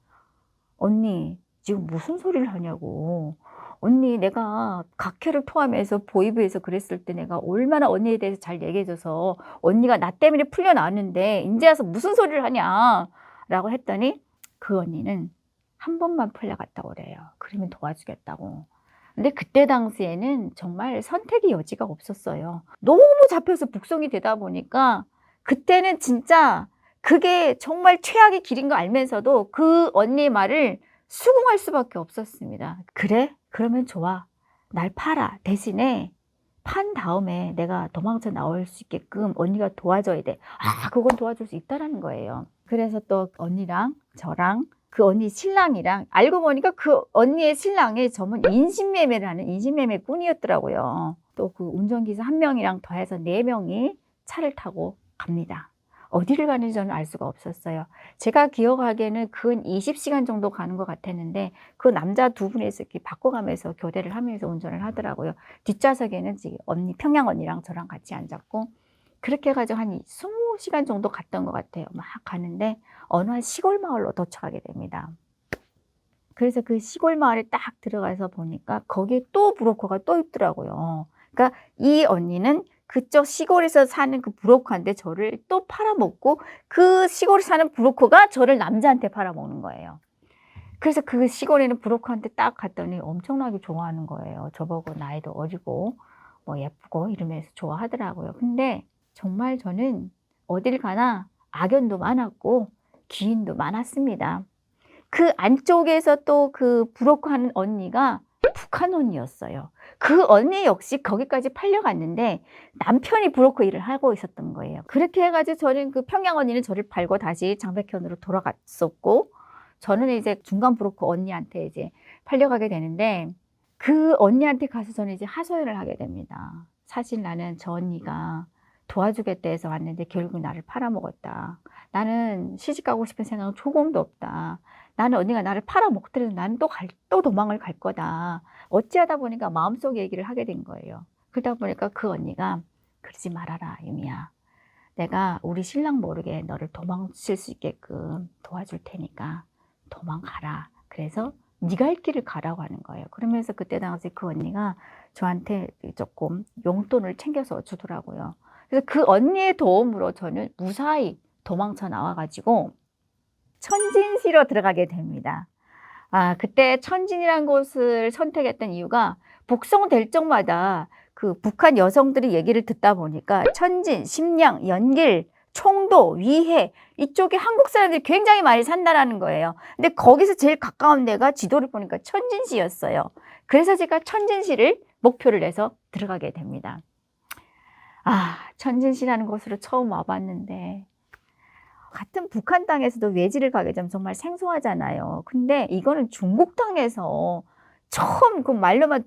언니 지금 무슨 소리를 하냐고. 언니 내가 각혈을 포함해서 보이브에서 그랬을 때 내가 얼마나 언니에 대해서 잘 얘기해줘서 언니가 나 때문에 풀려나왔는데 이제 와서 무슨 소리를 하냐 라고 했더니 그 언니는 한 번만 풀려갔다 오래요. 그러면 도와주겠다고. 근데 그때 당시에는 정말 선택의 여지가 없었어요. 너무 잡혀서 북송이 되다 보니까 그때는 진짜 그게 정말 최악의 길인 거 알면서도 그 언니의 말을 수긍할 수밖에 없었습니다. 그래? 그러면 좋아. 날 팔아. 대신에 판 다음에 내가 도망쳐 나올 수 있게끔 언니가 도와줘야 돼. 아, 그건 도와줄 수 있다라는 거예요. 그래서 또 언니랑 저랑 그 언니 신랑이랑 알고 보니까 그 언니의 신랑이 전문 인신매매를 하는 인신매매꾼이었더라고요. 또 그 운전기사 한 명이랑 더해서 4명이 차를 타고 갑니다. 어디를 가는지 저는 알 수가 없었어요. 제가 기억하기에는 근 20시간 정도 가는 것 같았는데 그 남자 2분에서 이렇게 바꿔가면서 교대를 하면서 운전을 하더라고요. 뒷좌석에는 언니, 평양 언니랑 저랑 같이 앉았고 그렇게 해가지고 한 20시간 정도 갔던 것 같아요. 막 가는데 어느 한 시골 마을로 도착하게 됩니다. 그래서 그 시골 마을에 딱 들어가서 보니까 거기에 또 브로커가 또 있더라고요. 그러니까 이 언니는 그쪽 시골에서 사는 그 브로커한테 저를 또 팔아먹고 그 시골에 사는 브로커가 저를 남자한테 팔아먹는 거예요. 그래서 그 시골에는 브로커한테 딱 갔더니 엄청나게 좋아하는 거예요. 저보고 나이도 어리고 뭐 예쁘고 이러면서 좋아하더라고요. 근데 정말 저는 어딜 가나 악연도 많았고 귀인도 많았습니다. 그 안쪽에서 또 그 브로커 하는 언니가 북한 언니였어요. 그 언니 역시 거기까지 팔려갔는데 남편이 브로커 일을 하고 있었던 거예요. 그렇게 해가지고 저는 그 평양 언니는 저를 팔고 다시 장백현으로 돌아갔었고 저는 이제 중간 브로커 언니한테 이제 팔려가게 되는데 그 언니한테 가서 저는 이제 하소연을 하게 됩니다. 사실 나는 저 언니가 도와주겠다 해서 왔는데 결국 나를 팔아먹었다. 나는 시집가고 싶은 생각은 조금도 없다. 나는 언니가 나를 팔아먹더라도 나는 또 도망을 갈 거다. 어찌하다 보니까 마음속 얘기를 하게 된 거예요. 그러다 보니까 그 언니가 그러지 말아라, 유미야. 내가 우리 신랑 모르게 너를 도망칠 수 있게끔 도와줄 테니까 도망가라. 그래서 네가 할 길을 가라고 하는 거예요. 그러면서 그때 당시 그 언니가 저한테 조금 용돈을 챙겨서 주더라고요. 그래서 그 언니의 도움으로 저는 무사히 도망쳐 나와가지고 천진시로 들어가게 됩니다. 아, 그때 천진이라는 곳을 선택했던 이유가 북송될 적마다 그 북한 여성들이 얘기를 듣다 보니까 천진, 심양, 연길, 총도, 위해 이쪽에 한국 사람들이 굉장히 많이 산다는 거예요. 근데 거기서 제일 가까운 데가 지도를 보니까 천진시였어요. 그래서 제가 천진시를 목표를 해서 들어가게 됩니다. 아, 천진시라는 곳으로 처음 와봤는데 같은 북한 땅에서도 외지를 가게 되면 정말 생소하잖아요. 근데 이거는 중국 땅에서 처음 그 말로만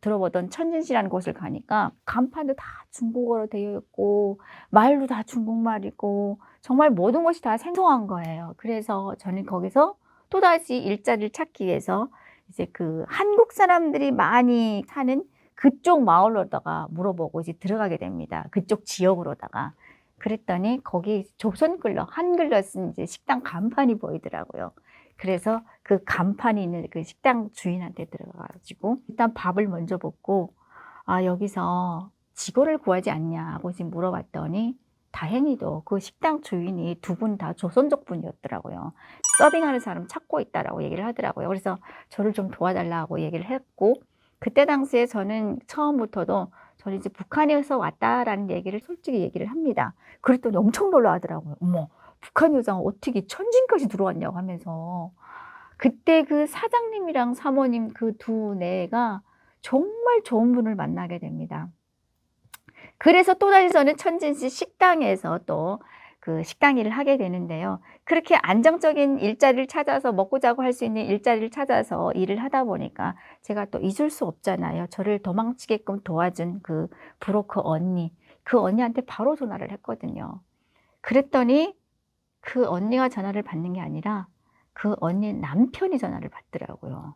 들어보던 천진시라는 곳을 가니까 간판도 다 중국어로 되어 있고 말도 다 중국말이고 정말 모든 것이 다 생소한 거예요. 그래서 저는 거기서 또다시 일자리를 찾기 위해서 이제 그 한국 사람들이 많이 사는 그쪽 마을로다가 물어보고 이제 들어가게 됩니다. 그쪽 지역으로다가. 그랬더니 거기 조선글로 한글로 쓴 이제 식당 간판이 보이더라고요. 그래서 그 간판이 있는 그 식당 주인한테 들어가가지고 일단 밥을 먼저 먹고 아 여기서 직원을 구하지 않냐고 지금 물어봤더니 다행히도 그 식당 주인이 2분 다 조선족 분이었더라고요. 서빙하는 사람 찾고 있다라고 얘기를 하더라고요. 그래서 저를 좀 도와달라고 얘기를 했고 그때 당시에 저는 처음부터도 저는 이제 북한에서 왔다라는 얘기를 솔직히 얘기를 합니다. 그랬더니 엄청 놀라하더라고요. 어머, 북한 여자가 어떻게 천진까지 들어왔냐고 하면서. 그때 그 사장님이랑 사모님 그 2네가 정말 좋은 분을 만나게 됩니다. 그래서 또다시 저는 천진시 식당에서 또 그 식당 일을 하게 되는데요. 그렇게 안정적인 일자리를 찾아서 먹고 자고 할 수 있는 일자리를 찾아서 일을 하다 보니까 제가 또 잊을 수 없잖아요. 저를 도망치게끔 도와준 그 브로커 언니. 그 언니한테 바로 전화를 했거든요. 그랬더니 그 언니가 전화를 받는 게 아니라 그 언니 남편이 전화를 받더라고요.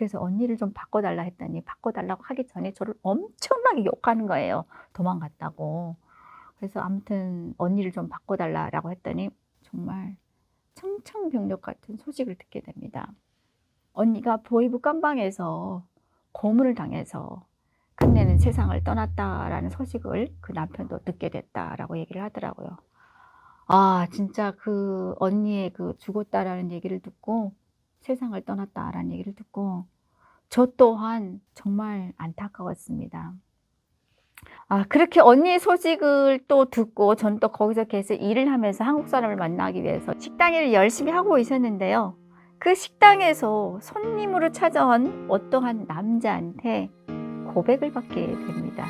그래서 언니를 좀 바꿔달라 했더니 바꿔달라고 하기 전에 저를 엄청나게 욕하는 거예요. 도망갔다고. 그래서 아무튼 언니를 좀 바꿔달라고 했더니 정말 청천벽력 같은 소식을 듣게 됩니다. 언니가 보이부 깜방에서 고문을 당해서 끝내는 세상을 떠났다라는 소식을 그 남편도 듣게 됐다라고 얘기를 하더라고요. 아, 진짜 그 언니의 그 죽었다라는 얘기를 듣고 세상을 떠났다라는 얘기를 듣고 저 또한 정말 안타까웠습니다. 아, 그렇게 언니의 소식을 또 듣고 전 또 거기서 계속 일을 하면서 한국 사람을 만나기 위해서 식당 일을 열심히 하고 있었는데요. 그 식당에서 손님으로 찾아온 어떠한 남자한테 고백을 받게 됩니다.